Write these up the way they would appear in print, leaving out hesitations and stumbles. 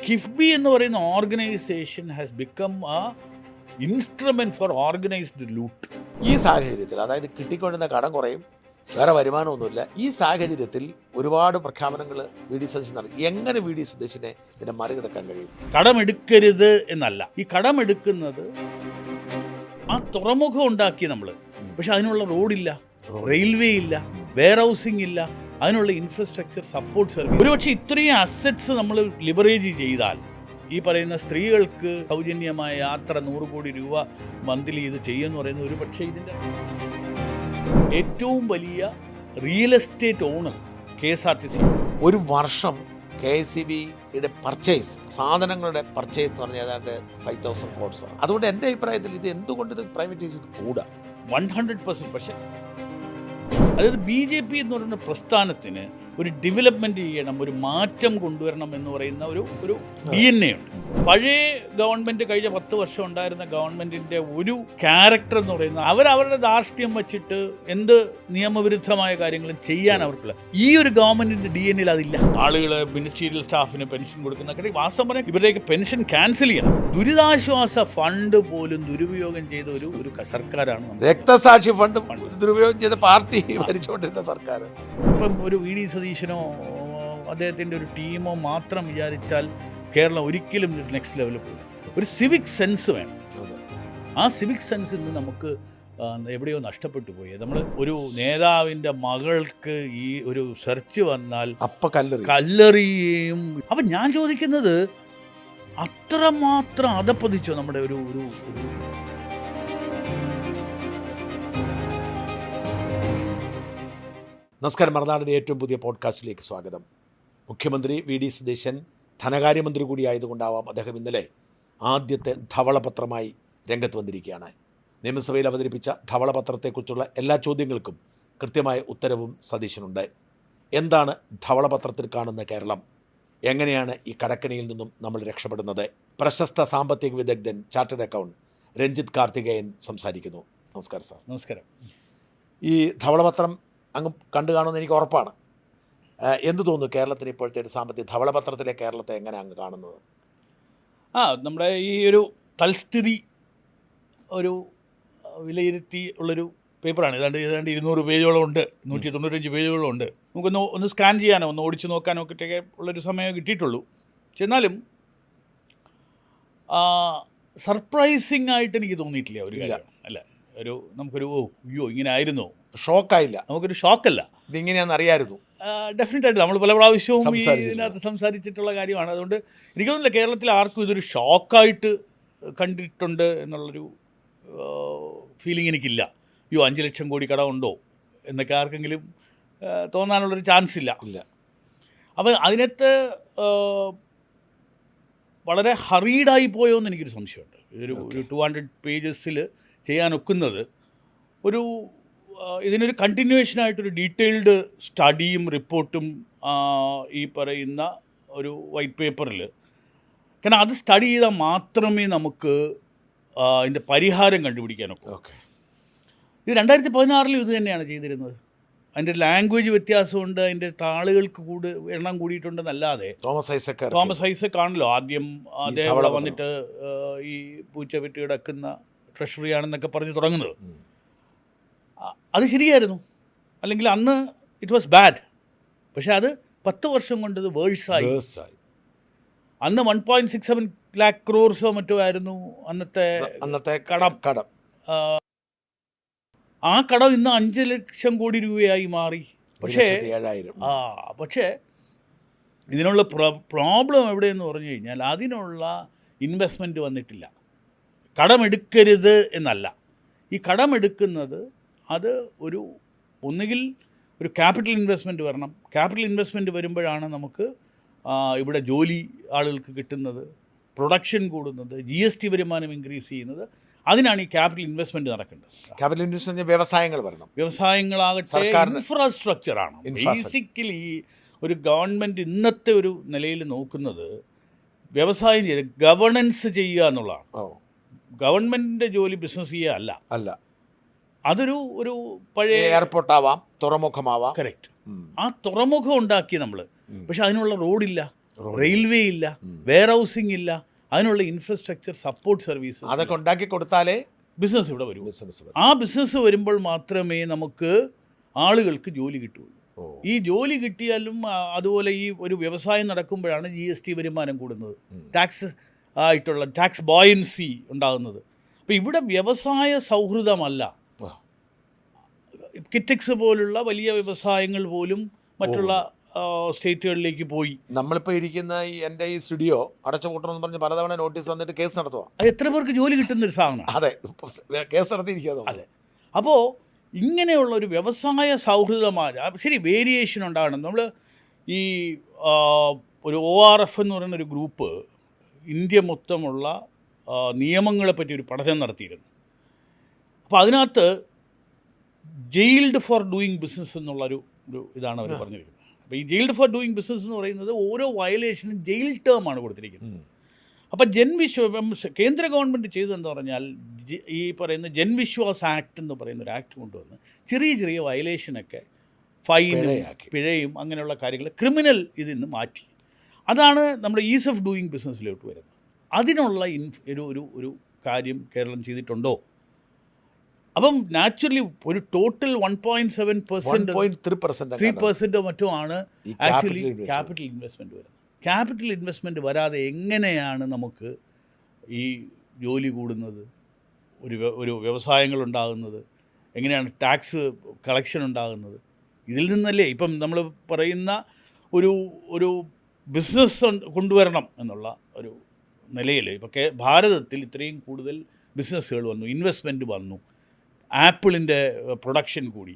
കിഫ്ബി എന്ന് പറയുന്ന organisation has become A instrument for organised loot. ഈ സാഹചര്യത്തിൽ, അതായത് കിട്ടിക്കൊണ്ടിരുന്ന കടം കുറയും, വേറെ വരുമാനമൊന്നുമില്ല, ഈ സാഹചര്യത്തിൽ ഒരുപാട് പ്രഖ്യാപനങ്ങൾ വി ഡി സതീശൻ നടത്തി. എങ്ങനെ വി ഡി സതീശനെ ഇതിനെ മറികടക്കാൻ കഴിയും? കടമെടുക്കരുത് എന്നല്ല, ഈ കടമെടുക്കുന്നത് ആ തുറമുഖം ഉണ്ടാക്കി നമ്മൾ, പക്ഷെ അതിനുള്ള റോഡില്ല, റെയിൽവേ ഇല്ല, വെയർ ഹൗസിംഗ് ഇല്ല, അതിനുള്ള ഇൻഫ്രാസ്ട്രക്ചർ സപ്പോർട്ട് സർവീസ്. ഒരുപക്ഷെ ഇത്രയും അസറ്റ്സ് നമ്മൾ ലിബറേജ് ചെയ്താൽ ഈ പറയുന്ന സ്ത്രീകൾക്ക് സൗജന്യമായ യാത്ര 100 കോടി രൂപ മന്ത്ലി ഇത് ചെയ്യുമെന്ന് പറയുന്നത് ഒരു പക്ഷേ ഇതിൻ്റെ ഏറ്റവും വലിയ റിയൽ എസ്റ്റേറ്റ് ഓണർ KSRTC. ഒരു വർഷം KSEBയുടെ പർച്ചേസ്, സാധനങ്ങളുടെ പർച്ചേസ് എന്ന് പറഞ്ഞാൽ ഏതാണ്ട് 5,000 crores. അതുകൊണ്ട് എൻ്റെ അഭിപ്രായത്തിൽ ഇത് എന്തുകൊണ്ട് ഇത് പ്രൈവറ്റൈസ് ചെയ്ത് കൂടാ? 100%. പക്ഷേ അതായത് BJP എന്ന് പറയുന്ന പ്രസ്ഥാനത്തിന് ഒരു ഡെവലപ്മെൻറ്റ് ചെയ്യണം, ഒരു മാറ്റം കൊണ്ടുവരണം എന്ന് പറയുന്ന ഒരു DNA ഉണ്ട്. പഴയ ഗവൺമെൻറ് കഴിഞ്ഞ 10 വർഷം ഉണ്ടായിരുന്ന ഗവൺമെൻറ്റിൻ്റെ ഒരു ക്യാരക്ടർ എന്ന് പറയുന്നത് അവരവരുടെ ധാർഷ്ട്യം വച്ചിട്ട് എന്ത് നിയമവിരുദ്ധമായ കാര്യങ്ങളും ചെയ്യാൻ അവർക്കുള്ള ഈ ഒരു ഗവൺമെൻറ്റിൻ്റെ DNA അതില്ല. ആളുകൾ മിനിസ്റ്റീരിയൽ സ്റ്റാഫിന് പെൻഷൻ കൊടുക്കുന്ന വാസ്തവം പറഞ്ഞാൽ ഇവരുടെയൊക്കെ പെൻഷൻ ക്യാൻസൽ ചെയ്യണം. ദുരിതാശ്വാസ ഫണ്ട് പോലും ദുരുപയോഗം ചെയ്ത ഒരു സർക്കാരാണ്. രക്തസാക്ഷി ഫണ്ട് ദുരുപയോഗം ചെയ്ത പാർട്ടി ഭരിച്ചുകൊണ്ടിരുന്ന സർക്കാർ. ഇപ്പം ഒരു വി ഡി സതീശനോ അദ്ദേഹത്തിൻ്റെ ഒരു ടീമോ മാത്രം വിചാരിച്ചാൽ കേരളം ഒരിക്കലും നെക്സ്റ്റ് ലെവലിൽ പോകും. ഒരു സിവിക് സെൻസ് വേണം. ആ സിവിക് സെൻസ് ഇന്ന് നമുക്ക് എവിടെയോ നഷ്ടപ്പെട്ടു പോയി. നമ്മൾ ഒരു നേതാവിൻ്റെ മകൾക്ക് ഈ ഒരു സെർച്ച് വന്നാൽ കല്ലെറിയും. അപ്പം ഞാൻ ചോദിക്കുന്നത്, അത്രമാത്രം അധപ്പതിച്ചോ നമ്മുടെ ഒരു നമസ്കാരം. മറുനാടിൻ്റെ ഏറ്റവും പുതിയ പോഡ്കാസ്റ്റിലേക്ക് സ്വാഗതം. മുഖ്യമന്ത്രി വി ഡി സതീശൻ ധനകാര്യമന്ത്രി കൂടിയായതുകൊണ്ടാവാം അദ്ദേഹം ഇന്നലെ ആദ്യത്തെ ധവളപത്രമായി രംഗത്ത് വന്നിരിക്കുകയാണ്. നിയമസഭയിൽ അവതരിപ്പിച്ച ധവളപത്രത്തെക്കുറിച്ചുള്ള എല്ലാ ചോദ്യങ്ങൾക്കും കൃത്യമായ ഉത്തരവും സതീശനുണ്ട്. എന്താണ് ധവളപത്രത്തിൽ കാണുന്ന കേരളം? എങ്ങനെയാണ് ഈ കടക്കണിയിൽ നിന്നും നമ്മൾ രക്ഷപ്പെടുന്നത്? പ്രശസ്ത സാമ്പത്തിക വിദഗ്ധൻ ചാർട്ടേഡ് അക്കൗണ്ട് രഞ്ജിത്ത് കാർത്തികേയൻ സംസാരിക്കുന്നു. നമസ്കാരം സാർ. നമസ്കാരം. ഈ ധവളപത്രം അങ്ങ് കണ്ടു കാണുമെന്ന് എനിക്ക് ഉറപ്പാണ്. എന്തു തോന്നുന്നു കേരളത്തിന് ഇപ്പോഴത്തെ ഒരു സാമ്പത്തിക ധവളപത്രത്തിലെ കേരളത്തെ എങ്ങനെ അങ്ങ് കാണുന്നത്? നമ്മുടെ ഈ ഒരു തൽസ്ഥിതി ഒരു വിലയിരുത്തി ഉള്ളൊരു പേപ്പറാണ്. ഏതാണ്ട് 200 പേജോളം ഉണ്ട്, 195 പേജോളം ഉണ്ട്. നമുക്കൊന്ന് സ്കാൻ ചെയ്യാനോ ഒന്ന് ഓടിച്ചു നോക്കാനോ ഒക്കെ ഉള്ളൊരു സമയം കിട്ടിയിട്ടുള്ളൂ. ചെന്നാലും സർപ്രൈസിങ് ആയിട്ട് എനിക്ക് തോന്നിയിട്ടില്ല ഒരു കാര്യം. അല്ല, നമുക്കൊരു ഇങ്ങനെ ആയിരുന്നോ, ഷോക്കായില്ല, നമുക്കൊരു ഷോക്കല്ല, ഇതിങ്ങനെയാണെന്ന് അറിയാമായിരുന്നു. ഡെഫിനറ്റായിട്ട് നമ്മൾ പല പ്രാവശ്യവും ഇതിനകത്ത് സംസാരിച്ചിട്ടുള്ള കാര്യമാണ്. അതുകൊണ്ട് എനിക്ക് തോന്നുന്നില്ല കേരളത്തിൽ ആർക്കും ഇതൊരു ഷോക്കായിട്ട് കണ്ടിട്ടുണ്ട് എന്നുള്ളൊരു ഫീലിംഗ് എനിക്കില്ല. 5 ലക്ഷം കോടി കടമുണ്ടോ എന്നൊക്കെ ആർക്കെങ്കിലും തോന്നാനുള്ളൊരു ചാൻസ് ഇല്ല. അപ്പോൾ അതിനകത്ത് വളരെ ഹറീഡായി പോയോ എന്ന് എനിക്കൊരു സംശയമുണ്ട്. ഒരു 200 പേജസിൽ ചെയ്യാനൊക്കുന്നത് ഇതിനൊരു കണ്ടിന്യൂവേഷനായിട്ടൊരു ഡീറ്റെയിൽഡ് സ്റ്റഡിയും റിപ്പോർട്ടും ഈ പറയുന്ന ഒരു വൈറ്റ് പേപ്പറിൽ, കാരണം അത് സ്റ്റഡി ചെയ്താൽ മാത്രമേ നമുക്ക് അതിൻ്റെ പരിഹാരം കണ്ടുപിടിക്കാനൊക്കെ. ഇത് 2016 ഇത് തന്നെയാണ് ചെയ്തിരുന്നത്. അതിൻ്റെ ലാംഗ്വേജ് വ്യത്യാസമുണ്ട്, അതിൻ്റെ താളുകൾക്ക് എണ്ണം കൂടിയിട്ടുണ്ടെന്നല്ലാതെ. തോമസ് ഐസക് ആണല്ലോ ആദ്യം അദ്ദേഹം വന്നിട്ട് ഈ പൂച്ച വെട്ടി കിടക്കുന്ന ട്രഷറി ആണെന്നൊക്കെ പറഞ്ഞ് തുടങ്ങുന്നത്. അത് ശരിയായിരുന്നു, അല്ലെങ്കിൽ അന്ന് ഇറ്റ് വാസ് ബാഡ്. പക്ഷെ അത് 10 വർഷം കൊണ്ട് ഇത് വേഴ്സായി. അന്ന് 1.67 lakh crores മറ്റോ ആയിരുന്നു അന്നത്തെ കടം. ആ കടം ഇന്ന് 5 ലക്ഷം കോടി രൂപയായി മാറി. പക്ഷേ ഇതിനുള്ള പ്രോബ്ലം എവിടെയെന്ന് പറഞ്ഞു കഴിഞ്ഞാൽ അതിനുള്ള ഇൻവെസ്റ്റ്മെൻറ്റ് വന്നിട്ടില്ല. കടമെടുക്കരുത് എന്നല്ല, ഈ കടമെടുക്കുന്നത് അത് ഒന്നുകിൽ ഒരു ക്യാപിറ്റൽ ഇൻവെസ്റ്റ്മെൻറ്റ് വരണം. ക്യാപിറ്റൽ ഇൻവെസ്റ്റ്മെൻറ്റ് വരുമ്പോഴാണ് നമുക്ക് ഇവിടെ ജോലി ആളുകൾക്ക് കിട്ടുന്നത്, പ്രൊഡക്ഷൻ കൂടുന്നത്, GST വരുമാനം ഇൻക്രീസ് ചെയ്യുന്നത്. അതിനാണ് ഈ ക്യാപിറ്റൽ ഇൻവെസ്റ്റ്മെൻറ്റ് നടക്കേണ്ടത്. ക്യാപിറ്റൽ ഇൻവെസ്റ്റ്മെൻറ്റ് വ്യവസായങ്ങൾ വരണം. വ്യവസായങ്ങളാകട്ടെ ഇൻഫ്രാസ്ട്രക്ചറാണ്. ബേസിക്കലി ഒരു ഗവൺമെൻറ് ഇന്നത്തെ ഒരു നിലയിൽ നോക്കുന്നത് വ്യവസായം ചെയ്ത് ഗവർണൻസ് ചെയ്യുക എന്നുള്ളതാണ്. ഗവൺമെൻറ്റിൻ്റെ ജോലി ബിസിനസ് ചെയ്യുക അല്ല. അതൊരു പഴയ എയർപോർട്ടാവാം, തുറമുഖമാവാം. കറക്റ്റ്. ആ തുറമുഖം ഉണ്ടാക്കി നമ്മൾ, പക്ഷെ അതിനുള്ള റോഡില്ല, റെയിൽവേ ഇല്ല, വെയർ ഹൗസിംഗ് ഇല്ല, അതിനുള്ള ഇൻഫ്രാസ്ട്രക്ചർ സപ്പോർട്ട് സർവീസസ് അതൊക്കെ ഉണ്ടാക്കി കൊടുത്താലേ ബിസിനസ് ഇവിടെ വരും. ബിസിനസ് ആ ബിസിനസ് വരുമ്പോൾ മാത്രമേ നമുക്ക് ആളുകൾക്ക് ജോലി കിട്ടുള്ളൂ. ഈ ജോലി കിട്ടിയാലും അതുപോലെ ഈ ഒരു വ്യവസായം നടക്കുമ്പോഴാണ് GST വരുമാനം കൂടുന്നത്, ടാക്സ് ആയിട്ടുള്ള ടാക്സ് ബോയൻസി ഉണ്ടാകുന്നത്. അപ്പോൾ ഇവിടെ വ്യവസായ സൗഹൃദമല്ല. കിറ്റക്സ് പോലുള്ള വലിയ വ്യവസായങ്ങൾ പോലും മറ്റുള്ള സ്റ്റേറ്റുകളിലേക്ക് പോയി. നമ്മളിപ്പോൾ ഇരിക്കുന്ന എൻ്റെ ഈ സ്റ്റുഡിയോ അടച്ചുപൂട്ടണമെന്ന് പറഞ്ഞ് പലതവണ നോട്ടീസ് വന്നിട്ട് കേസ് നടത്തുക. അത് എത്ര പേർക്ക് ജോലി കിട്ടുന്നൊരു സാധനമാണ്. അതെ, കേസ് നടത്തിയിരിക്കുക. അതെ. അപ്പോൾ ഇങ്ങനെയുള്ള ഒരു വ്യവസായ സൗഹൃദമായ ശരി വേരിയേഷൻ ഉണ്ടാകണം. നമ്മൾ ഈ ഒരു ORF എന്ന് പറയുന്ന ഒരു ഗ്രൂപ്പ് ഇന്ത്യ മൊത്തമുള്ള നിയമങ്ങളെപ്പറ്റി ഒരു പഠനം നടത്തിയിരുന്നു. അപ്പോൾ അതിനകത്ത് ജെയിൽഡ് ഫോർ ഡൂയിങ് ബിസിനസ് എന്നുള്ളൊരു ഇതാണ് അവർ പറഞ്ഞിരിക്കുന്നത്. അപ്പോൾ ഈ ജെയിൽഡ് ഫോർ ഡൂയിങ് ബിസിനസ് എന്ന് പറയുന്നത് ഓരോ വയലേഷനും ജയിൽ ടേമാണ് കൊടുത്തിരിക്കുന്നത്. അപ്പോൾ കേന്ദ്ര ഗവൺമെൻറ് ചെയ്തതെന്ന് പറഞ്ഞാൽ ഈ പറയുന്ന ജൻവിശ്വാസ് ആക്ട് എന്ന് പറയുന്ന ഒരു ആക്ട് കൊണ്ടുവന്ന് ചെറിയ ചെറിയ വയലേഷനൊക്കെ ഫൈനും പിഴയും അങ്ങനെയുള്ള കാര്യങ്ങൾ ക്രിമിനൽ ഇതിൽ നിന്ന് മാറ്റി. അതാണ് നമ്മുടെ ഈസ് ഓഫ് ഡൂയിങ് ബിസിനസ്സിലോട്ട് വരുന്നത്. അതിനുള്ള ഒരു കാര്യം കേരളം ചെയ്തിട്ടുണ്ടോ? അപ്പം നാച്ചുറലി ഒരു ടോട്ടൽ 1.7% മറ്റോ ആണ് ആക്ച്വലി ക്യാപിറ്റൽ ഇൻവെസ്റ്റ്മെൻറ്റ് വരുന്നത്. ക്യാപിറ്റൽ ഇൻവെസ്റ്റ്മെൻറ്റ് വരാതെ എങ്ങനെയാണ് നമുക്ക് ഈ ജോലി കൂടുന്നത്, ഒരു വ്യവസായങ്ങൾ ഉണ്ടാകുന്നത്, എങ്ങനെയാണ് ടാക്സ് കളക്ഷൻ ഉണ്ടാകുന്നത്? ഇതിൽ നിന്നല്ലേ ഇപ്പം നമ്മൾ പറയുന്ന ഒരു ബിസിനസ് കൊണ്ടുവരണം എന്നുള്ള ഒരു നിലയിൽ ഇപ്പോൾ ഭാരതത്തിൽ ഇത്രയും കൂടുതൽ ബിസിനസ്സുകൾ വന്നു, ഇൻവെസ്റ്റ്മെൻറ്റ് വന്നു, ആപ്പിളിൻ്റെ പ്രൊഡക്ഷൻ കൂടി.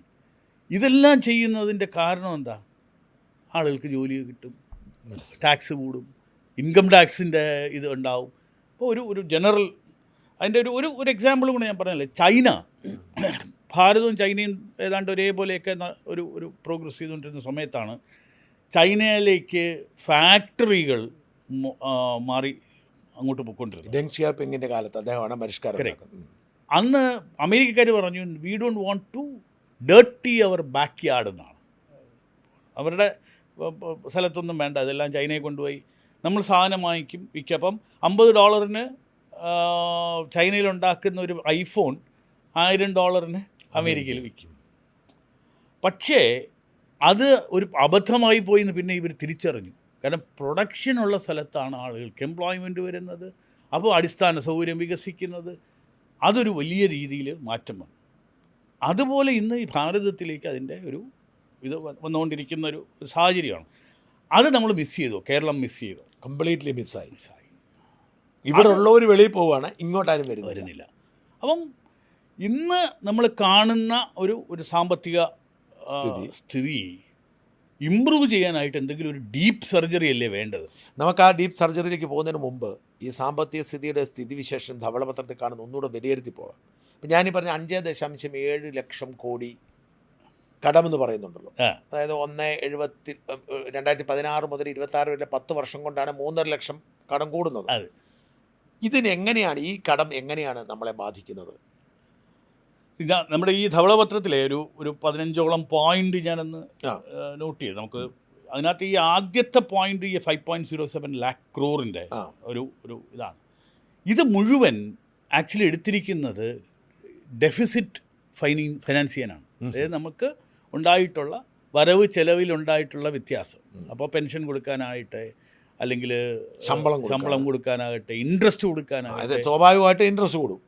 ഇതെല്ലാം ചെയ്യുന്നതിൻ്റെ കാരണം എന്താ? ആളുകൾക്ക് ജോലി കിട്ടും, ടാക്സ് കൂടും, ഇൻകം ടാക്സിൻ്റെ ഇത് ഉണ്ടാവും. അപ്പോൾ ഒരു ജനറൽ അതിൻ്റെ ഒരു എക്സാമ്പിൾ കൂടെ ഞാൻ പറഞ്ഞല്ലേ, ചൈന, ഭാരതവും ചൈനയും ഏതാണ്ട് ഒരേപോലെയൊക്കെ ഒരു പ്രോഗ്രസ് ചെയ്തുകൊണ്ടിരുന്ന സമയത്താണ് ചൈനയിലേക്ക് ഫാക്ടറികൾ മാറി അങ്ങോട്ട് പോയിക്കൊണ്ടിരുന്നത്. ഡെങ് സിയാപിങ്ങിൻ്റെ കാലത്ത് അദ്ദേഹമാണ് പരിഷ്കാരം. അന്ന് അമേരിക്കക്കാർ പറഞ്ഞു we don't want to dirty our backyard എന്നാണ്. അവരുടെ സ്ഥലത്തൊന്നും വേണ്ട, ഇതെല്ലാം ചൈനയെ കൊണ്ടുപോയി നമ്മൾ സാധനം വാങ്ങിക്കും, വിൽക്കും. അപ്പം $50 ചൈനയിലുണ്ടാക്കുന്ന ഒരു ഐഫോൺ $1000 അമേരിക്കയിൽ വിൽക്കും. പക്ഷേ അത് ഒരു അബദ്ധമായി പോയി എന്ന് പിന്നെ ഇവർ തിരിച്ചറിഞ്ഞു. കാരണം പ്രൊഡക്ഷനുള്ള സ്ഥലത്താണ് ആളുകൾക്ക് എംപ്ലോയ്മെൻറ്റ് വരുന്നത്, അപ്പോൾ അടിസ്ഥാന സൗകര്യം വികസിക്കുന്നത്. അതൊരു വലിയ രീതിയിൽ മാറ്റം വന്നു. അതുപോലെ ഇന്ന് ഈ ഭാരതത്തിലേക്ക് അതിൻ്റെ ഇത് വന്നുകൊണ്ടിരിക്കുന്ന ഒരു സാഹചര്യമാണ്. അത് നമ്മൾ മിസ് ചെയ്തു, കേരളം മിസ് ചെയ്തു, കംപ്ലീറ്റ്ലി മിസ്സായി. ഇവിടെ ഉള്ളവർ വെളിയിൽ പോവുകയാണ്, ഇങ്ങോട്ടാരും വരുന്നില്ല. അപ്പം ഇന്ന് നമ്മൾ കാണുന്ന ഒരു സാമ്പത്തിക സ്ഥിതി ഇമ്പ്രൂവ് ചെയ്യാനായിട്ട് എന്തെങ്കിലും ഒരു ഡീപ്പ് സർജറി അല്ലേ വേണ്ടത്? നമുക്ക് ആ ഡീപ്പ് സർജറിയിലേക്ക് പോകുന്നതിന് മുമ്പ് ഈ സാമ്പത്തിക സ്ഥിതിവിശേഷം ധവളപത്രത്തിൽ കാണുന്ന ഒന്നുകൂടെ വിലയിരുത്തി പോകാം. ഇപ്പം ഞാനീ പറഞ്ഞ 5.7 ലക്ഷം കോടി കടമെന്ന് പറയുന്നുണ്ടല്ലോ. അതായത് 2016 മുതൽ 26 വരെ 10 വർഷം കൊണ്ടാണ് 3.5 ലക്ഷം കടം കൂടുന്നത്. ഇതിനെങ്ങനെയാണ് ഈ കടം എങ്ങനെയാണ് നമ്മളെ ബാധിക്കുന്നത്? നമ്മുടെ ഈ ധവളപത്രത്തിലെ ഒരു 15ഓളം പോയിന്റ് ഞാനൊന്ന് നോട്ട് ചെയ്തു. നമുക്ക് അതിനകത്ത് ഈ ആദ്യത്തെ പോയിന്റ് ഈ 5.07 lakh crore ഒരു ഇതാണ്. ഇത് മുഴുവൻ ആക്ച്വലി എടുത്തിരിക്കുന്നത് ഡെഫിസിറ്റ് ഫൈനാൻസ് ചെയ്യാനാണ്. അതായത് നമുക്ക് ഉണ്ടായിട്ടുള്ള വരവ് ചെലവിലുണ്ടായിട്ടുള്ള വ്യത്യാസം. അപ്പോൾ പെൻഷൻ കൊടുക്കാനായിട്ട്, അല്ലെങ്കിൽ ശമ്പളം കൊടുക്കാനാകട്ടെ, ഇൻട്രസ്റ്റ് കൊടുക്കാനാകട്ടെ, സ്വാഭാവികമായിട്ട് ഇൻട്രസ്റ്റ് കൂടും.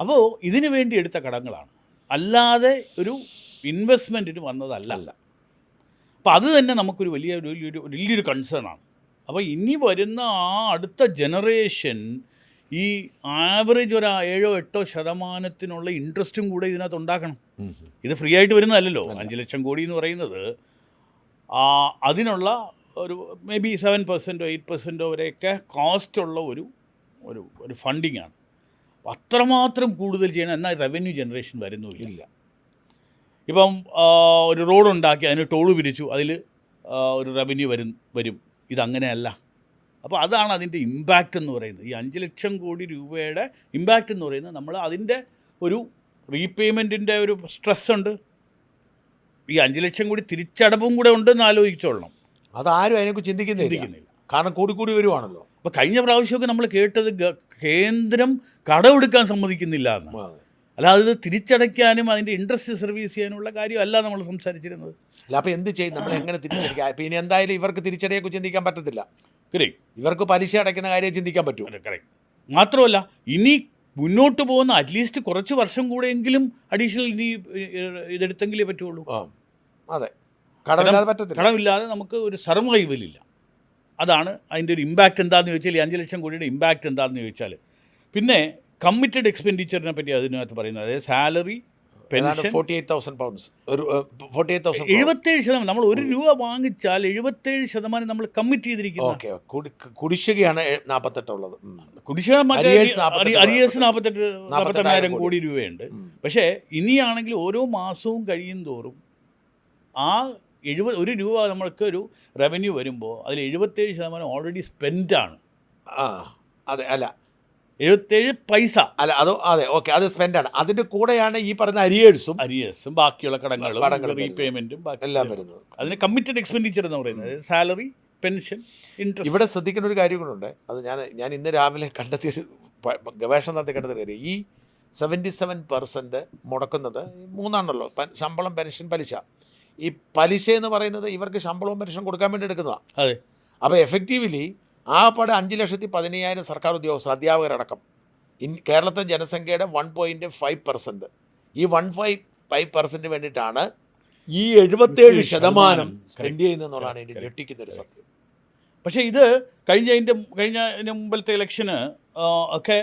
അപ്പോൾ ഇതിനു വേണ്ടി എടുത്ത കടങ്ങളാണ്, അല്ലാതെ ഒരു ഇൻവെസ്റ്റ്മെൻറ്റിന് വന്നതല്ല. അപ്പോൾ അത് തന്നെ നമുക്കൊരു വലിയൊരു കൺസേൺ ആണ്. അപ്പോൾ ഇനി വരുന്ന അടുത്ത ജനറേഷൻ ഈ ആവറേജ് 7-8% ഇൻട്രസ്റ്റും കൂടെ ഇതിനകത്ത് ഉണ്ടാക്കണം. ഇത് ഫ്രീ ആയിട്ട് വരുന്നതല്ലല്ലോ. 5 ലക്ഷം കോടി എന്ന് പറയുന്നത് അതിനുള്ള മേ ബി 7% 8% വരെയൊക്കെ കോസ്റ്റുള്ള ഒരു ഫണ്ടിങ് ആണ്. അത്രമാത്രം കൂടുതൽ ചെയ്യണം, എന്നാൽ റവന്യൂ ജനറേഷൻ വരുന്നുമില്ല. ഇപ്പം ഒരു റോഡ് ഉണ്ടാക്കി അതിന് ടോള് പിരിച്ചു, അതിൽ ഒരു റവന്യൂ വരും. ഇതങ്ങനെയല്ല. അപ്പോൾ അതാണ് അതിൻ്റെ ഇമ്പാക്റ്റ് എന്ന് പറയുന്നത്. ഈ 5 ലക്ഷം കോടി രൂപയുടെ ഇമ്പാക്റ്റ് എന്ന് പറയുന്നത് നമ്മൾ അതിൻ്റെ ഒരു റീപേയ്മെൻറ്റിൻ്റെ ഒരു സ്ട്രെസ് ഉണ്ട്. ഈ 5 ലക്ഷം കോടി തിരിച്ചടവും കൂടെ ഉണ്ടെന്ന് ആലോചിച്ചോളണം. അതാരും അതിനെക്കുറിച്ച് ചിന്തിക്കുന്നില്ല. കാരണം കൂടി വരുവാണല്ലോ. അപ്പോൾ കഴിഞ്ഞ പ്രാവശ്യമൊക്കെ നമ്മൾ കേട്ടത് കേന്ദ്രം കടമെടുക്കാൻ സമ്മതിക്കുന്നില്ല എന്ന്. അല്ലാതെ ഇത് തിരിച്ചടയ്ക്കാനും അതിൻ്റെ ഇൻട്രസ്റ്റ് സർവീസ് ചെയ്യാനുള്ള കാര്യമല്ല നമ്മൾ സംസാരിച്ചിരുന്നത്. അല്ല, അപ്പോൾ എന്ത് ചെയ്യും, നമ്മൾ എങ്ങനെ തിരിച്ചടിക്കുക? അപ്പോൾ ഇനി എന്തായാലും ഇവർക്ക് തിരിച്ചടിയെക്കുറിച്ച് ചിന്തിക്കാൻ പറ്റത്തില്ല. കറക്റ്റ്. ഇവർക്ക് പലിശ അടയ്ക്കുന്ന കാര്യം ചിന്തിക്കാൻ പറ്റും. കറക്റ്റ്. മാത്രമല്ല ഇനി മുന്നോട്ട് പോകുന്ന അറ്റ്ലീസ്റ്റ് കുറച്ച് വർഷം കൂടെയെങ്കിലും അഡീഷണൽ ഇനി ഇതെടുത്തെങ്കിലേ പറ്റുള്ളൂ. അതെ, കടമില്ലാതെ പറ്റത്തില്ല. കടമില്ലാതെ നമുക്ക് ഒരു സർവൈവലില്ല. അതാണ് അതിൻ്റെ ഒരു ഇമ്പാക്റ്റ് എന്താണെന്ന് ചോദിച്ചാൽ, ഈ 5 ലക്ഷം കോടിയുടെ ഇമ്പാക്റ്റ് എന്താണെന്ന് ചോദിച്ചാൽ, പിന്നെ കമ്മിറ്റഡ് എക്സ്പെൻഡിച്ചറിനെ പറ്റി അതിനകത്ത് പറയുന്നത്, അതായത് സാലറി, പെൻഷൻ, 48,000 പൗണ്ട്സ്, 77%. നമ്മൾ ₹1 വാങ്ങിച്ചാൽ 77% നമ്മൾ കമ്മിറ്റ് ചെയ്തിരിക്കുന്നു. കുടിശ്ശികയാണ് 48 ഉള്ളത്. കുടിശ്ശിക അരിയേഴ്സ് 48,000 കോടി രൂപയുണ്ട്. പക്ഷേ ഇനിയാണെങ്കിൽ ഓരോ മാസവും കഴിയും തോറും ആ ₹1 നമ്മൾക്ക് ഒരു റവന്യൂ വരുമ്പോൾ അതിൽ 77% ഓൾറെഡി സ്പെൻഡാണ്. അതെ, അല്ല 77 പൈസ അല്ല, അതോ അതെ, ഓക്കെ, അത് സ്പെൻഡാണ്. അതിൻ്റെ കൂടെയാണ് ഈ പറഞ്ഞ അരിയേഴ്സും ബാക്കിയുള്ള കടങ്ങളും റീപേയ്മെൻറ്റും എല്ലാം വരുന്നത്. അതിന് കമ്മിറ്റഡ് എക്സ്പെൻഡിച്ചർ എന്ന് പറയുന്നത് സാലറി, പെൻഷൻ, ഇൻട്രസ്റ്റ്. ഇവിടെ ശ്രദ്ധിക്കേണ്ട ഒരു കാര്യം കൂടെ, അത് ഞാൻ ഇന്ന് രാവിലെ കണ്ടെത്തിയ ഗവേഷണം നടത്തി കണ്ടെത്തിയ കാര്യം, ഈ 77% മുടക്കുന്നത് 3ആണല്ലോ: ശമ്പളം, പെൻഷൻ, പലിശ. ഈ പലിശ എന്ന് പറയുന്നത് ഇവർക്ക് ശമ്പളവും പെൻഷൻ കൊടുക്കാൻ വേണ്ടി എടുക്കുന്നതാണ്. അതെ. അപ്പോൾ എഫക്റ്റീവ്ലി ആ പടം 5,15,000 സർക്കാർ ഉദ്യോഗസ്ഥർ, അധ്യാപകരടക്കം കേരളത്തിലെ ജനസംഖ്യയുടെ 1.5%. ഈ 1.5% വേണ്ടിയിട്ടാണ് ഈ 77% സ്പെൻഡ് ചെയ്യുന്നതെന്നുള്ളതാണ് ഇതിൻ്റെ ഞെട്ടിക്കുന്നൊരു സത്യം. പക്ഷേ ഇത് കഴിഞ്ഞ മുമ്പത്തെ ഇലക്ഷന് ഒക്കെ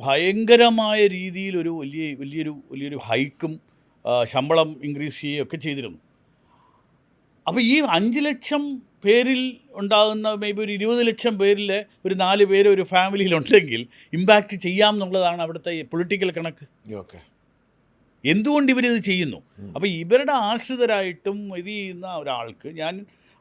ഭയങ്കരമായ രീതിയിൽ ഒരു വലിയൊരു ഹൈക്കും ശമ്പളം ഇൻക്രീസ് ചെയ്യുകയൊക്കെ ചെയ്തിരുന്നു. അപ്പോൾ ഈ 5 ലക്ഷം പേരിൽ ഉണ്ടാകുന്ന മേബി ഒരു 20 ലക്ഷം പേരിൽ ഒരു 4 പേര് ഒരു ഫാമിലിയിലുണ്ടെങ്കിൽ ഇമ്പാക്റ്റ് ചെയ്യാം എന്നുള്ളതാണ് അവിടുത്തെ പൊളിറ്റിക്കൽ കണക്ക്. ഓക്കെ, എന്തുകൊണ്ട് ഇവരിത് ചെയ്യുന്നു? അപ്പോൾ ഇവരുടെ ആശ്രിതരായിട്ടും ഇത് ചെയ്യുന്ന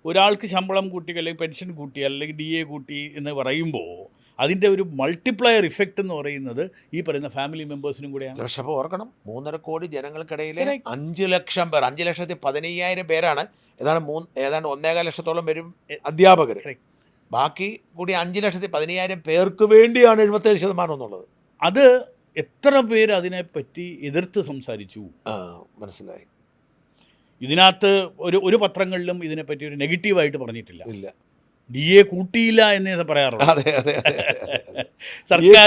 ഒരാൾക്ക് ശമ്പളം കൂട്ടി, അല്ലെങ്കിൽ പെൻഷൻ കൂട്ടി, അല്ലെങ്കിൽ DA കൂട്ടി എന്ന് പറയുമ്പോൾ അതിൻ്റെ ഒരു മൾട്ടിപ്ലയർ ഇഫക്റ്റ് എന്ന് പറയുന്നത് ഈ പറയുന്ന ഫാമിലി മെമ്പേഴ്സിനും കൂടെയാണ്. പക്ഷേ അപ്പോൾ ഓർക്കണം, 3.5 കോടി ജനങ്ങൾക്കിടയിൽ 5 ലക്ഷം പേർ, 5,15,000 പേരാണ്, ഏതാണ്ട് 1.25 ലക്ഷത്തോളം വരും അധ്യാപകർ. ബാക്കി കൂടി 5,15,000 പേർക്ക് വേണ്ടിയാണ് 77% എന്നുള്ളത്. അത് എത്ര പേര് അതിനെപ്പറ്റി എതിർത്ത് സംസാരിച്ചു? മനസ്സിലായി. ഇതിനകത്ത് ഒരു പത്രങ്ങളിലും ഇതിനെപ്പറ്റി ഒരു നെഗറ്റീവായിട്ട് പറഞ്ഞിട്ടില്ല. ഇല്ല, DA കൂട്ടിയില്ല എന്നേ പറയാറുള്ളൂ. സർക്കാർ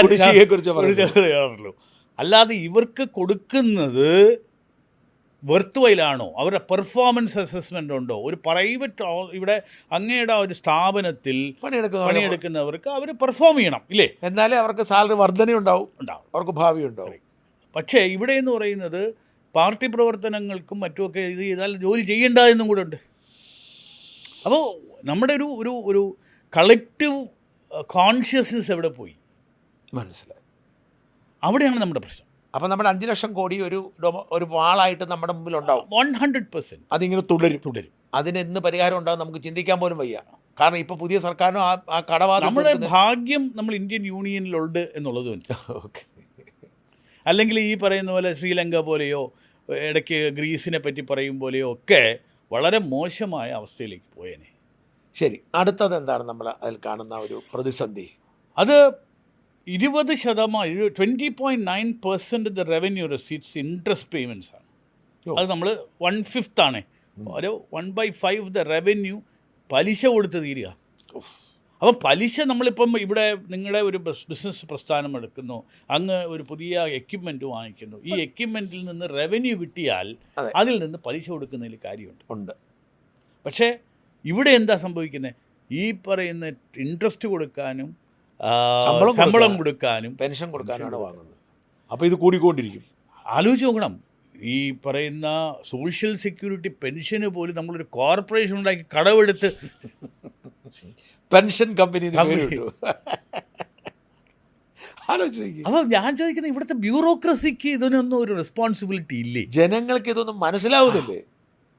പറയാറുള്ളൂ. അല്ലാതെ ഇവർക്ക് കൊടുക്കുന്നത് വെർത്ത് വൈലാണോ, അവരുടെ പെർഫോമൻസ് അസസ്മെൻ്റ് ഉണ്ടോ? ഒരു പ്രൈവറ്റ് ഇവിടെ അങ്ങയുടെ ഒരു സ്ഥാപനത്തിൽ പണിയെടുക്കുന്നവർക്ക് അവർ പെർഫോം ചെയ്യണം, ഇല്ലേ? എന്നാലേ അവർക്ക് സാലറി വർധന ഉണ്ടാവും, അവർക്ക് ഭാവി ഉണ്ടാവും. പക്ഷേ ഇവിടെ എന്ന് പറയുന്നത് പാർട്ടി പ്രവർത്തനങ്ങൾക്കും മറ്റുമൊക്കെ ഇത് ചെയ്താൽ ജോലി ചെയ്യേണ്ട എന്നും കൂടെ ഉണ്ട്. അപ്പോൾ നമ്മുടെ ഒരു കളക്റ്റീവ് കോൺഷ്യസ്നെസ് എവിടെ പോയി? മനസ്സിലായി. അവിടെയാണ് നമ്മുടെ പ്രശ്നം. അപ്പം നമ്മുടെ 5 ലക്ഷം കോടി ഒരു വാളായിട്ട് നമ്മുടെ മുമ്പിൽ ഉണ്ടാവും. 100% അതിങ്ങനെ തുടരും. അതിനെന്ന് പരിഹാരം ഉണ്ടാകും നമുക്ക് ചിന്തിക്കാൻ പോലും വയ്യ. കാരണം ഇപ്പോൾ പുതിയ സർക്കാരിനും ആ കടബാധ്യത, നമ്മുടെ ഭാഗ്യം നമ്മൾ ഇന്ത്യൻ യൂണിയനിലുണ്ട് എന്നുള്ളതും. ഓക്കെ. അല്ലെങ്കിൽ ഈ പറയുന്ന പോലെ ശ്രീലങ്ക പോലെയോ ഇടയ്ക്ക് ഗ്രീസിനെ പറ്റി പറയും പോലെയോ ഒക്കെ വളരെ മോശമായ അവസ്ഥയിലേക്ക് പോയേനെ. ശരി, അടുത്തത് എന്താണ് നമ്മൾ അതിൽ കാണുന്ന ഒരു പ്രതിസന്ധി? അത് 20% the revenue receipts interest payments ആണ്. അത് നമ്മൾ 1/5 ആണ്, ഒരു 1/5 ദ റവന്യൂ പലിശ കൊടുത്ത് തീരുക. അപ്പം പലിശ നമ്മളിപ്പം ഇവിടെ നിങ്ങളുടെ ഒരു ബിസിനസ് പ്രസ്ഥാനം എടുക്കുന്നു, അങ്ങ് ഒരു പുതിയ എക്യുപ്മെൻറ്റ് വാങ്ങിക്കുന്നു, ഈ എക്യുപ്മെൻറ്റിൽ നിന്ന് റവന്യൂ കിട്ടിയാൽ അതിൽ നിന്ന് പലിശ കൊടുക്കുന്നതിൽ കാര്യമുണ്ട്. പക്ഷേ ഇവിടെ എന്താ സംഭവിക്കുന്നത്? ഈ പറയുന്ന ഇൻട്രസ്റ്റ് കൊടുക്കാനും ശമ്പളം കൊടുക്കാനും പെൻഷൻ കൊടുക്കാനാണ് വാങ്ങുന്നത്. അപ്പോൾ ഇത് കൂടിക്കൊണ്ടിരിക്കും. ആലോചിച്ച് നോക്കണം, ഈ പറയുന്ന സോഷ്യൽ സെക്യൂരിറ്റി പെൻഷന് പോലും നമ്മളൊരു കോർപ്പറേഷൻ ഉണ്ടാക്കി കടമെടുത്ത് പെൻഷൻ കമ്പനി അപ്പം ഞാൻ ചോദിക്കുന്നത്, ഇവിടുത്തെ ബ്യൂറോക്രസിക്ക് ഇതിനൊന്നും ഒരു റെസ്പോൺസിബിലിറ്റി ഇല്ലേ? ജനങ്ങൾക്ക് ഇതൊന്നും മനസ്സിലാവുന്നില്ലേ?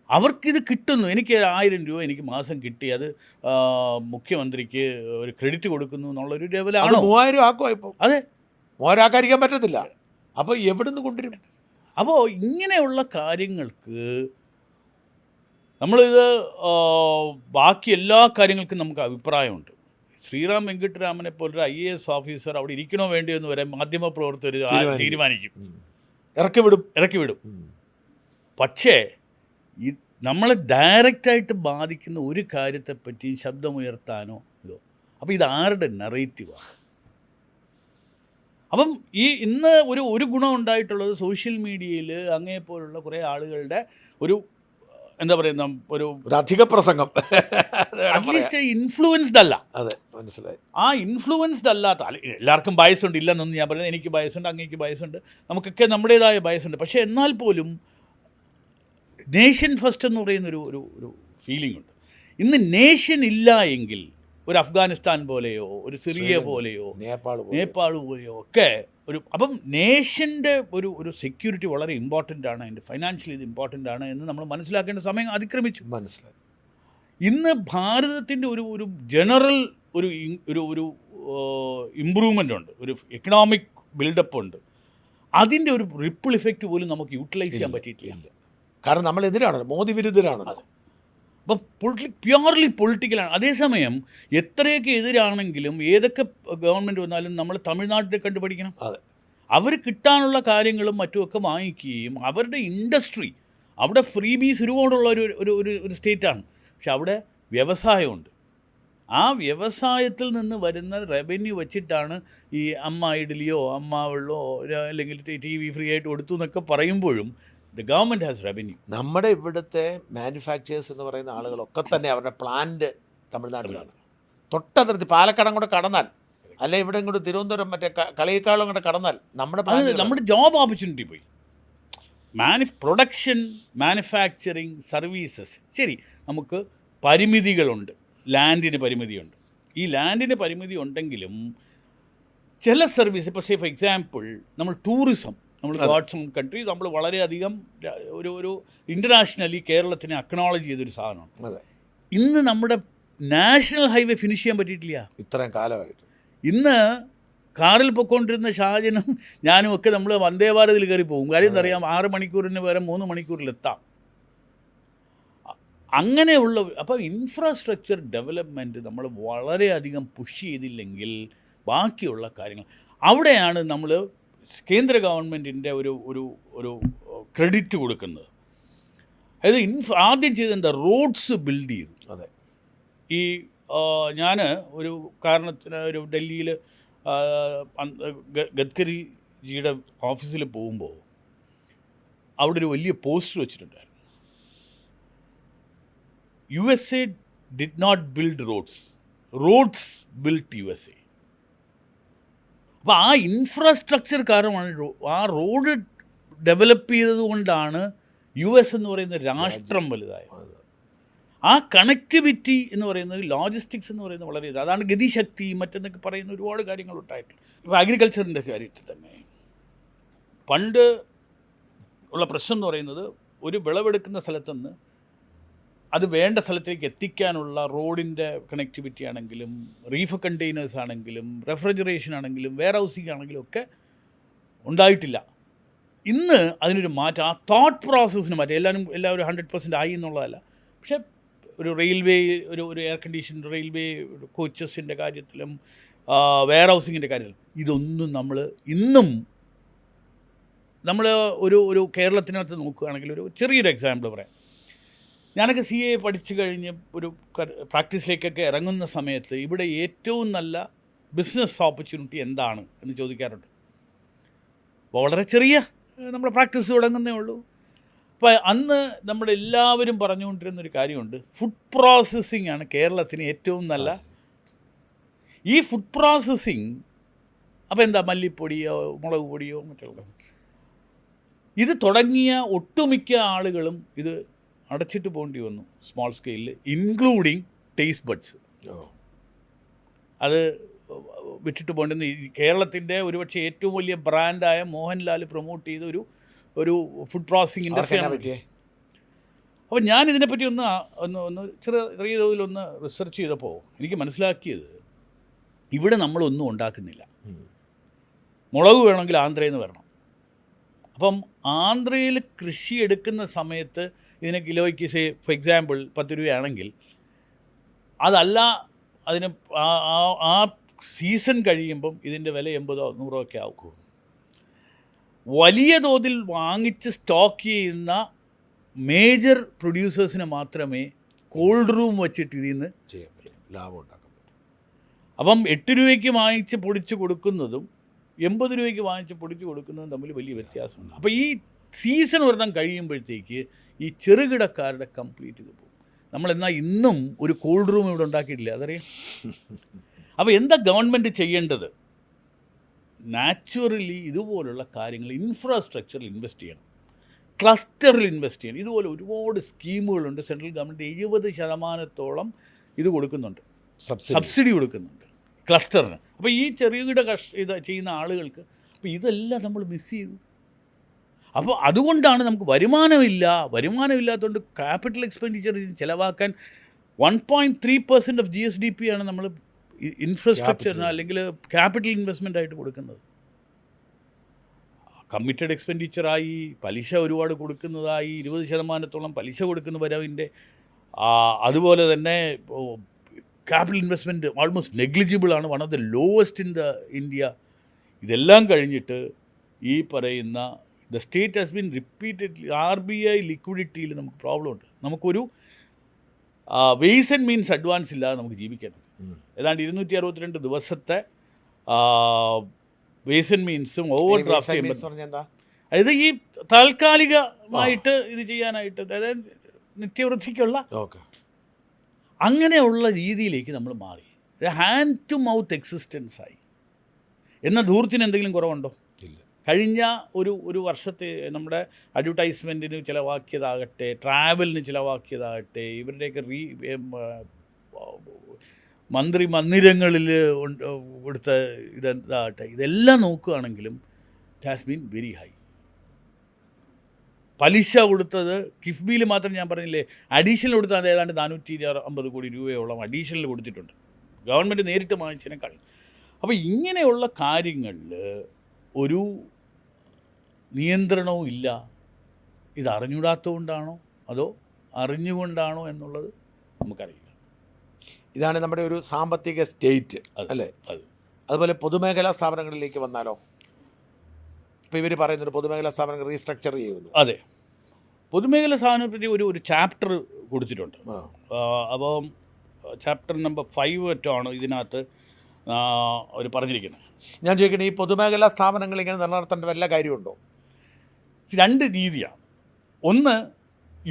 അവർക്കിത് കിട്ടുന്നു, എനിക്ക് 1000 രൂപ എനിക്ക് മാസം കിട്ടി, അത് മുഖ്യമന്ത്രിക്ക് ഒരു ക്രെഡിറ്റ് കൊടുക്കുന്നു എന്നുള്ളൊരു ലെവലാണോ? 3000 ആക്കുമോ ഇപ്പോൾ? അതെ, 3000 ആക്കാതിരിക്കാൻ പറ്റത്തില്ല. അപ്പോൾ എവിടെ നിന്ന് കൊണ്ടുവരും? അപ്പോൾ ഇങ്ങനെയുള്ള കാര്യങ്ങൾക്ക് നമ്മളിത് ബാക്കി എല്ലാ കാര്യങ്ങൾക്കും നമുക്ക് അഭിപ്രായമുണ്ട്. ശ്രീറാം വെങ്കിട്ടരാമനെ പോലൊരു IAS ഓഫീസർ അവിടെ ഇരിക്കണോ വേണ്ടിയോ എന്ന് വരെ മാധ്യമപ്രവർത്തകർ തീരുമാനിക്കും, ഇറക്കി വിടും. പക്ഷേ നമ്മളെ ഡയറക്റ്റായിട്ട് ബാധിക്കുന്ന ഒരു കാര്യത്തെപ്പറ്റി ശബ്ദമുയർത്താനോ ഇതോ. അപ്പോൾ ഇത് ആരുടെ നറേറ്റീവാണ്? അപ്പം ഇന്ന് ഒരു ഗുണം ഉണ്ടായിട്ടുള്ളത് സോഷ്യൽ മീഡിയയിൽ അങ്ങേപ്പോലുള്ള കുറേ ആളുകളുടെ ഒരു എന്താ പറയുന്ന ഒരു അധിക പ്രസംഗം, അറ്റ്ലീസ്റ്റ് ഇൻഫ്ലുവൻസ്ഡ് അല്ല. അതെ, മനസ്സിലായി. ആ ഇൻഫ്ലുവൻസ്ഡ് അല്ലാത്ത എല്ലാവർക്കും ബയസുണ്ട്, ഇല്ലെന്നൊന്നും ഞാൻ പറയുന്നത്. എനിക്ക് ബയസുണ്ട്, അങ്ങേക്ക് ബയസുണ്ട്, നമുക്കൊക്കെ നമ്മുടേതായ ബയസുണ്ട്. പക്ഷേ എന്നാൽ പോലും നേഷൻ ഫസ്റ്റ് എന്ന് പറയുന്നൊരു ഒരു ഫീലിംഗ് ഉണ്ട്. ഇന്ന് നേഷൻ ഇല്ല എങ്കിൽ ഒരു അഫ്ഗാനിസ്ഥാൻ പോലെയോ ഒരു സിറിയ പോലെയോ നേപ്പാൾ പോലെയോ ഒക്കെ അപ്പം നേഷൻ്റെ ഒരു സെക്യൂരിറ്റി വളരെ ഇമ്പോർട്ടൻ്റ് ആണ്, അതിൻ്റെ ഫൈനാൻഷ്യലി ഇത് ഇമ്പോർട്ടൻ്റ് ആണ് എന്ന് നമ്മൾ മനസ്സിലാക്കേണ്ട സമയം അതിക്രമിച്ചു. മനസ്സിലായി. ഇന്ന് ഭാരതത്തിൻ്റെ ഒരു ജനറൽ ഒരു ഇമ്പ്രൂവ്മെൻ്റ് ഉണ്ട്, ഒരു എക്കണോമിക് ബിൽഡപ്പ് ഉണ്ട്. അതിൻ്റെ ഒരു റിപ്പിൾ ഇഫക്റ്റ് പോലും നമുക്ക് യൂട്ടിലൈസ് ചെയ്യാൻ പറ്റിയിട്ടില്ല. കാരണം നമ്മൾ എതിരാണ്, മോദി വിരുദ്ധരാണ്. അപ്പം പ്യുവർലി പൊളിറ്റിക്കലാണ്. അതേസമയം എത്രയൊക്കെ എതിരാണെങ്കിലും ഏതൊക്കെ ഗവൺമെൻറ് വന്നാലും നമ്മൾ തമിഴ്നാട്ടിനെ കണ്ടുപഠിക്കണം. അവർ കിട്ടാനുള്ള കാര്യങ്ങളും മറ്റുമൊക്കെ വാങ്ങിക്കുകയും അവരുടെ ഇൻഡസ്ട്രി അവിടെ ഫ്രീ ബീസ് ഒരുപാടുള്ള ഒരു സ്റ്റേറ്റാണ്. പക്ഷെ അവിടെ വ്യവസായമുണ്ട്. ആ വ്യവസായത്തിൽ നിന്ന് വരുന്ന റവന്യൂ വെച്ചിട്ടാണ് ഈ അമ്മ ഇഡ്ഡലിയോ അമ്മ വെള്ളമോ അല്ലെങ്കിൽ TV ഫ്രീ ആയിട്ട് കൊടുത്തു എന്നൊക്കെ പറയുമ്പോഴും ദ ഗവൺമെൻറ് ഹാസ് റവന്യൂ. നമ്മുടെ ഇവിടുത്തെ മാനുഫാക്ചേഴ്സ് എന്ന് പറയുന്ന ആളുകളൊക്കെ തന്നെ അവരുടെ പ്ലാന്റ് തമിഴ്നാട്ടിലാണ്. തൊട്ടതിർത്തി പാലക്കാട് കൂടെ കടന്നാൽ, അല്ലെ ഇവിടെ ഇങ്ങോട്ട് തിരുവനന്തപുരം മറ്റേ കളിയേക്കാളും കൂടെ കടന്നാൽ നമ്മുടെ ജോബ് ഓപ്പർച്യൂണിറ്റി പോയി. Production, manufacturing, services. ശരി, നമുക്ക് പരിമിതികളുണ്ട്, ലാൻഡിന് പരിമിതിയുണ്ട്. ഈ ലാൻഡിന് പരിമിതി ഉണ്ടെങ്കിലും ചില സർവീസ്, ഇപ്പോൾ ഫോർ എക്സാമ്പിൾ നമ്മൾ ടൂറിസം, നമ്മൾ ഗോഡ്സ് ഓൺ കൺട്രി, നമ്മൾ വളരെയധികം ഒരു ഇൻ്റർനാഷണലി കേരളത്തിനെ അക്നോളജ് ചെയ്തൊരു സാധനമാണ്. ഇന്ന് നമ്മുടെ നാഷണൽ ഹൈവേ ഫിനിഷ് ചെയ്യാൻ പറ്റിയിട്ടില്ല ഇത്രയും കാലമായിട്ട്. ഇന്ന് കാറിൽ പൊയ്ക്കൊണ്ടിരുന്ന ഷാജനും ഞാനും ഒക്കെ നമ്മൾ വന്ദേ ഭാരതിൽ കയറി പോകും. കാര്യം എന്താ അറിയാം, 6 മണിക്കൂറിന് പകരം 3 മണിക്കൂറിലെത്താം. അങ്ങനെയുള്ള അപ്പോൾ ഇൻഫ്രാസ്ട്രക്ചർ ഡെവലപ്മെൻറ്റ് നമ്മൾ വളരെയധികം പുഷ് ചെയ്തില്ലെങ്കിൽ ബാക്കിയുള്ള കാര്യങ്ങൾ അവിടെയാണ് നമ്മൾ കേന്ദ്ര ഗവൺമെൻറ്റിൻ്റെ ഒരു ക്രെഡിറ്റ് കൊടുക്കുന്നത്. അതായത് ആദ്യം ചെയ്തെന്താ, റോഡ്സ് ബിൽഡ് ചെയ്തു. അതെ, ഈ ഞാൻ ഒരു കാരണത്തിന് ഒരു ഡൽഹിയിൽ ഗഡ്കരിജിയുടെ ഓഫീസിൽ പോകുമ്പോൾ അവിടെ ഒരു വലിയ പോസ്റ്റർ വെച്ചിട്ടുണ്ടായിരുന്നു, USA did not build roads built USA. അപ്പോൾ ആ ഇൻഫ്രാസ്ട്രക്ചർ കാരണമാണ്, ആ റോഡ് ഡെവലപ്പ് ചെയ്തത് കൊണ്ടാണ് US എന്ന് പറയുന്ന രാഷ്ട്രം വലുതായത്. ആ കണക്ടിവിറ്റി എന്ന് പറയുന്നത്, ലോജിസ്റ്റിക്സ് എന്ന് പറയുന്നത് വളരെ അതാണ് ഗതിശക്തി മറ്റെന്നൊക്കെ പറയുന്ന ഒരുപാട് കാര്യങ്ങളുണ്ടായിട്ടുണ്ട്. ഇപ്പോൾ അഗ്രികൾച്ചറിൻ്റെ കാര്യത്തിൽ തന്നെ പണ്ട് ഉള്ള പ്രശ്നം എന്ന് പറയുന്നത്, ഒരു വിളവെടുക്കുന്ന സ്ഥലത്തുനിന്ന് അത് വേണ്ട സ്ഥലത്തേക്ക് എത്തിക്കാനുള്ള റോഡിൻ്റെ കണക്ടിവിറ്റി ആണെങ്കിലും, റീഫ് കണ്ടെയ്നേഴ്സ് ആണെങ്കിലും, റെഫ്രിജറേഷൻ ആണെങ്കിലും, വെയർ ഹൗസിംഗ് ആണെങ്കിലും ഒക്കെ ഉണ്ടായിട്ടില്ല. ഇന്ന് അതിനൊരു മാറ്റം, ആ തോട്ട് പ്രോസസ്സിന് മാറ്റം. എല്ലാവരും 100% ആയി എന്നുള്ളതല്ല, പക്ഷേ ഒരു റെയിൽവേ, ഒരു എയർ കണ്ടീഷൻ റെയിൽവേ കോച്ചസിൻ്റെ കാര്യത്തിലും വെയർ ഹൗസിങ്ങിൻ്റെ കാര്യത്തിലും ഇതൊന്നും ഇന്നും നമ്മൾ ഒരു കേരളത്തിനകത്ത് നോക്കുകയാണെങ്കിൽ ഒരു ചെറിയൊരു എക്സാമ്പിൾ പറയാം. ഞാനൊക്കെ CA പഠിച്ചു കഴിഞ്ഞ് ഒരു പ്രാക്ടീസിലേക്കൊക്കെ ഇറങ്ങുന്ന സമയത്ത് ഇവിടെ ഏറ്റവും നല്ല ബിസിനസ് ഓപ്പർച്യൂണിറ്റി എന്താണ് എന്ന് ചോദിക്കാറുണ്ട്. വളരെ ചെറിയ നമ്മുടെ പ്രാക്ടീസ് തുടങ്ങുന്നേ ഉള്ളൂ. അപ്പോൾ അന്ന് നമ്മുടെ എല്ലാവരും പറഞ്ഞുകൊണ്ടിരുന്നൊരു കാര്യമുണ്ട്, ഫുഡ് പ്രോസസ്സിംഗ് ആണ് കേരളത്തിന് ഏറ്റവും നല്ല. ഈ ഫുഡ് പ്രോസസ്സിങ് അപ്പോൾ എന്താ, മല്ലിപ്പൊടിയോ മുളക് പൊടിയോ മറ്റുള്ള ഇത് തുടങ്ങിയ ഒട്ടുമിക്ക ആളുകളും ഇത് അടച്ചിട്ട് പോകേണ്ടി വന്നു സ്മോൾ സ്കെയിലിൽ, ഇൻക്ലൂഡിങ് ടേസ്റ്റ് ബഡ്സ്. അത് വിട്ടിട്ട് പോകേണ്ടെന്ന് കേരളത്തിൻ്റെ ഒരുപക്ഷെ ഏറ്റവും വലിയ ബ്രാൻഡായ മോഹൻലാൽ പ്രൊമോട്ട് ചെയ്ത ഒരു ഫുഡ് പ്രോസസ്സിംഗ് ഇൻഡസ്ട്രിയാണ്. അപ്പോൾ ഞാൻ ഇതിനെപ്പറ്റി ഒന്ന് ചെറിയ തോതിലൊന്ന് റിസർച്ച് ചെയ്തപ്പോൾ എനിക്ക് മനസ്സിലാക്കിയത്, ഇവിടെ നമ്മളൊന്നും ഉണ്ടാക്കുന്നില്ല. മുളക് വേണമെങ്കിൽ ആന്ധ്രയിൽ നിന്ന് വരണം. അപ്പം ആന്ധ്രയിൽ കൃഷി എടുക്കുന്ന സമയത്ത് ഇതിന് കിലോയ്ക്ക് ഫോർ എക്സാമ്പിൾ 10 രൂപയാണെങ്കിൽ, അതല്ല അതിന് ആ സീസൺ കഴിയുമ്പം ഇതിൻ്റെ വില 80-100 ഒക്കെ ആവും. വലിയ തോതിൽ വാങ്ങിച്ച് സ്റ്റോക്ക് ചെയ്യുന്ന മേജർ പ്രൊഡ്യൂസേഴ്സിന് മാത്രമേ കോൾഡ് റൂം വച്ചിട്ട് ഇതിൽ നിന്ന് ചെയ്യാൻ പറ്റും, ലാഭം ഉണ്ടാക്കാൻ പറ്റും. അപ്പം 8 രൂപയ്ക്ക് വാങ്ങിച്ച് പൊടിച്ച് കൊടുക്കുന്നതും 80 രൂപയ്ക്ക് വാങ്ങിച്ച് പൊടിച്ച് കൊടുക്കുന്നതും തമ്മിൽ വലിയ വ്യത്യാസമുണ്ട്. അപ്പോൾ ഈ സീസൺ ഒരെണ്ണം കഴിയുമ്പോഴത്തേക്ക് ഈ ചെറുകിടക്കാരുടെ കംപ്ലീറ്റ് ഇത് പോകും. നമ്മളെന്നാൽ ഇന്നും ഒരു കോൾഡ് റൂം ഇവിടെ ഉണ്ടാക്കിയിട്ടില്ല, അതറിയാം. അപ്പോൾ എന്താ ഗവൺമെൻറ് ചെയ്യേണ്ടത്? നാച്ചുറലി ഇതുപോലുള്ള കാര്യങ്ങൾ ഇൻഫ്രാസ്ട്രക്ചറിൽ ഇൻവെസ്റ്റ് ചെയ്യണം, ക്ലസ്റ്ററിൽ ഇൻവെസ്റ്റ് ചെയ്യണം. ഇതുപോലെ ഒരുപാട് സ്കീമുകളുണ്ട്. സെൻട്രൽ ഗവൺമെൻറ് 70% ഇത് കൊടുക്കുന്നുണ്ട്, സബ്സിഡി കൊടുക്കുന്നുണ്ട് ക്ലസ്റ്ററിന്. അപ്പോൾ ഈ ചെറുകിട ഇത് ചെയ്യുന്ന ആളുകൾക്ക് അപ്പോൾ ഇതെല്ലാം നമ്മൾ മിസ് ചെയ്തു. അപ്പോൾ അതുകൊണ്ടാണ് നമുക്ക് വരുമാനമില്ലാത്തതുകൊണ്ട് ക്യാപിറ്റൽ എക്സ്പെൻഡിച്ചർ ചിലവാക്കാൻ 1.3% ഓഫ് GSDP ആണ് നമ്മൾ ഇൻഫ്രാസ്ട്രക്ചറിന് അല്ലെങ്കിൽ ക്യാപിറ്റൽ ഇൻവെസ്റ്റ്മെൻ്റ് ആയിട്ട് കൊടുക്കുന്നത്. കമ്മിറ്റഡ് എക്സ്പെൻഡിച്ചറായി പലിശ ഒരുപാട് കൊടുക്കുന്നതായി, 20% പലിശ കൊടുക്കുന്ന വരവിൻ്റെ, അതുപോലെ തന്നെ ക്യാപിറ്റൽ ഇൻവെസ്റ്റ്മെൻറ്റ് ഓൾമോസ്റ്റ് നെഗ്ലിജിബിളാണ്, one of the lowest in the India. ഇതെല്ലാം കഴിഞ്ഞിട്ട് ഈ പറയുന്ന the state has been repeatedly RBI ലിക്വിഡിറ്റിയിൽ നമുക്ക് പ്രോബ്ലം ഉണ്ട്. നമുക്കൊരു വെയ്സ് ആൻഡ് മീൻസ് അഡ്വാൻസ് ഇല്ലാതെ നമുക്ക് ജീവിക്കണം. ഏതാണ്ട് 262 ദിവസത്തെ വേസ് ആൻഡ് മീൻസും ഓവർ ഡ്രാഫ്റ്റ് ചെയ്യുമ്പോൾ, അതായത് ഈ താൽക്കാലികമായിട്ട് ഇത് ചെയ്യാനായിട്ട്, അതായത് നിത്യവൃദ്ധിക്കുള്ള അങ്ങനെയുള്ള രീതിയിലേക്ക് നമ്മൾ മാറി. ഹാൻഡ് ടു മൗത്ത് എക്സിസ്റ്റൻസായി. എന്ന ധൂർത്തിന് എന്തെങ്കിലും കുറവുണ്ടോ? ഇല്ല. കഴിഞ്ഞ ഒരു വർഷത്തെ നമ്മുടെ അഡ്വർടൈസ്മെൻറ്റിന് ചിലവാക്കിയതാകട്ടെ, ട്രാവലിന് ചിലവാക്കിയതാകട്ടെ, ഇവരുടെയൊക്കെ മന്ദിരങ്ങളിൽ കൊടുത്ത ഇതാകട്ടെ, ഇതെല്ലാം നോക്കുകയാണെങ്കിലും it has been very high. പലിശ കൊടുത്തത് കിഫ്ബിയിൽ മാത്രം ഞാൻ പറഞ്ഞില്ലേ, അഡീഷണൽ കൊടുത്തത് ഏതാണ്ട് 450 കോടി രൂപയോളം അഡീഷണൽ കൊടുത്തിട്ടുണ്ട്, ഗവൺമെൻറ് നേരിട്ട് വാങ്ങിച്ചതിനേക്കാൾ. അപ്പോൾ ഇങ്ങനെയുള്ള കാര്യങ്ങളിൽ ഒരു നിയന്ത്രണവും ഇല്ല. ഇത് അറിഞ്ഞുകൂടാത്തതുകൊണ്ടാണോ അതോ അറിഞ്ഞുകൊണ്ടാണോ എന്നുള്ളത് നമുക്കറിയില്ല. ഇതാണ് നമ്മുടെ ഒരു സാമ്പത്തിക സ്റ്റേറ്റ് അല്ലേ? അതുപോലെ പൊതുമേഖലാ സ്ഥാപനങ്ങളിലേക്ക് വന്നാലോ? ഇപ്പോൾ ഇവർ പറയുന്നത് പൊതുമേഖലാ സ്ഥാപനങ്ങൾ റീസ്ട്രക്ചർ ചെയ്യുന്നു. അതെ, പൊതുമേഖലാ സ്ഥാപനത്തെ ഒരു ചാപ്റ്റർ കൊടുത്തിട്ടുണ്ട്. അപ്പം ചാപ്റ്റർ നമ്പർ 5 ആണ് ഇതിനകത്ത് അവർ പറഞ്ഞിരിക്കുന്നത്. ഞാൻ ചോദിക്കണേ, ഈ പൊതുമേഖലാ സ്ഥാപനങ്ങൾ ഇങ്ങനെ നിലനിർത്തേണ്ട വല്ല കാര്യമുണ്ടോ? 2 രീതിയാണ്. ഒന്ന്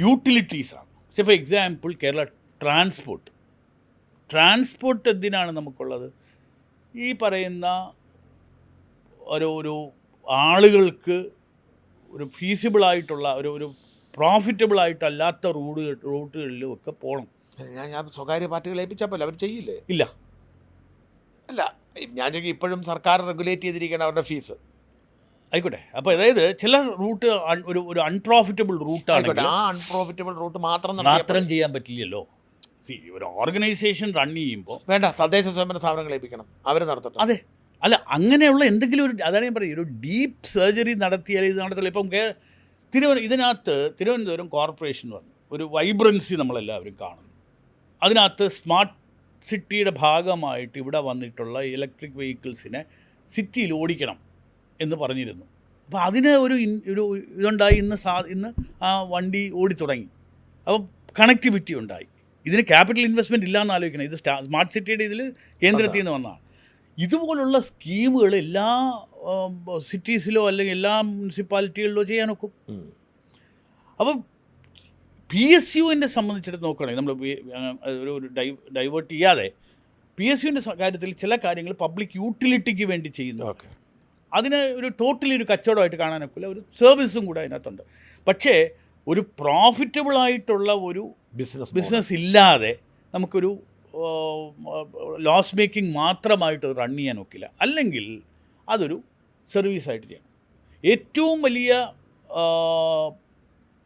യൂട്ടിലിറ്റീസാണ്. ഫോർ എക്സാമ്പിൾ കേരള ട്രാൻസ്പോർട്ട് എന്തിനാണ് നമുക്കുള്ളത്? ഈ പറയുന്ന ഒരു ആളുകൾക്ക് ഒരു ഫീസിബിളായിട്ടുള്ള ഒരു പ്രോഫിറ്റബിളായിട്ടല്ലാത്ത റൂട്ടുകളിലും ഒക്കെ പോകണം. ഞാൻ സ്വകാര്യ പാർട്ടികളെ ഏൽപ്പിച്ചാൽ പോലെ അവർ ചെയ്യില്ലേ? ഇല്ല. അല്ല, ഞാൻ ഇപ്പോഴും സർക്കാർ റെഗുലേറ്റ് ചെയ്തിരിക്കണം അവരുടെ ഫീസ്. ആയിക്കോട്ടെ. അപ്പോൾ അതായത് ചില റൂട്ട് ഒരു അൺപ്രോഫിറ്റബിൾ റൂട്ടാണ്. ആ അൺപ്രോഫിറ്റബിൾ റൂട്ട് മാത്രം ചെയ്യാൻ പറ്റില്ലല്ലോ. ഒരു ഓർഗനൈസേഷൻ റൺ ചെയ്യുമ്പോൾ വേണ്ട, തദ്ദേശ സ്വയംഭരണ സ്ഥാപനങ്ങളെ ഏൽപ്പിക്കണം, അവർ നടത്തട്ടെ. അതെ, അല്ല അങ്ങനെയുള്ള എന്തെങ്കിലും അതാണ് ഞാൻ പറയും, ഒരു ഡീപ്പ് സർജറി നടത്തിയാൽ ഇത് നടത്തില്ല. ഇപ്പം ഇതിനകത്ത് തിരുവനന്തപുരം കോർപ്പറേഷൻ വന്നു, ഒരു വൈബ്രൻസി നമ്മളെല്ലാവരും കാണുന്നു. അതിനകത്ത് സ്മാർട്ട് സിറ്റിയുടെ ഭാഗമായിട്ട് ഇവിടെ വന്നിട്ടുള്ള ഇലക്ട്രിക് വെഹിക്കിൾസിനെ സിറ്റിയിൽ ഓടിക്കണം എന്ന് പറഞ്ഞിരുന്നു. അപ്പോൾ അതിന് ഒരു ഇതുണ്ടായി. ഇന്ന് ആ വണ്ടി ഓടിത്തുടങ്ങി. അപ്പം കണക്ടിവിറ്റി ഉണ്ടായി. ഇതിന് ക്യാപിറ്റൽ ഇൻവെസ്റ്റ്മെൻറ്റ് ഇല്ലയെന്ന് ആലോചിക്കണം. ഇത് സ്മാർട്ട് സിറ്റിയുടെ ഇതിൽ കേന്ദ്രത്തിൽ നിന്ന് വന്നതാണ്. ഇതുപോലുള്ള സ്കീമുകൾ എല്ലാ സിറ്റീസിലോ അല്ലെങ്കിൽ എല്ലാ മുനിസിപ്പാലിറ്റികളിലോ ചെയ്യാൻ ഒക്കും. അപ്പം PSUവിൻ്റെ സംബന്ധിച്ചിട്ട് നോക്കുകയാണെങ്കിൽ നമ്മൾ ഒരു ഡൈവേർട്ട് ചെയ്യാതെ PSUവിൻ്റെ കാര്യത്തിൽ ചില കാര്യങ്ങൾ പബ്ലിക് യൂട്ടിലിറ്റിക്ക് വേണ്ടി ചെയ്യുന്നു. അതിന് ഒരു ടോട്ടലി ഒരു കച്ചവടമായിട്ട് കാണാനൊക്കില്ല, ഒരു സർവീസും കൂടെ അതിനകത്തുണ്ട്. പക്ഷേ ഒരു പ്രോഫിറ്റബിളായിട്ടുള്ള ഒരു ബിസിനസ് ഇല്ലാതെ നമുക്കൊരു ലോസ് മേക്കിംഗ് മാത്രമായിട്ട് റൺ ചെയ്യാൻ ഒക്കില്ല. അല്ലെങ്കിൽ അതൊരു സർവീസായിട്ട് ചെയ്യണം. ഏറ്റവും വലിയ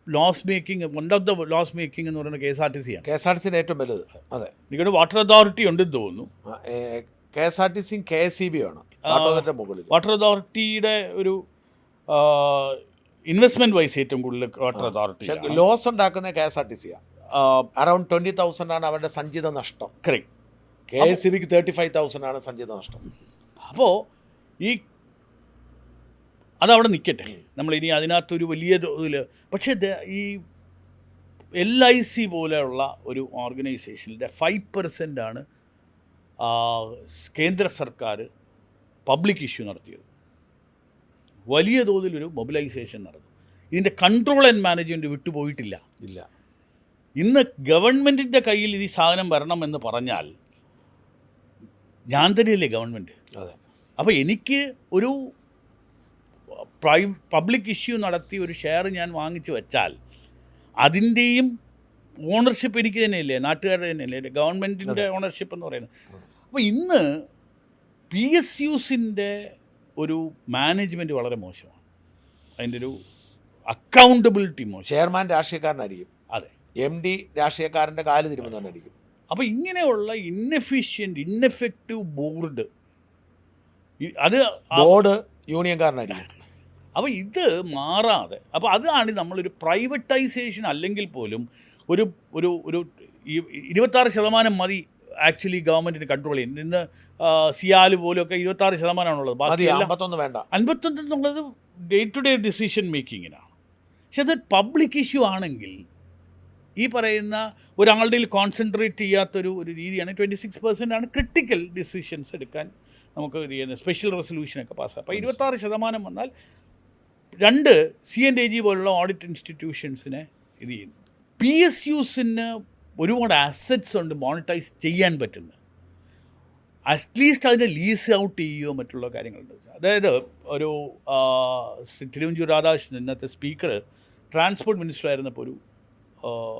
loss making, one of the loss making എന്ന് പറയുന്നത് KSRTC ആണ്. KSRTC ഏറ്റവും വലുത്. അതെ, എനിക്കൊരു വാട്ടർ അതോറിറ്റി ഉണ്ടെന്ന് തോന്നുന്നു. KSRTC KSEB ആണ് മുകളിൽ. വാട്ടർ അതോറിറ്റിയുടെ ഒരു ഇൻവെസ്റ്റ്മെൻറ്റ് വൈസ് ഏറ്റവും കൂടുതൽ വാട്ടർ അതോറിറ്റി. ലോസ് ഉണ്ടാക്കുന്ന KSRTC ആണ്. അറൗണ്ട് 20,000 ആണ് അവരുടെ സഞ്ചിത നഷ്ടം. കറക്റ്റ്. KSEBക്ക് 35,000 ആണ് സഞ്ചിത നഷ്ടം. അപ്പോൾ ഈ അതവിടെ നിൽക്കട്ടെ, നമ്മളിനി അതിനകത്തൊരു വലിയ ഇതിൽ. പക്ഷേ ഈ LIC പോലെയുള്ള ഒരു ഓർഗനൈസേഷനിലെ 5% ആണ് കേന്ദ്ര സർക്കാർ പബ്ലിക് ഇഷ്യൂ നടത്തിയത്. വലിയ തോതിലൊരു മൊബിലൈസേഷൻ നടന്നു. ഇതിൻ്റെ കൺട്രോൾ ആൻഡ് മാനേജ്മെൻറ്റ് വിട്ടുപോയിട്ടില്ല. ഇല്ല. ഇന്ന് ഗവൺമെൻറ്റിൻ്റെ കയ്യിൽ ഈ സാധനം വരണമെന്ന് പറഞ്ഞാൽ ഞാൻ തന്നെയല്ലേ ഗവൺമെൻറ്. അതെ. അപ്പോൾ എനിക്ക് ഒരു പബ്ലിക് ഇഷ്യൂ നടത്തി ഒരു ഷെയർ ഞാൻ വാങ്ങിച്ച് വെച്ചാൽ അതിൻ്റെയും ഓണർഷിപ്പ് എനിക്ക് തന്നെയല്ലേ, നാട്ടുകാരുടെ തന്നെയല്ലേ, ഗവൺമെൻറ്റിൻ്റെ ഓണർഷിപ്പ് എന്ന് പറയുന്നത്. അപ്പോൾ ഇന്ന് PSUസിൻ്റെ ഒരു മാനേജ്മെൻറ്റ് വളരെ മോശമാണ്. അതിൻ്റെ ഒരു അക്കൗണ്ടബിലിറ്റി മോശം. ചെയർമാൻ രാഷ്ട്രീയക്കാരനായിരിക്കും. അതെ. MD രാഷ്ട്രീയക്കാരൻ്റെ കാല് തിരുമുന്നതായിരിക്കും. അപ്പോൾ ഇങ്ങനെയുള്ള ഇന്നെഫക്റ്റീവ് ബോർഡ്, അത് ബോർഡ് യൂണിയൻകാരനായിരിക്കും. അപ്പോൾ ഇത് മാറാതെ, അപ്പോൾ അതാണ് നമ്മളൊരു പ്രൈവറ്റൈസേഷൻ അല്ലെങ്കിൽ പോലും ഒരു ഒരു ഒരു 26% മതി ആക്ച്വലി ഗവൺമെൻറ്റിന് കൺട്രോൾ ചെയ്യും. ഇന്ന് സിയാൽ പോലുമൊക്കെ 26%ആണുള്ളത്. ബാക്കി 51 വേണ്ട. 51 എന്നുള്ളത് ഡേ ടു ഡേ ഡിസിഷൻ മേക്കിങ്ങിനാണ്. പക്ഷെ അത് പബ്ലിക് ഇഷ്യൂ ആണെങ്കിൽ ഈ പറയുന്ന ഒരാളുടെ കോൺസെൻട്രേറ്റ് ചെയ്യാത്തൊരു രീതിയാണ്. 26% ആണ് ക്രിട്ടിക്കൽ ഡിസിഷൻസ് എടുക്കാൻ നമുക്ക് ചെയ്യുന്നത്, സ്പെഷ്യൽ റെസൊല്യൂഷനൊക്കെ പാസ്സാകും. അപ്പോൾ 26% വന്നാൽ 2 C&AG പോലുള്ള ഓഡിറ്റ് ഇൻസ്റ്റിറ്റ്യൂഷൻസിനെ ഇത് ചെയ്യുന്നു. PSUസിന് ഒരുപാട് അസറ്റ്സ് ഉണ്ട് മോണിറ്റൈസ് ചെയ്യാൻ പറ്റുന്നത്. അറ്റ്ലീസ്റ്റ് അതിനെ ലീസ് ഔട്ട് ചെയ്യുകയോ മറ്റുള്ള കാര്യങ്ങളുണ്ട്. അതായത് ഒരു തിരുവഞ്ചൂർ രാധാകൃഷ്ണൻ, ഇന്നത്തെ സ്പീക്കർ, ട്രാൻസ്പോർട്ട് മിനിസ്റ്റർ ആയിരുന്നപ്പോൾ ഒരു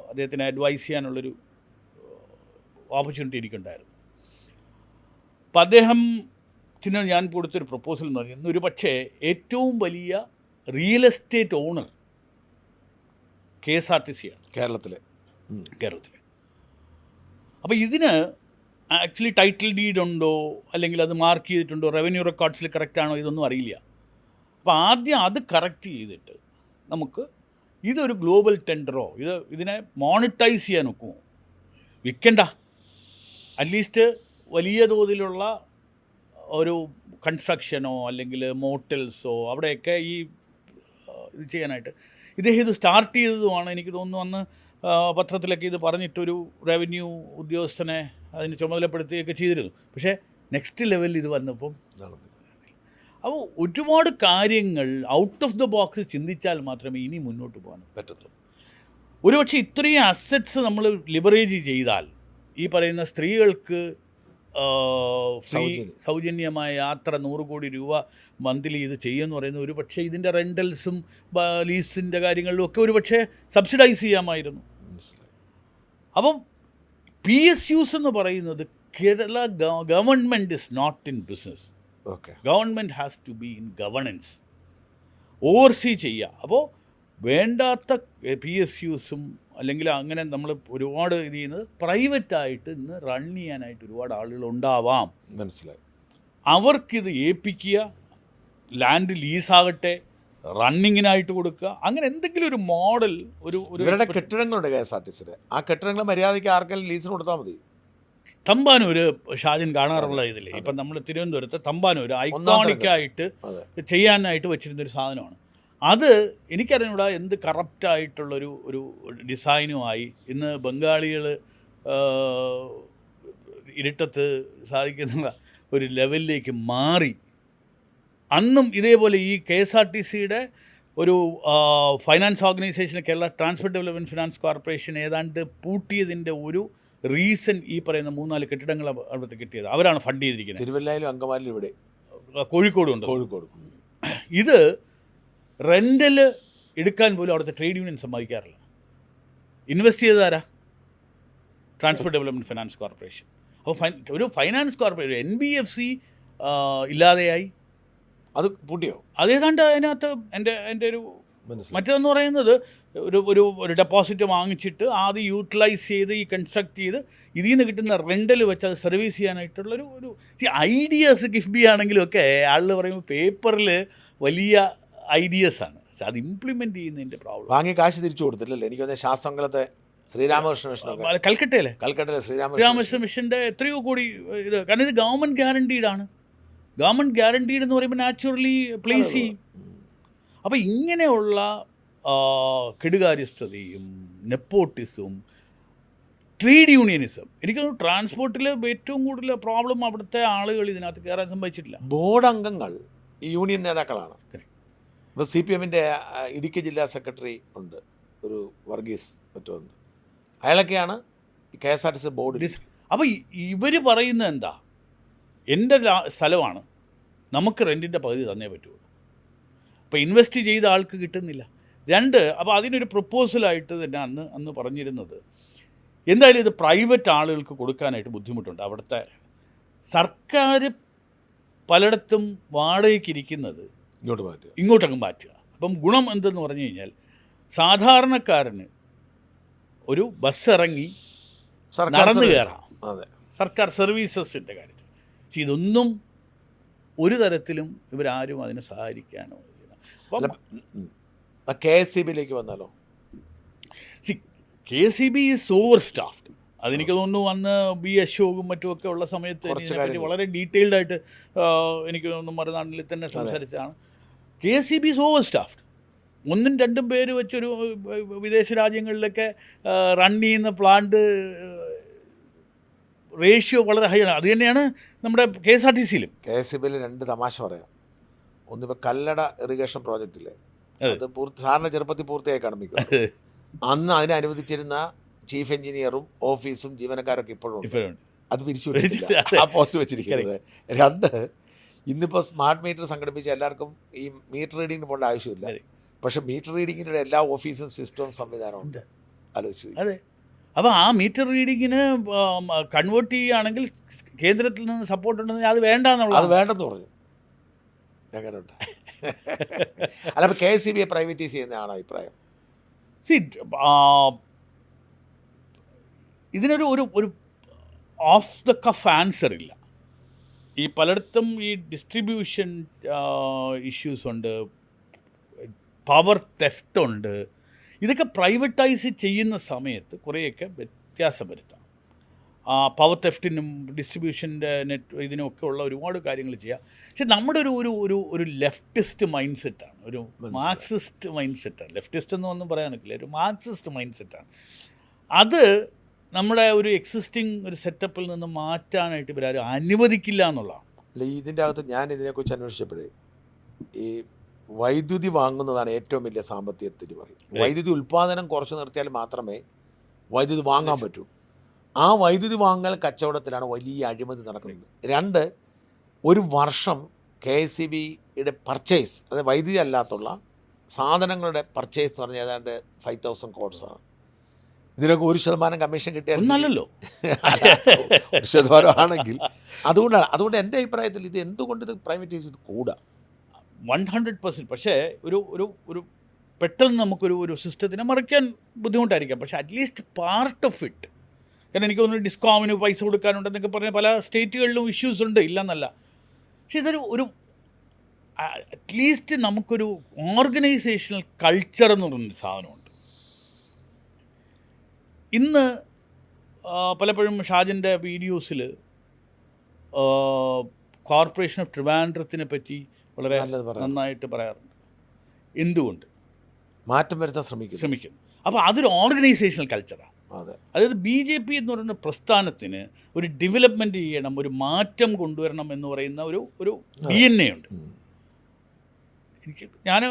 അദ്ദേഹത്തിനെ അഡ്വൈസ് ചെയ്യാനുള്ളൊരു ഓപ്പർച്യൂണിറ്റി എനിക്കുണ്ടായിരുന്നു. അപ്പം അദ്ദേഹത്തിന് ഞാൻ കൊടുത്തൊരു പ്രപ്പോസൽ എന്ന് പറയുന്നത്, ഒരു പക്ഷേ ഏറ്റവും വലിയ റിയൽ എസ്റ്റേറ്റ് ഓണർ KSRTC ആണ് കേരളത്തിലെ. അപ്പോൾ ഇതിന് ആക്ച്വലി ടൈറ്റിൽ ഡീഡ് ഉണ്ടോ അല്ലെങ്കിൽ അത് മാർക്ക് ചെയ്തിട്ടുണ്ടോ, റവന്യൂ റെക്കോർഡ്സിൽ കറക്റ്റാണോ, ഇതൊന്നും അറിയില്ല. അപ്പോൾ ആദ്യം അത് കറക്റ്റ് ചെയ്തിട്ട് നമുക്ക് ഇതൊരു ഗ്ലോബൽ ടെൻഡറോ ഇതിനെ മോണിറ്റൈസ് ചെയ്യാൻ ഒക്കുമോ, വിൽക്കണ്ട, അറ്റ്ലീസ്റ്റ് വലിയ തോതിലുള്ള ഒരു കൺസ്ട്രക്ഷനോ അല്ലെങ്കിൽ മോട്ടൽസോ അവിടെയൊക്കെ ഈ ഇത് ചെയ്യാനായിട്ട് ഇദ്ദേഹം ഇത് സ്റ്റാർട്ട് ചെയ്തതുമാണ്. എനിക്ക് തോന്നുന്നു അന്ന് പത്രത്തിലൊക്കെ ഇത് പറഞ്ഞിട്ടൊരു റവന്യൂ ഉദ്യോഗസ്ഥനെ അതിന് ചുമതലപ്പെടുത്തുകയൊക്കെ ചെയ്തിരുന്നു. പക്ഷേ നെക്സ്റ്റ് ലെവലിൽ ഇത് വന്നപ്പം അപ്പോൾ ഒരുപാട് കാര്യങ്ങൾ ഔട്ട് ഓഫ് ദ ബോക്സ് ചിന്തിച്ചാൽ മാത്രമേ ഇനി മുന്നോട്ട് പോകാൻ പറ്റത്തുള്ളൂ. ഒരുപക്ഷെ ഇത്രയും അസറ്റ്സ് നമ്മൾ ലിബറേജ് ചെയ്താൽ ഈ പറയുന്ന സ്ത്രീകൾക്ക് സൗജന്യമായ യാത്ര 100 കോടി രൂപ മന്ത്ലി ഇത് ചെയ്യുമെന്ന് പറയുന്നത്, ഒരു പക്ഷേ ഇതിൻ്റെ റെൻ്റൽസും ലീസിൻ്റെ കാര്യങ്ങളിലും ഒക്കെ ഒരു പക്ഷേ സബ്സിഡൈസ് ചെയ്യാമായിരുന്നു. അപ്പം PSUs എന്ന് പറയുന്നത് Kerala government is not in business. Government has to be in governance, oversee ചെയ്യുക. അപ്പോൾ വേണ്ടാത്ത PSUസും അല്ലെങ്കിൽ അങ്ങനെ നമ്മൾ ഒരുപാട് ഇത് ചെയ്യുന്നത് പ്രൈവറ്റായിട്ട് ഇന്ന് റൺ ചെയ്യാനായിട്ട് ഒരുപാട് ആളുകൾ ഉണ്ടാവാം. മനസ്സിലായി. അവർക്കിത് ഏൽപ്പിക്കുക, ലാൻഡ് ലീസാകട്ടെ, റണ്ണിങ്ങിനായിട്ട് കൊടുക്കുക, അങ്ങനെ എന്തെങ്കിലും ഒരു മോഡൽ. ഇവരുടെ കെട്ടിടങ്ങളുണ്ട് KSRTCയുടെ. ആ കെട്ടിടങ്ങൾ മര്യാദയ്ക്ക് ആർക്കെങ്കിലും ലീസിന് കൊടുത്താൽ മതി. തമ്പാനൂർ ഷാജൻ കാണാറുള്ള ഇതില്ലേ, ഇപ്പം നമ്മൾ തിരുവനന്തപുരത്ത് തമ്പാനൂർ ഐക്കോണിക്കായിട്ട് ചെയ്യാനായിട്ട് വെച്ചിരുന്നൊരു സാധനമാണ്. അത് എനിക്കറിഞ്ഞൂടാ എന്ത് കറപ്റ്റായിട്ടുള്ളൊരു ഡിസൈനുമായി ഇന്ന് ബംഗാളികൾ ഇരുട്ടത്ത് സാധിക്കുന്ന ഒരു ലെവലിലേക്ക് മാറി. അന്നും ഇതേപോലെ ഈ KSRTCയുടെ ഒരു finance organisation, Kerala transport development finance corporation ഏതാണ്ട് പൂട്ടിയതിൻ്റെ ഒരു റീസൺ ഈ പറയുന്ന 3-4 കെട്ടിടങ്ങൾ അവിടുത്തെ കിട്ടിയത് അവരാണ് ഫണ്ട് ചെയ്തിരിക്കുന്നത്. തിരുവല്ലയിലും അങ്കമാലിലും ഇവിടെ കോഴിക്കോടും ഉണ്ട്. ഇത് റെൻ്റൽ എടുക്കാൻ പോലും അവിടുത്തെ ട്രേഡ് യൂണിയൻ സമ്മതിക്കാറില്ല. ഇൻവെസ്റ്റ് ചെയ്തതാരാ? Transport development finance corporation. അപ്പോൾ ഒരു ഫൈനാൻസ് കോർപ്പറേഷൻ NBFC ഇല്ലാതെയായി. അത് പൂട്ടിയോ? അതേതാണ്ട് അതിനകത്ത് എൻ്റെ ഒരു മറ്റേതെന്ന് പറയുന്നത് ഒരു ഡെപ്പോസിറ്റ് വാങ്ങിച്ചിട്ട് ആദ്യം യൂട്ടിലൈസ് ചെയ്ത് ഈ കൺസ്ട്രക്ട് ചെയ്ത് ഇതിൽ നിന്ന് കിട്ടുന്ന റെൻ്റൽ വെച്ച് അത് സർവീസ് ചെയ്യാനായിട്ടുള്ളൊരു ഐഡിയാസ് കിഫ്ബി ആണെങ്കിലും ഒക്കെ ആളുകൾ പറയുമ്പോൾ പേപ്പറിൽ വലിയ ഐഡിയാസാണ്, പക്ഷെ അത് ഇംപ്ലിമെൻറ്റ് ചെയ്യുന്നതിൻ്റെ പ്രോബ്ലം. വാങ്ങിയ കാശ് തിരിച്ചു കൊടുത്തില്ലല്ലേ? എനിക്ക് തോന്നുന്നത് ശാസ്ത്രങ്ങളത്തെ ശ്രീരാമകൃഷ്ണ മിഷനൊക്കെ കൽക്കട്ടയിലെ കൽക്കട്ടയിലെ ശ്രീരാമകൃഷ്ണ മിഷൻ്റെ എത്രയോ കോടി ഇത്, കാരണം ഇത് ഗവൺമെൻറ് ഗ്യാരണ്ടീഡാണ്. ഗവൺമെൻറ് ഗ്യാരണ്ടീഡ് എന്ന് പറയുമ്പോൾ നാച്ചുറലി പ്ലേസ് ചെയ്യും. അപ്പോൾ ഇങ്ങനെയുള്ള കെടുകാര്യസ്ഥതയും നെപ്പോട്ടിസവും ട്രേഡ് യൂണിയനിസം, എനിക്ക് തോന്നുന്നു ട്രാൻസ്പോർട്ടിൽ ഏറ്റവും കൂടുതൽ പ്രോബ്ലം അവിടുത്തെ ആളുകൾ ഇതിനകത്ത് കയറാൻ സംഭവിച്ചിട്ടില്ല. ബോർഡ് അംഗങ്ങൾ ഈ യൂണിയൻ നേതാക്കളാണ്. ഇപ്പോൾ CPM-ൻ്റെ ഇടുക്കി ജില്ലാ സെക്രട്ടറി ഉണ്ട്, ഒരു വർഗീസ് മറ്റൊന്ന്, അയാളൊക്കെയാണ് KSRTC ബോർഡ്. അപ്പോൾ ഇവർ പറയുന്നത് എന്താ, എൻ്റെ സ്ഥലമാണ്, നമുക്ക് റെൻറ്റിൻ്റെ പകുതി തന്നേ പറ്റുള്ളൂ. അപ്പോൾ ഇൻവെസ്റ്റ് ചെയ്ത ആൾക്ക് കിട്ടുന്നില്ല. അപ്പോൾ അതിനൊരു പ്രപ്പോസലായിട്ട് തന്നെ അന്ന് പറഞ്ഞിരുന്നത്, എന്തായാലും ഇത് പ്രൈവറ്റ് ആളുകൾക്ക് കൊടുക്കാനായിട്ട് ബുദ്ധിമുട്ടുണ്ട്. അവിടുത്തെ സർക്കാർ പലയിടത്തും വാടകയ്ക്കിരിക്കുന്നത് ഇങ്ങോട്ടങ്ങ് മാറ്റുക. അപ്പം ഗുണം എന്തെന്ന് പറഞ്ഞു കഴിഞ്ഞാൽ സാധാരണക്കാരന് ഒരു ബസ് ഇറങ്ങി നടന്നു കയറാം, സർക്കാർ സർവീസസിൻ്റെ കാര്യത്തിൽ. പക്ഷെ ഇതൊന്നും ഒരു തരത്തിലും ഇവരാരും അതിനെ സഹായിക്കാനോ. KSEB-ലേക്ക് വന്നാലോ? KSEB is overstaffed. അതെനിക്ക് തോന്നുന്നു അന്ന് B. അശോകും മറ്റുമൊക്കെ ഉള്ള സമയത്ത് ഇതിനെപ്പറ്റി വളരെ ഡീറ്റെയിൽഡ് ആയിട്ട് എനിക്ക് തോന്നുന്നു മറുനാട്ടിൽ തന്നെ സംസാരിച്ചതാണ്. KSEB is overstaffed. 1-2 പേര് വെച്ചൊരു വിദേശ രാജ്യങ്ങളിലൊക്കെ റൺ ചെയ്യുന്ന പ്ലാന്റ് റേഷ്യോ വളരെ ഹൈ ആണ്. അത് തന്നെയാണ് നമ്മുടെ KSRTC-യിലും. KSEB-യിൽ 2 തമാശ പറയാം. ഒന്നിപ്പോൾ കല്ലട ഇറിഗേഷൻ പ്രോജക്റ്റില്ലേ, അത് സാറിന് ചെറുപ്പത്തിൽ പൂർത്തിയായി കാണിക്കും. അന്ന് അതിനെ അനുവദിച്ചിരുന്ന ചീഫ് എഞ്ചിനീയറും ഓഫീസും ജീവനക്കാരൊക്കെ ഇപ്പോഴും അത് പിരിച്ചു ആ പോസ്റ്റ് വെച്ചിരിക്കുന്നത്. 2, ഇന്നിപ്പോൾ സ്മാർട്ട് മീറ്റർ സംഘടിപ്പിച്ച എല്ലാവർക്കും ഈ മീറ്റർ റീഡിങ്ങിന് പോകേണ്ട ആവശ്യമില്ല. പക്ഷെ മീറ്റർ റീഡിങ്ങിൻ്റെ എല്ലാ ഓഫീസും സിസ്റ്റവും സംവിധാനവും ഉണ്ട്. ആലോചിച്ചു. അതെ. അപ്പോൾ ആ മീറ്റർ റീഡിങ്ങിന് കൺവേർട്ട് ചെയ്യുകയാണെങ്കിൽ കേന്ദ്രത്തിൽ നിന്ന് സപ്പോർട്ട് ഉണ്ടെന്ന് അത് വേണ്ടെന്നുള്ളത്. അത് വേണ്ടെന്ന് പറഞ്ഞു. എങ്ങനെയുണ്ട്? അല്ല, അപ്പോൾ KSEB പ്രൈവറ്റൈസ് ചെയ്യുന്നതാണ് അഭിപ്രായം. ഇതിനൊരു ഒരു ഓഫ് ദ കഫ് ആൻസർ ഇല്ല. ഈ പലയിടത്തും ഈ ഡിസ്ട്രിബ്യൂഷൻ ഇഷ്യൂസ് ഉണ്ട്, പവർ തെഫ്റ്റ് ഉണ്ട്. ഇതൊക്കെ പ്രൈവറ്റൈസ് ചെയ്യുന്ന സമയത്ത് കുറേയൊക്കെ വ്യത്യാസം വരുത്താം. പവർ തെഫ്റ്റിനും ഡിസ്ട്രിബ്യൂഷൻ്റെ ഇതിനുമൊക്കെ ഉള്ള ഒരുപാട് കാര്യങ്ങൾ ചെയ്യാം. പക്ഷെ നമ്മുടെ ഒരു ലെഫ്റ്റിസ്റ്റ് മൈൻഡ് സെറ്റാണ്, ഒരു മാർക്സിസ്റ്റ് മൈൻഡ് സെറ്റാണ്. ലെഫ്റ്റിസ്റ്റ് എന്നൊന്നും പറയാൻ പറ്റില്ല, ഒരു മാർക്സിസ്റ്റ് മൈൻഡ് സെറ്റാണ്. അത് നമ്മുടെ ഒരു എക്സിസ്റ്റിംഗ് ഒരു സെറ്റപ്പിൽ നിന്ന് മാറ്റാനായിട്ട് ഇവരാരും അനുവദിക്കില്ല എന്നുള്ളതാണ്. അല്ല, ഇതിൻ്റെ അകത്ത് ഞാൻ ഇതിനെക്കുറിച്ച് അന്വേഷിച്ചപ്പോഴേ ഈ വൈദ്യുതി വാങ്ങുന്നതാണ് ഏറ്റവും വലിയ സാമ്പത്തിക തിരിമറി. വൈദ്യുതി ഉൽപ്പാദനം കുറച്ച് നിർത്തിയാൽ മാത്രമേ വൈദ്യുതി വാങ്ങാൻ പറ്റൂ. ആ വൈദ്യുതി വാങ്ങൽ കച്ചവടത്തിലാണ് വലിയ അഴിമതി നടക്കുന്നത്. 2, ഒരു വർഷം KSEB-യുടെ പർച്ചേസ്, അതായത് വൈദ്യുതി അല്ലാത്തുള്ള സാധനങ്ങളുടെ പർച്ചേസ് എന്ന് പറഞ്ഞാൽ ഏതാണ്ട് 5,000 crores. ഇതിനൊക്കെ 1% കമ്മീഷൻ കിട്ടിയാൽ നല്ലല്ലോ. 1% ആണെങ്കിൽ അതുകൊണ്ട് എൻ്റെ അഭിപ്രായത്തിൽ ഇത് എന്തുകൊണ്ട് ഇത് പ്രൈവറ്റൈസ് ചെയ്ത് കൂടാ? 100%. പക്ഷേ ഒരു പെട്ടെന്ന് നമുക്കൊരു സിസ്റ്റത്തിനെ മറിക്കാൻ ബുദ്ധിമുട്ടായിരിക്കാം. പക്ഷേ അറ്റ്ലീസ്റ്റ് പാർട്ട് ഓഫ് ഇറ്റ്, കാരണം എനിക്ക് തോന്നുന്നു ഡിസ്കോമിന് പൈസ കൊടുക്കാനുണ്ടെന്നൊക്കെ പറഞ്ഞാൽ പല സ്റ്റേറ്റുകളിലും ഇഷ്യൂസ് ഉണ്ട്, ഇല്ലെന്നല്ല. പക്ഷേ ഇതൊരു അറ്റ്ലീസ്റ്റ് നമുക്കൊരു ഓർഗനൈസേഷണൽ കൾച്ചർ എന്ന് പറയുന്ന സാധനമുണ്ട്. ഇന്ന് പലപ്പോഴും ഷാജിൻ്റെ വീഡിയോസിൽ കോർപ്പറേഷൻ ഓഫ് ട്രിവാൻഡ്രത്തിനെ പറ്റി വളരെ നന്നായിട്ട് പറയാറുണ്ട്. എന്തുകൊണ്ട് മാറ്റം വരുത്താൻ ശ്രമിക്കുന്നു. അപ്പോൾ അതൊരു ഓർഗനൈസേഷണൽ കൾച്ചറാണ്. അതായത് BJP എന്ന് പറയുന്ന പ്രസ്ഥാനത്തിന് ഒരു ഡെവലപ്മെൻറ്റ് ചെയ്യണം, ഒരു മാറ്റം കൊണ്ടുവരണം എന്ന് പറയുന്ന ഒരു DNA ഉണ്ട്. ഞാൻ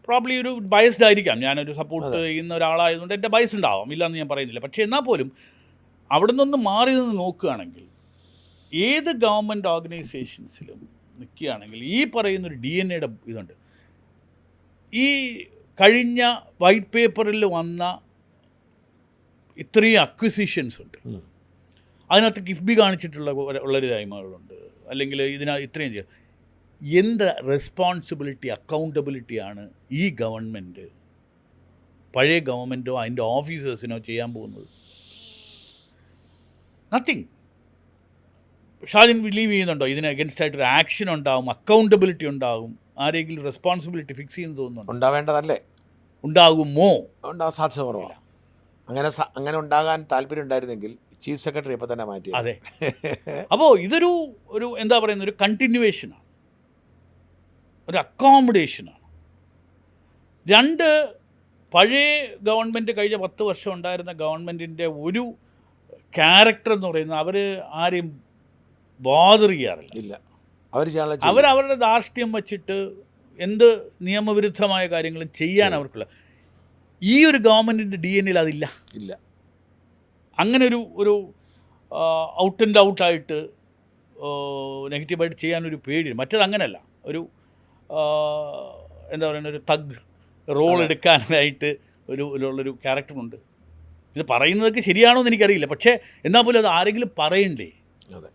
പ്രോബ്ലി ഒരു ബയസ്ഡ് ആയിരിക്കാം, ഞാനൊരു സപ്പോർട്ട് ചെയ്യുന്ന ഒരാളായതുകൊണ്ട് എൻ്റെ ബയസ് ഉണ്ടാവാം, ഇല്ലയെന്ന് ഞാൻ പറയുന്നില്ല. പക്ഷേ എന്നാൽ പോലും അവിടെ നിന്ന് മാറി നിന്ന് നോക്കുകയാണെങ്കിൽ ഏത് ഗവൺമെൻറ് ഓർഗനൈസേഷൻസിലും നിൽക്കുകയാണെങ്കിൽ ഈ പറയുന്നൊരു DNA-യുടെ ഇതുണ്ട്. ഈ കഴിഞ്ഞ വൈറ്റ് പേപ്പറിൽ വന്ന ഇത്രയും അക്വിസിഷൻസ് ഉണ്ട്, അതിനകത്ത് കിഫ്ബി ഉള്ളൊരു ടൈമുകളുണ്ട്, അല്ലെങ്കിൽ ഇത്രയും ചെയ്യുക. എന്ത് റെസ്പോൺസിബിലിറ്റി, അക്കൗണ്ടബിലിറ്റിയാണ് ഈ ഗവൺമെൻറ് പഴയ ഗവൺമെൻറ്റോ അതിൻ്റെ ഓഫീസേഴ്സിനോ ചെയ്യാൻ പോകുന്നത്? നത്തിങ്. ഷാജിൻ ബിലീവ് ചെയ്യുന്നുണ്ടോ ഇതിന് അഗൻസ്റ്റായിട്ടൊരു ആക്ഷൻ ഉണ്ടാവും, അക്കൗണ്ടബിലിറ്റി ഉണ്ടാകും, ആരെങ്കിലും റെസ്പോൺസിബിലിറ്റി ഫിക്സ് ചെയ്യുന്നു തോന്നുന്നുണ്ടോ? ഉണ്ടാവേണ്ടതല്ലേ? ഉണ്ടാകുമോ? ഉണ്ടാകാൻ സാധ്യത കുറവാണ്. അങ്ങനെ ഉണ്ടാകാൻ താല്പര്യം ഉണ്ടായിരുന്നെങ്കിൽ ചീഫ് സെക്രട്ടറി ഇപ്പം തന്നെ മാറ്റി. അതെ. അപ്പോൾ ഇതൊരു എന്താ പറയുന്ന ഒരു കണ്ടിന്യൂവേഷനാണ്, ഒരു അക്കോമഡേഷനാണ്. രണ്ട്, പഴയ ഗവൺമെൻറ് കഴിഞ്ഞ 10 വർഷം ഉണ്ടായിരുന്ന ഗവൺമെൻറ്റിൻ്റെ ഒരു ക്യാരക്ടർ എന്ന് പറയുന്നത് അവർ ആരെയും ബോദർ ചെയ്യാറില്ല. ഇല്ല, അവരവരുടെ ധാർഷ്ട്യം വച്ചിട്ട് എന്ത് നിയമവിരുദ്ധമായ കാര്യങ്ങളും ചെയ്യാൻ അവർക്കുള്ള. ഈ ഒരു ഗവൺമെൻറ്റിൻ്റെ DNA അതില്ല. ഇല്ല. അങ്ങനെ ഒരു ഔട്ട് ആൻഡ് ഔട്ടായിട്ട് നെഗറ്റീവായിട്ട് ചെയ്യാനൊരു പേടി. മറ്റേത് അങ്ങനെയല്ല, ഒരു എന്താ പറയുന്ന ഒരു തഗ് റോൾ എടുക്കാനായിട്ട് ഉള്ളൊരു ക്യാരക്ടറുണ്ട്. ഇത് പറയുന്നതൊക്കെ ശരിയാണോ എന്ന് എനിക്കറിയില്ല, പക്ഷേ എന്നാൽ പോലും അത് ആരെങ്കിലും പറയണ്ടേ. അതെ.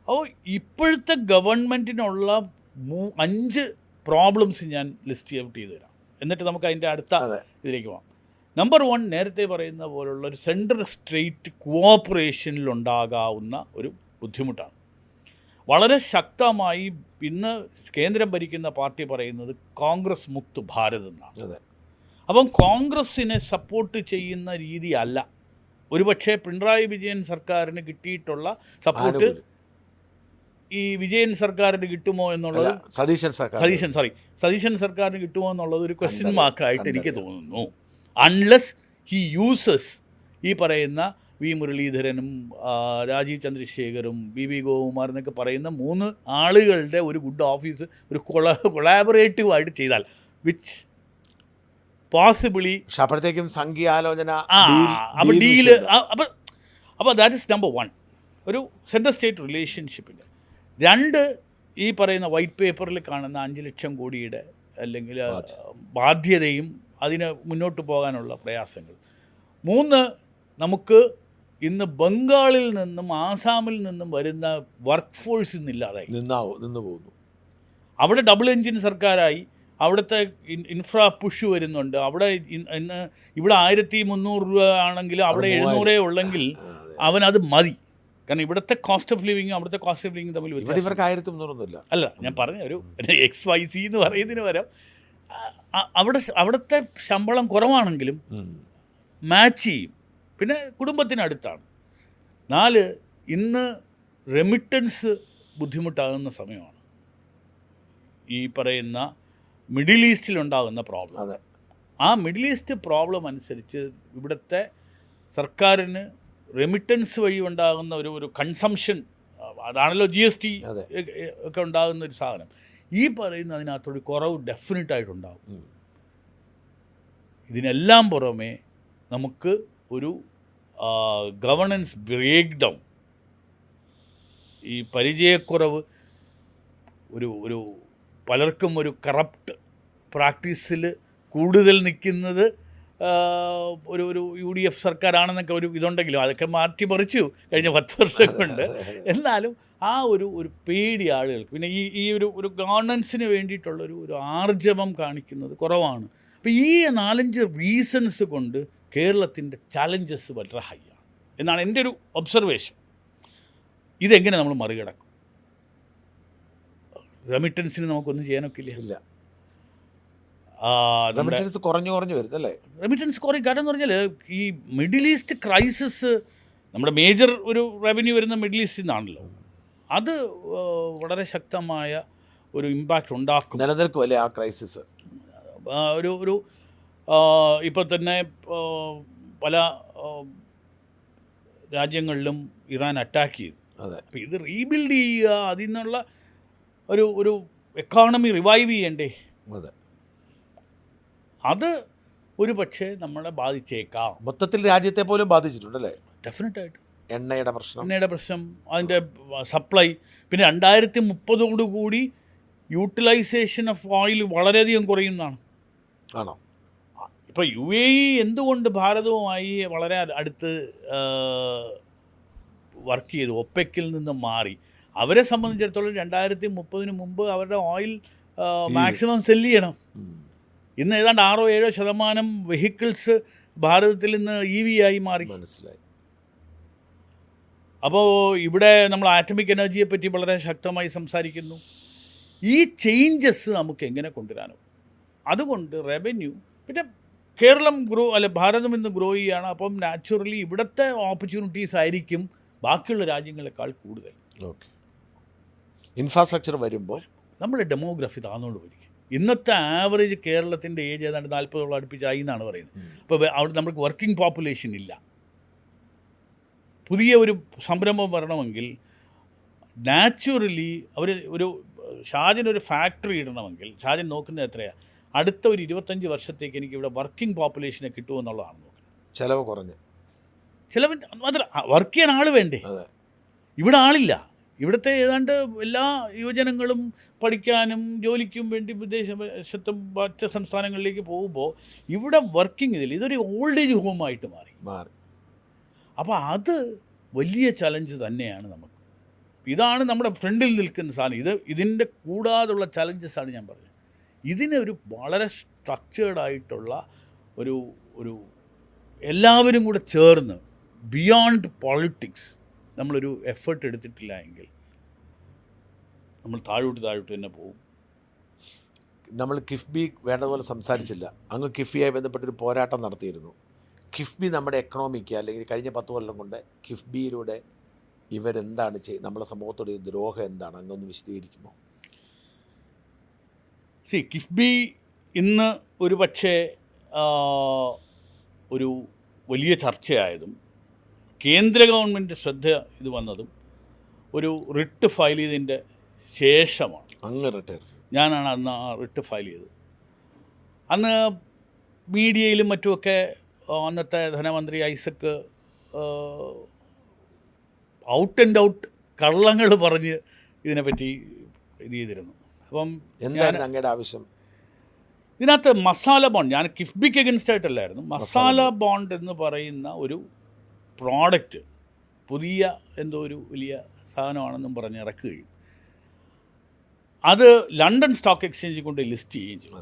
അപ്പോൾ ഇപ്പോഴത്തെ ഗവൺമെൻറ്റിനുള്ള 5 പ്രോബ്ലംസ് ഞാൻ ലിസ്റ്റ് ഔട്ട് ചെയ്ത് തരാം, എന്നിട്ട് നമുക്ക് അതിൻ്റെ അടുത്ത ഇതിലേക്ക് പോകാം. നമ്പർ 1, നേരത്തെ പറയുന്ന പോലുള്ള ഒരു സെൻട്രൽ സ്റ്റേറ്റ് കോഓപ്പറേഷനിലുണ്ടാകാവുന്ന ഒരു ബുദ്ധിമുട്ടാണ്. വളരെ ശക്തമായി ഇന്ന് കേന്ദ്രം ഭരിക്കുന്ന പാർട്ടി പറയുന്നത് കോൺഗ്രസ് മുക്ത് ഭാരത് എന്നാണ്. അപ്പം കോൺഗ്രസ്സിനെ സപ്പോർട്ട് ചെയ്യുന്ന രീതിയല്ല ഒരുപക്ഷെ പിണറായി വിജയൻ സർക്കാരിന് കിട്ടിയിട്ടുള്ള സപ്പോർട്ട് ഈ വിജയൻ സർക്കാരിന് കിട്ടുമോ എന്നുള്ളത്, സതീശൻ സർക്കാരിന് കിട്ടുമോ എന്നുള്ളത് ഒരു ക്വസ്റ്റ്യൻ മാർക്കായിട്ട് എനിക്ക് തോന്നുന്നു. അൺലെസ് ഹി യൂസസ് ഈ പറയുന്ന വി മുരളീധരനും രാജീവ് ചന്ദ്രശേഖരും BB ഗോകുമാർ എന്നൊക്കെ പറയുന്ന 3 ആളുകളുടെ ഒരു ഗുഡ് ഓഫീസ് ഒരു കൊളാബറേറ്റീവായിട്ട് ചെയ്താൽ, വിച്ച് പോസിബിളി അപ്പോഴത്തേക്കും സംഖ്യാലോചന അപ്പോൾ ഡീല്. അപ്പോൾ ദാറ്റ് ഇസ് നമ്പർ 1, ഒരു സെൻട്രൽ സ്റ്റേറ്റ് റിലേഷൻഷിപ്പിൻ്റെ. 2, ഈ പറയുന്ന വൈറ്റ് പേപ്പറിൽ കാണുന്ന 5 ലക്ഷം കോടിയുടെ അല്ലെങ്കിൽ ബാധ്യതയും അതിന് മുന്നോട്ട് പോകാനുള്ള പ്രയാസങ്ങൾ. 3, നമുക്ക് ഇന്ന് ബംഗാളിൽ നിന്നും ആസാമിൽ നിന്നും വരുന്ന വർക്ക് ഫോഴ്സ് ഇന്നില്ലാതായി നിന്ന് പോകുന്നു. അവിടെ ഡബിൾ എൻജിൻ സർക്കാരായി, അവിടുത്തെ ഇൻഫ്രാ പുഷ് വരുന്നുണ്ട്. അവിടെ ഇന്ന് ഇവിടെ 1300 രൂപ ആണെങ്കിൽ അവിടെ 700 ഉള്ളെങ്കിൽ അവനത് മതി. കാരണം ഇവിടുത്തെ കോസ്റ്റ് ഓഫ് ലിവിങ് അവിടുത്തെ കോസ്റ്റ് ഓഫ് ലിവിങ് തമ്മിൽ ഇവർക്ക് 1300 അല്ല, ഞാൻ പറഞ്ഞ ഒരു XYZ എന്ന് പറയുന്നതിന് പകരം അവിടുത്തെ ശമ്പളം കുറവാണെങ്കിലും മാച്ച് ചെയ്യും. പിന്നെ കുടുംബത്തിനടുത്താണ്. 4, ഇന്ന് റെമിറ്റൻസ് ബുദ്ധിമുട്ടാകുന്ന സമയമാണ്. ഈ പറയുന്ന മിഡിൽ ഈസ്റ്റിലുണ്ടാകുന്ന പ്രോബ്ലം. ആ മിഡിൽ ഈസ്റ്റ് പ്രോബ്ലം അനുസരിച്ച് ഇവിടുത്തെ സർക്കാരിന് റെമിറ്റൻസ് വഴി ഉണ്ടാകുന്ന ഒരു കൺസംഷൻ, അതാണല്ലോ GST ഒക്കെ ഉണ്ടാകുന്ന ഒരു സാധനം. ഈ പറയുന്ന അതിനകത്തൊരു കുറവ് ഡെഫിനറ്റായിട്ടുണ്ടാകും. ഇതിനെല്ലാം പുറമെ നമുക്ക് ഒരു ഗവർണൻസ് ബ്രേക്ക് ഡൗൺ, ഈ പരിചയക്കുറവ്, ഒരു പലർക്കും ഒരു കറപ്റ്റ് പ്രാക്ടീസിൽ കൂടുതൽ നിൽക്കുന്നത് ഒരു UDF സർക്കാരാണെന്നൊക്കെ ഒരു ഇതുണ്ടെങ്കിലും അതൊക്കെ മാറ്റിമറിച്ചു കഴിഞ്ഞ 10 വർഷം കൊണ്ട്. എന്നാലും ആ ഒരു പേടി ആളുകൾക്ക്, പിന്നെ ഈ ഒരു ഗവർണൻസിന് വേണ്ടിയിട്ടുള്ളൊരു ആർജവം കാണിക്കുന്നത് കുറവാണ്. അപ്പോൾ ഈ 4-5 റീസൺസ് കൊണ്ട് കേരളത്തിൻ്റെ ചാലഞ്ചസ് വളരെ ഹൈ ആണ് എന്നാണ് എൻ്റെ ഒരു ഒബ്സർവേഷൻ. ഇതെങ്ങനെ നമ്മൾ മറികടക്കും? റെമിറ്റൻസിന് നമുക്കൊന്നും ചെയ്യാനൊക്കില്ല. റെമിറ്റൻസ് കുറഞ്ഞു വരുന്നല്ലേ? റെമിറ്റൻസ് കുറയും. കാരണം എന്ന് പറഞ്ഞാൽ ഈ മിഡിൽ ഈസ്റ്റ് ക്രൈസിസ്, നമ്മുടെ മേജർ ഒരു റവന്യൂ വരുന്ന മിഡിൽ ഈസ്റ്റിൽ നിന്നാണല്ലോ. അത് വളരെ ശക്തമായ ഒരു ഇമ്പാക്റ്റ് ഉണ്ടാക്കും. നിലനിൽക്കുമല്ലേ ആ ക്രൈസിസ്? ഇപ്പോൾ തന്നെ പല രാജ്യങ്ങളിലും ഇറാൻ അറ്റാക്ക് ചെയ്തു. അപ്പോൾ ഇത് റീബിൽഡ് ചെയ്യുക, അതിൽ നിന്നുള്ള ഒരു എക്കോണമി റിവൈവ് ചെയ്യണ്ടേ? അത് ഒരു പക്ഷേ നമ്മളെ ബാധിച്ചേക്കാം. മൊത്തത്തിൽ രാജ്യത്തെ പോലും ബാധിച്ചിട്ടുണ്ടല്ലേ? ഡെഫിനറ്റായിട്ട്. എണ്ണയുടെ പ്രശ്നം, അതിൻ്റെ സപ്ലൈ. പിന്നെ 2030 യൂട്ടിലൈസേഷൻ ഓഫ് ഓയിൽ വളരെയധികം കുറയുന്നതാണ്. ആണോ? ഇപ്പോൾ UAE എന്തുകൊണ്ട് ഭാരതവുമായി വളരെ അടുത്ത് വർക്ക് ചെയ്തു, ഒപ്പെക്കിൽ നിന്ന് മാറി. അവരെ സംബന്ധിച്ചിടത്തോളം 2030 മുമ്പ് അവരുടെ ഓയിൽ മാക്സിമം സെല്ല് ചെയ്യണം. ഇന്ന് ഏതാണ്ട് 6-7% വെഹിക്കിൾസ് ഭാരതത്തിൽ നിന്ന് EV ആയി മാറി. മനസ്സിലായി. അപ്പോൾ ഇവിടെ നമ്മൾ ആറ്റമിക് എനർജിയെ പറ്റി വളരെ ശക്തമായി സംസാരിക്കുന്നു. ഈ ചേഞ്ചസ് നമുക്ക് എങ്ങനെ കൊണ്ടുവരാനോ? അതുകൊണ്ട് റവന്യൂ, പിന്നെ കേരളം ഭാരതം ഇന്ന് ഗ്രോ ചെയ്യുകയാണ്. അപ്പം നാച്ചുറലി ഇവിടുത്തെ ഓപ്പർച്യൂണിറ്റീസ് ആയിരിക്കും ബാക്കിയുള്ള രാജ്യങ്ങളെക്കാൾ കൂടുതൽ. ഓക്കെ. ഇൻഫ്രാസ്ട്രക്ചർ വരുമ്പോൾ നമ്മുടെ ഡെമോഗ്രഫി താഴ്ന്നുകൊണ്ട് വരിക. ഇന്നത്തെ ആവറേജ് കേരളത്തിൻ്റെ ഏജ് ഏതാണ്ട് 40 അടുപ്പിച്ചായി എന്നാണ് പറയുന്നത്. അപ്പോൾ അവിടെ നമുക്ക് വർക്കിംഗ് പോപ്പുലേഷൻ ഇല്ല. പുതിയ ഒരു സംരംഭം വരണമെങ്കിൽ നാച്ചുറലി ഒരു ഷാജിനൊരു ഫാക്ടറി ഇടണമെങ്കിൽ ഷാജൻ നോക്കുന്നത് എത്രയാണ്? അടുത്ത ഒരു 25 വർഷത്തേക്ക് എനിക്ക് ഇവിടെ വർക്കിംഗ് പോപ്പുലേഷനെ കിട്ടുമെന്നുള്ളതാണ് നോക്കുന്നത്. ചിലവ് കുറഞ്ഞ്, ചിലവ് മാത്രം വർക്ക് ചെയ്യാൻ ആൾ വേണ്ടേ? ഇവിടെ ആളില്ല. ഇവിടുത്തെ ഏതാണ്ട് എല്ലാ യുവജനങ്ങളും പഠിക്കാനും ജോലിക്കും വേണ്ടി വിദേശത്തും മറ്റ് സംസ്ഥാനങ്ങളിലേക്ക് പോകുമ്പോൾ ഇവിടെ വർക്കിംഗ് ഇതൊരു ഓൾഡ് ഏജ് ഹോമായിട്ട് മാറി. അപ്പോൾ അത് വലിയ ചലഞ്ച് തന്നെയാണ് നമുക്ക്. ഇതാണ് നമ്മുടെ ഫ്രണ്ടിൽ നിൽക്കുന്ന സാധനം. ഇതിൻ്റെ കൂടാതുള്ള ചലഞ്ചസാണ് ഞാൻ പറഞ്ഞത്. ഇതിനൊരു വളരെ സ്ട്രക്ചേർഡായിട്ടുള്ള ഒരു എല്ലാവരും കൂടെ ചേർന്ന് ബിയോണ്ട് പോളിറ്റിക്സ് നമ്മളൊരു എഫേർട്ട് എടുത്തിട്ടില്ല എങ്കിൽ നമ്മൾ താഴോട്ട് തന്നെ പോകും. നമ്മൾ കിഫ്ബി വേണ്ടതുപോലെ സംസാരിച്ചില്ല. അങ്ങ് കിഫ്ബിയായി ബന്ധപ്പെട്ടൊരു പോരാട്ടം നടത്തിയിരുന്നു. കിഫ്ബി നമ്മുടെ എക്കണോമിക്ക് അല്ലെങ്കിൽ കഴിഞ്ഞ 10 കൊല്ലം കൊണ്ട് കിഫ്ബിയിലൂടെ ഇവരെന്താണ് നമ്മുടെ സമൂഹത്തോട് ദ്രോഹം എന്താണ്? അങ്ങൊന്ന് വിശദീകരിക്കുമോ? കിഫ്ബി ഇന്ന് ഒരു പക്ഷേ ഒരു വലിയ ചർച്ചയായതും കേന്ദ്ര ഗവൺമെൻറ് ശ്രദ്ധ ഇത് വന്നതും ഒരു റിട്ട് ഫയൽ ചെയ്തതിൻ്റെ ശേഷമാണ്. അങ്ങ് റിട്ടയർ ഞാനാണ് അന്ന് ആ റിട്ട് ഫയൽ ചെയ്തത്. അന്ന് മീഡിയയിലും മറ്റുമൊക്കെ അന്നത്തെ ധനമന്ത്രി ഐസക്ക് ഔട്ട് ആൻഡ് ഔട്ട് കള്ളങ്ങൾ പറഞ്ഞ് ഇതിനെപ്പറ്റി ഇത് ചെയ്തിരുന്നു. അപ്പം എന്താണ് അങ്ങയുടെ ആവശ്യം? ഇതിനകത്ത് മസാല ബോണ്ട്, ഞാൻ കിഫ്ബിക്ക് എഗൻസ്റ്റ് ആയിട്ടല്ലായിരുന്നു, മസാല ബോണ്ട് എന്ന് പറയുന്ന ഒരു പ്രോഡക്റ്റ് പുതിയ എന്തോ ഒരു വലിയ സാധനമാണെന്നും പറഞ്ഞ് ഇറക്കുകയും അത് ലണ്ടൻ സ്റ്റോക്ക് എക്സ്ചേഞ്ചിൽ കൊണ്ട് ലിസ്റ്റ് ചെയ്യുകയും ചെയ്തു.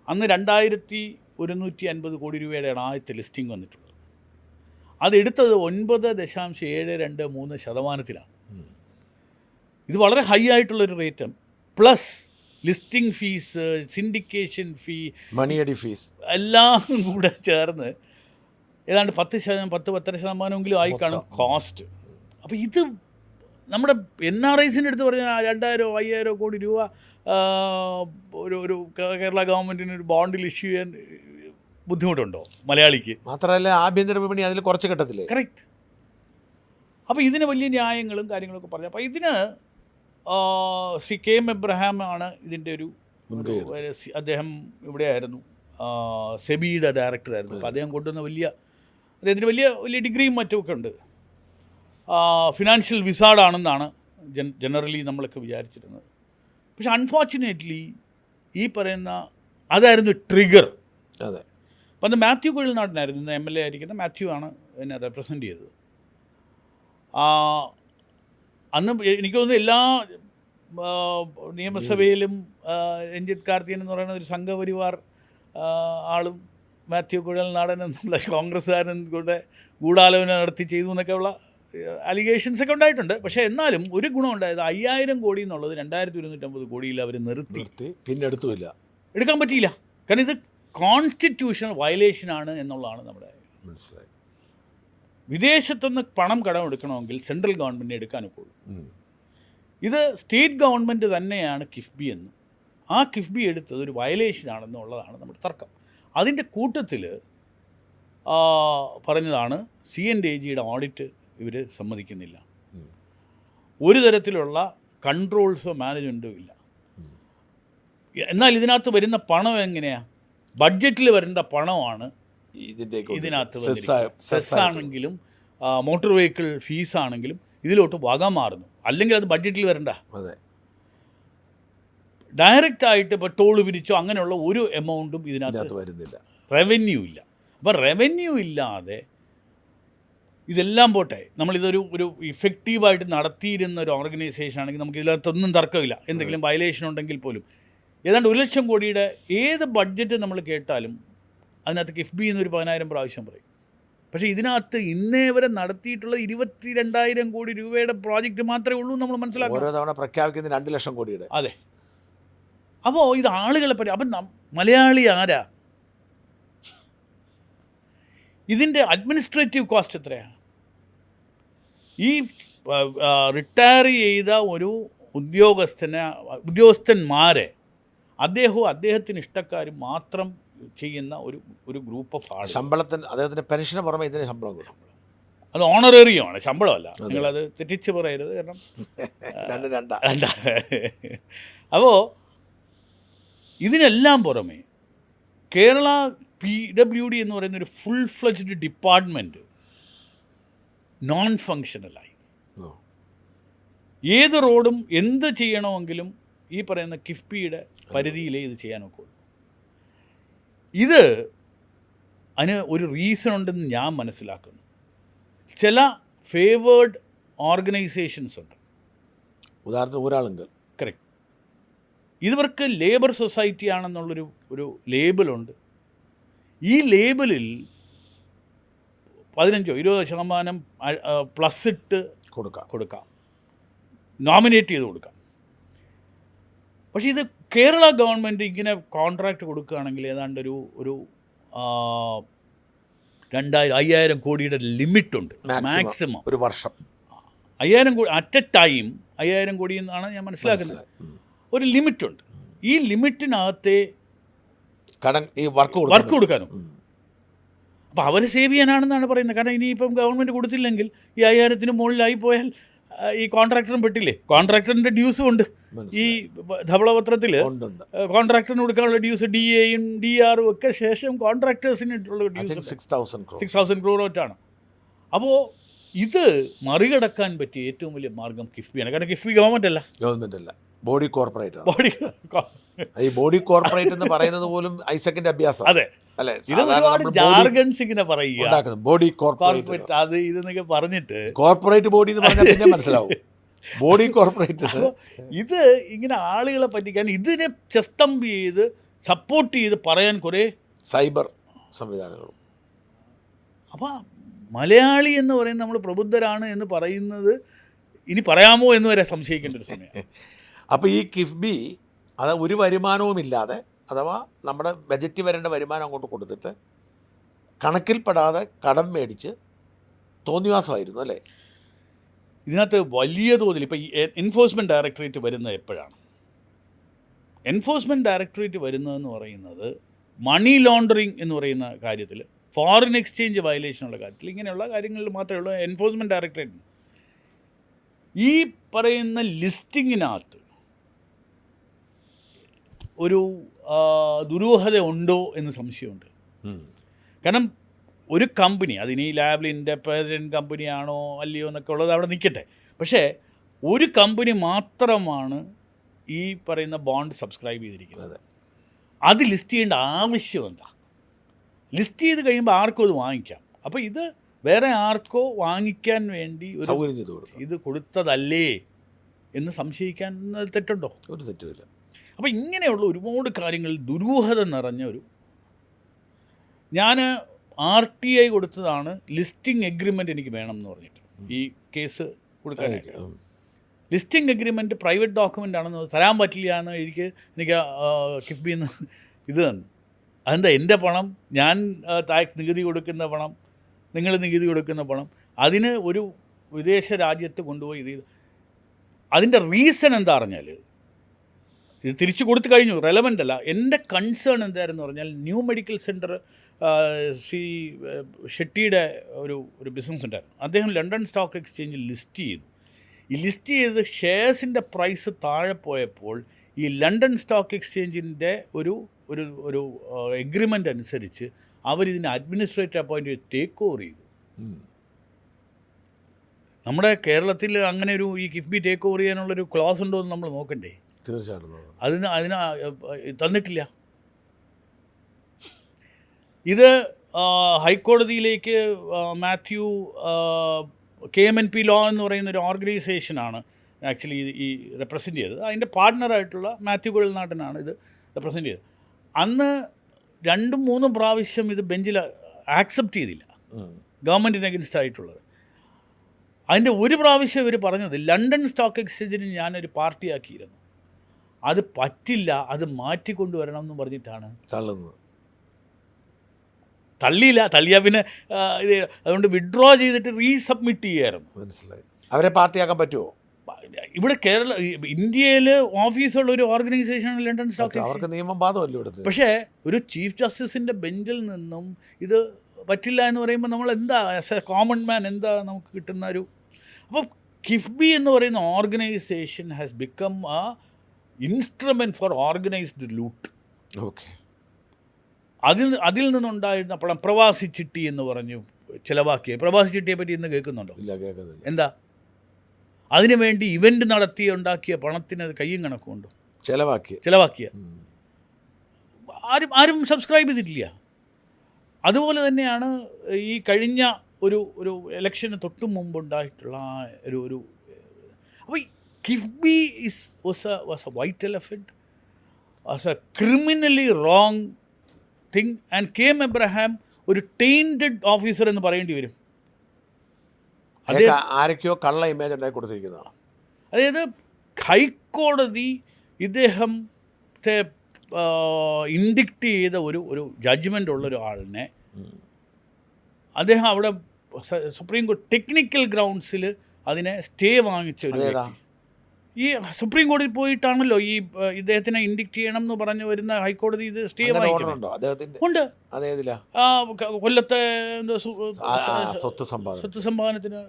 അന്ന് 2150 കോടി രൂപയുടെ ആദ്യത്തെ ലിസ്റ്റിംഗ് വന്നിട്ടുള്ളത്. അതെടുത്തത് 9.723%. ഇത് വളരെ ഹൈ ആയിട്ടുള്ളൊരു റേറ്റും പ്ലസ് ലിസ്റ്റിംഗ് ഫീസ്, സിൻഡിക്കേഷൻ ഫീ, മണിയടി ഫീസ് എല്ലാം കൂടെ ചേർന്ന് ഏതാണ്ട് 10-12% ആയി കാണും കോസ്റ്റ്. അപ്പോൾ ഇത് നമ്മുടെ NRIസിൻ്റെ അടുത്ത് പറഞ്ഞാൽ 2000-5000 കോടി രൂപ ഒരു കേരള ഗവൺമെൻറ്റിന് ഒരു ബോണ്ടിൽ ഇഷ്യൂ ചെയ്യാൻ ബുദ്ധിമുട്ടുണ്ടോ മലയാളിക്ക്? മാത്രമല്ല ആഭ്യന്തര വിപണി അതിൽ കുറച്ച് ഘട്ടത്തില്ലേ. കറക്റ്റ്. അപ്പോൾ ഇതിന് വലിയ ന്യായങ്ങളും കാര്യങ്ങളൊക്കെ പറഞ്ഞു. അപ്പോൾ ഇതിന് ശ്രീ KM എബ്രഹാം ആണ് ഇതിൻ്റെ ഒരു അദ്ദേഹം ഇവിടെയായിരുന്നു, സെബിയുടെ ഡയറക്ടറായിരുന്നു. അപ്പോൾ അദ്ദേഹം കൊണ്ടുവന്ന അദ്ദേഹത്തിന് വലിയ ഡിഗ്രിയും മറ്റുമൊക്കെ ഉണ്ട്. ഫിനാൻഷ്യൽ വിസാർഡാണെന്നാണ് ജനറലി നമ്മളൊക്കെ വിചാരിച്ചിരുന്നത്. പക്ഷെ അൺഫോർച്ചുനേറ്റ്ലി ഈ പറയുന്ന അതായിരുന്നു ട്രിഗർ. അതെ. അപ്പം അന്ന് മാത്യു കുഴൽനാടനായിരുന്നു, ഇന്ന് MLA ആയിരിക്കുന്ന മാത്യു ആണ് എന്നെ റെപ്രസെൻ്റ് ചെയ്തത്. അന്ന് എനിക്ക് തോന്നുന്നു എല്ലാ നിയമസഭയിലും രഞ്ജിത്ത് കാർത്തികൻ എന്ന് പറയുന്ന ഒരു സംഘപരിവാർ ആളും മാത്യു കുഴൽനാടൻ എന്നുള്ള കോൺഗ്രസ്സുകാരൻ കൂടെ ഗൂഢാലോചന നടത്തി ചെയ്തു എന്നൊക്കെയുള്ള അലിഗേഷൻസൊക്കെ ഉണ്ടായിട്ടുണ്ട്. പക്ഷേ എന്നാലും ഒരു ഗുണം ഉണ്ടായത് 5000 കോടി എന്നുള്ളത് 2250 കോടിയിൽ അവർ നിർത്തി. പിന്നെ എടുക്കാൻ പറ്റിയില്ല. കാരണം ഇത് കോൺസ്റ്റിറ്റ്യൂഷണൽ വയലേഷനാണ് എന്നുള്ളതാണ് നമ്മുടെ മനസ്സിലായി. വിദേശത്തുനിന്ന് പണം കടമെടുക്കണമെങ്കിൽ സെൻട്രൽ ഗവൺമെൻറ് എടുക്കാനൊക്കെ. ഇത് സ്റ്റേറ്റ് ഗവൺമെൻറ് തന്നെയാണ് കിഫ്ബി എന്നും ആ കിഫ്ബി എടുത്തത് ഒരു വയലേഷനാണെന്നുള്ളതാണ് നമ്മുടെ തർക്കം. അതിൻ്റെ കൂട്ടത്തിൽ പറഞ്ഞതാണ് CNDAGയുടെ ഓഡിറ്റ് ഇവർ സമ്മതിക്കുന്നില്ല, ഒരു തരത്തിലുള്ള കൺട്രോൾസോ മാനേജ്മെൻറ്റോ ഇല്ല. എന്നാൽ ഇതിനകത്ത് വരുന്ന പണം എങ്ങനെയാണ്? ബഡ്ജറ്റിൽ വരേണ്ട പണമാണ് ഇതിനകത്ത് സെസ്സാണെങ്കിലും മോട്ടോർ വെഹിക്കിൾ ഫീസാണെങ്കിലും ഇതിലോട്ട് വക മാറുന്നു. അല്ലെങ്കിൽ അത് ബഡ്ജറ്റിൽ വരണ്ട. ഡയറക്റ്റായിട്ട് ഇപ്പോൾ ടോൾ പിരിച്ചോ അങ്ങനെയുള്ള ഒരു എമൗണ്ടും ഇതിനകത്ത് വരുന്നില്ല. റവന്യൂ ഇല്ല. അപ്പോൾ റവന്യൂ ഇല്ലാതെ ഇതെല്ലാം പോട്ടെ, നമ്മളിതൊരു ഇഫക്റ്റീവായിട്ട് നടത്തിയിരുന്ന ഒരു ഓർഗനൈസേഷൻ ആണെങ്കിൽ നമുക്ക് ഇതിനകത്തൊന്നും തർക്കമില്ല. എന്തെങ്കിലും വയലേഷൻ ഉണ്ടെങ്കിൽ പോലും ഏതാണ്ട് 1 ലക്ഷം കോടിയുടെ ഏത് ബഡ്ജറ്റ് നമ്മൾ കേട്ടാലും അതിനകത്ത് കിഫ്ബി എന്നൊരു 10,000 പ്രാവശ്യം പറയും. പക്ഷേ ഇതിനകത്ത് ഇന്നേ വരെ നടത്തിയിട്ടുള്ള 22,000 കോടി രൂപയുടെ പ്രോജക്റ്റ് മാത്രമേ ഉള്ളൂ നമ്മൾ മനസ്സിലാക്കുക. ഓരോ തവണ പ്രഖ്യാപിക്കുന്നത് 2 ലക്ഷം കോടിയുടെ. അതെ. അപ്പോൾ ഇത് ആളുകളെ പറ്റി. അപ്പം മലയാളി ആരാ? ഇതിൻ്റെ അഡ്മിനിസ്ട്രേറ്റീവ് കോസ്റ്റ് എത്രയാണ്? ഈ റിട്ടയർ ചെയ്ത ഒരു ഉദ്യോഗസ്ഥന്മാരെ അദ്ദേഹത്തിന് ഇഷ്ടക്കാരും മാത്രം ചെയ്യുന്ന ഒരു ഗ്രൂപ്പ് ഓഫ് ആൾ. ശമ്പളത്തിന് അദ്ദേഹത്തിൻ്റെ പെൻഷന് പുറമെ ഇതിന് ശമ്പളം കൊടുക്കും. അത് ഓണറേറിയമാണ്, ശമ്പളമല്ല. നിങ്ങളത് തെറ്റിച്ച് പറയരുത്, കാരണം രണ്ടാ. അപ്പോൾ ഇതിനെല്ലാം പുറമെ കേരള PWD എന്ന് പറയുന്ന ഒരു ഫുൾ ഫ്ലെജ്ഡ് ഡിപ്പാർട്ട്മെൻറ്റ് നോൺ ഫങ്ഷണലായി. ഏത് റോഡും എന്ത് ചെയ്യണമെങ്കിലും ഈ പറയുന്ന കിഫ്ബിയുടെ പരിധിയിലേ ഇത് ചെയ്യാനൊക്കെ. അതിന് ഒരു റീസൺ ഉണ്ടെന്ന് ഞാൻ മനസ്സിലാക്കുന്നു. ചില ഫേവേർഡ് ഓർഗനൈസേഷൻസ് ഉണ്ട്. ഉദാഹരണത്തിന് ഒരാളുണ്ട്, കറക്റ്റ്, ഇവർക്ക് ലേബർ സൊസൈറ്റി ആണെന്നുള്ളൊരു ലേബലുണ്ട്. ഈ ലേബലിൽ 15-20% പ്ലസ് ഇട്ട് കൊടുക്കാം, നോമിനേറ്റ് ചെയ്ത് കൊടുക്കാം. പക്ഷേ ഇത് കേരള ഗവൺമെൻറ് ഇങ്ങനെ കോൺട്രാക്റ്റ് കൊടുക്കുകയാണെങ്കിൽ ഏതാണ്ട് ഒരു 5,000 കോടിയുടെ ലിമിറ്റുണ്ട് മാക്സിമം. ഒരു വർഷം 5,000 കോടി അറ്റ് എ ടൈം 5,000 കോടി എന്നാണ് ഞാൻ മനസ്സിലാക്കുന്നത്. ഒരു ലിമിറ്റുണ്ട്. ഈ ലിമിറ്റിനകത്തെ ഈ വർക്ക് കൊടുക്കാനും. അപ്പോൾ അവർ സേവ് ചെയ്യാനാണെന്നാണ് പറയുന്നത്. കാരണം ഇനിയിപ്പം ഗവൺമെൻറ് കൊടുത്തില്ലെങ്കിൽ ഈ 5,000-ന് മുകളിലായി പോയാൽ ഈ കോൺട്രാക്ടറും പെട്ടില്ലേ. കോൺട്രാക്ടറിൻ്റെ ഡ്യൂസും ഉണ്ട് ഈ ധവളപത്രത്തിൽ. കോൺട്രാക്ടറിന് കൊടുക്കാനുള്ള ഡ്യൂസ് DA-യും DR-ഉം ഒക്കെ ശേഷം കോൺട്രാക്ടേഴ്സിനുള്ള ഡ്യൂസ് 6,000 crore. അപ്പോൾ ഇത് മറികടക്കാൻ പറ്റിയ ഏറ്റവും വലിയ മാർഗം കിഫ്ബിയാണ്. കാരണം കിഫ്ബി ഗവൺമെൻറ് അല്ല, ബോഡി കോർപ്പറേറ്റ്. ഈ ബോഡി കോർപ്പറേറ്റ് എന്ന് പറയുന്നത് പോലും ഐസക്കിന്റെ അഭ്യാസം. അതെ, ഇത് ഒരുപാട് ജാർഗൺസ് ഇങ്ങനെ പറയുക. ബോഡി കോർപ്പറേറ്റ് അത് ഇതെന്നൊക്കെ പറഞ്ഞിട്ട് കോർപ്പറേറ്റ് ബോഡി എന്ന് പറഞ്ഞാൽ പിന്നെ മനസ്സിലാവും. ബോഡി കോർപ്പറേറ്റ് ഇത് ഇങ്ങനെ ആളുകളെ പറ്റിക്കാൻ ഇതിനെ ചെസ്റ്റംപ് ചെയ്ത് സപ്പോർട്ട് ചെയ്ത് പറയാൻ കുറേ സൈബർ സംവിധാനങ്ങളും. അപ്പം മലയാളി എന്ന് പറയുന്നത് നമ്മൾ പ്രബുദ്ധരാണ് എന്ന് പറയുന്നത് ഇനി പറയാമോ എന്ന് വരെ സംശയിക്കേണ്ട ഒരു സമയം. അപ്പോൾ ഈ കിഫ്ബി അത് ഒരു വരുമാനവുമില്ലാതെ, അഥവാ നമ്മുടെ ബജറ്റ് വരേണ്ട വരുമാനം അങ്ങോട്ട് കൊടുത്തിട്ട് കണക്കിൽപ്പെടാതെ കടം മേടിച്ച് തോന്നിവാസമായിരുന്നു അല്ലേ? ഇതിനകത്ത് വലിയ തോതിൽ ഇപ്പോൾ ഈ എൻഫോഴ്സ്മെൻറ്റ് ഡയറക്ടറേറ്റ് വരുന്നത് എപ്പോഴാണ്? എൻഫോഴ്സ്മെൻറ്റ് ഡയറക്ടറേറ്റ് വരുന്നതെന്ന് പറയുന്നത് മണി ലോണ്ടറിങ് എന്ന് പറയുന്ന കാര്യത്തിൽ, ഫോറിൻ എക്സ്ചേഞ്ച് വയലേഷനുള്ള കാര്യത്തിൽ, ഇങ്ങനെയുള്ള കാര്യങ്ങളിൽ മാത്രമേ ഉള്ളൂ എൻഫോഴ്സ്മെൻറ്റ് ഡയറക്ടറേറ്റ്. ഈ പറയുന്ന ലിസ്റ്റിങ്ങിനകത്ത് ഒരു ദുരൂഹത ഉണ്ടോ എന്ന് സംശയമുണ്ട്. കാരണം ഒരു കമ്പനി, അതിന് ഈ ലാബിൽ ഇൻഡിപെൻഡൻറ്റ് കമ്പനിയാണോ അല്ലയോ എന്നൊക്കെ ഉള്ളത് അവിടെ നിൽക്കട്ടെ, പക്ഷേ ഒരു കമ്പനി മാത്രമാണ് ഈ പറയുന്ന ബോണ്ട് സബ്സ്ക്രൈബ് ചെയ്തിരിക്കുന്നത്. അത് ലിസ്റ്റ് ചെയ്യേണ്ട ആവശ്യം എന്താ? ലിസ്റ്റ് ചെയ്ത് കഴിയുമ്പോൾ ആർക്കും അത് വാങ്ങിക്കാം. അപ്പോൾ ഇത് വേറെ ആർക്കോ വാങ്ങിക്കാൻ വേണ്ടി ഇത് കൊടുത്തതല്ലേ എന്ന് സംശയിക്കാൻ തെറ്റുണ്ടോ? ഒരു തെറ്റുമില്ല. അപ്പോൾ ഇങ്ങനെയുള്ള ഒരുപാട് കാര്യങ്ങൾ ദുരൂഹത നിറഞ്ഞ ഞാൻ RTI കൊടുത്തതാണ് ലിസ്റ്റിംഗ് എഗ്രിമെൻ്റ് എനിക്ക് വേണം എന്ന് പറഞ്ഞിട്ട് ഈ കേസ് കൊടുക്കാനായിട്ട്. ലിസ്റ്റിംഗ് എഗ്രിമെൻറ്റ് പ്രൈവറ്റ് ഡോക്യുമെൻ്റ് ആണെന്ന് തരാൻ പറ്റില്ല എന്ന് എനിക്ക് കിഫ്ബിയിൽ നിന്ന് ഇത് തന്നു. അതെന്താ? എൻ്റെ പണം, ഞാൻ ടാക്സ് നികുതി കൊടുക്കുന്ന പണം, നിങ്ങൾ നികുതി കൊടുക്കുന്ന പണം, അതിന് ഒരു വിദേശ രാജ്യത്ത് കൊണ്ടുപോയി ഇത് അതിൻ്റെ റീസൺ എന്താ പറഞ്ഞാൽ ഇത് തിരിച്ചു കൊടുത്തു കഴിഞ്ഞു, റെലവൻ്റ് അല്ല. എൻ്റെ കൺസേൺ എന്തായിരുന്നു പറഞ്ഞാൽ, ന്യൂ മെഡിക്കൽ സെൻറ്റർ ശ്രീ ഷെട്ടിയുടെ ഒരു ബിസിനസ് ഉണ്ടായിരുന്നു. അദ്ദേഹം ലണ്ടൻ സ്റ്റോക്ക് എക്സ്ചേഞ്ചിൽ ലിസ്റ്റ് ചെയ്തു. ഈ ലിസ്റ്റ് ചെയ്ത് ഷെയർസിൻ്റെ പ്രൈസ് താഴെ പോയപ്പോൾ ഈ ലണ്ടൻ സ്റ്റോക്ക് എക്സ്ചേഞ്ചിൻ്റെ ഒരു എഗ്രിമെൻ്റ് അനുസരിച്ച് അവരിതിന് അഡ്മിനിസ്ട്രേറ്റർ അപ്പോയിൻ്റ് ടേക്ക് ഓവർ ചെയ്തു. നമ്മുടെ കേരളത്തിൽ അങ്ങനെ ഈ കിഫ്ബി ടേക്ക് ഓവർ ചെയ്യാനുള്ളൊരു ക്ലോസ് ഉണ്ടോ എന്ന് നമ്മൾ നോക്കണ്ടേ? തീർച്ചയായിട്ടും അതിന് തന്നിട്ടില്ല. ഇത് ഹൈക്കോടതിയിലേക്ക് മാത്യു KMNP ലോ എന്ന് പറയുന്ന ഒരു ഓർഗനൈസേഷനാണ് ആക്ച്വലി ഈ റെപ്രസെൻ്റ് ചെയ്തത്. അതിൻ്റെ പാർട്ട്ണറായിട്ടുള്ള മാത്യു കുഴൽനാടനാണ് ഇത് റെപ്രസെൻ്റ് ചെയ്തത്. അന്ന് 2-3 പ്രാവശ്യം ഇത് ബെഞ്ചിൽ ആക്സെപ്റ്റ് ചെയ്തില്ല, ഗവൺമെൻറ്റിന് അഗൻസ്റ്റ് ആയിട്ടുള്ളത്. അതിൻ്റെ ഒരു പ്രാവശ്യം ഇവർ പറഞ്ഞത് ലണ്ടൻ സ്റ്റോക്ക് എക്സ്ചേഞ്ചിന് ഞാനൊരു പാർട്ടിയാക്കിയിരുന്നു, അത് പറ്റില്ല, അത് മാറ്റിക്കൊണ്ടുവരണം എന്ന് പറഞ്ഞിട്ടാണ് തള്ളുന്നത്. തള്ളിയാൽ പിന്നെ ഇത് അതുകൊണ്ട് വിഡ്രോ ചെയ്തിട്ട് റീസബ്മിറ്റ് ചെയ്യുമായിരുന്നു. മനസ്സിലായി. അവരെ പാർട്ടിയാക്കാൻ പറ്റുമോ? ഇവിടെ ഇന്ത്യയിൽ ഓഫീസുള്ള ഒരു ഓർഗനൈസേഷനാണ് ലണ്ടൻ സ്റ്റോക്ക് എക്സ്ചേഞ്ച്. അവർക്ക് നിയമം ബാധമല്ലോ എടുത്ത്. പക്ഷേ ഒരു ചീഫ് ജസ്റ്റിസിൻ്റെ ബെഞ്ചിൽ നിന്നും ഇത് പറ്റില്ല എന്ന് പറയുമ്പോൾ നമ്മൾ എന്താ ആസ് എ കോമൺ മാൻ എന്താ നമുക്ക് കിട്ടുന്ന ഒരു. അപ്പോൾ കിഫ്ബി എന്ന് പറയുന്ന organisation has become A instrument four organised loot. Okay. അതിൽ നിന്നുണ്ടായിരുന്ന പണം പ്രവാസി ചിട്ടി എന്ന് പറഞ്ഞു ചിലവാക്കിയ. പ്രവാസി ചിട്ടിയെ പറ്റി ഇന്ന് കേൾക്കുന്നുണ്ടോ? ഇല്ല, കേൾക്കുന്നില്ല. എന്താ അതിനുവേണ്ടി ഇവൻ്റ് നടത്തി ഉണ്ടാക്കിയ പണത്തിന് കയ്യും കണക്കുണ്ടോ? ചിലവാക്കിയ ആരും സബ്സ്ക്രൈബ് ചെയ്തിട്ടില്ല. അതുപോലെ തന്നെയാണ് ഈ കഴിഞ്ഞ ഒരു ഇലക്ഷന് തൊട്ട് മുമ്പുണ്ടായിട്ടുള്ള ഒരു അപ്പോൾ KIIFB was a white elephant, was a criminally wrong thing. And KM. Abraham ഒരു ടൈൻറ്റഡ് ഓഫീസർ എന്ന് പറയേണ്ടി വരും. ആരൊക്കെയോ കള്ള ഇമേജ് ഉണ്ടായി കൊടുത്തിരിക്കുന്നതാണ്. അതായത് ഹൈക്കോടതി ഇദ്ദേഹത്തെ ഇൻഡിക്റ്റ് ചെയ്ത ഒരു ജഡ്ജ്മെൻ്റ് ഉള്ളൊരു ആളിനെ അദ്ദേഹം അവിടെ സുപ്രീം കോടതി ടെക്നിക്കൽ ഗ്രൗണ്ട്സിൽ അതിനെ സ്റ്റേ വാങ്ങിച്ച ഒരു വ്യക്തി. ഈ സുപ്രീം കോടതിയിൽ പോയിട്ടാണല്ലോ ഈ ഇദ്ദേഹത്തിനെ ഇൻഡിക്റ്റ് ചെയ്യണം എന്ന് പറഞ്ഞു വരുന്ന ഹൈക്കോടതി ഇത് സ്റ്റേ വാങ്ങിക്കുന്നുണ്ട്. കൊല്ലത്തെ സ്വത്ത് സമ്പാദനത്തിന്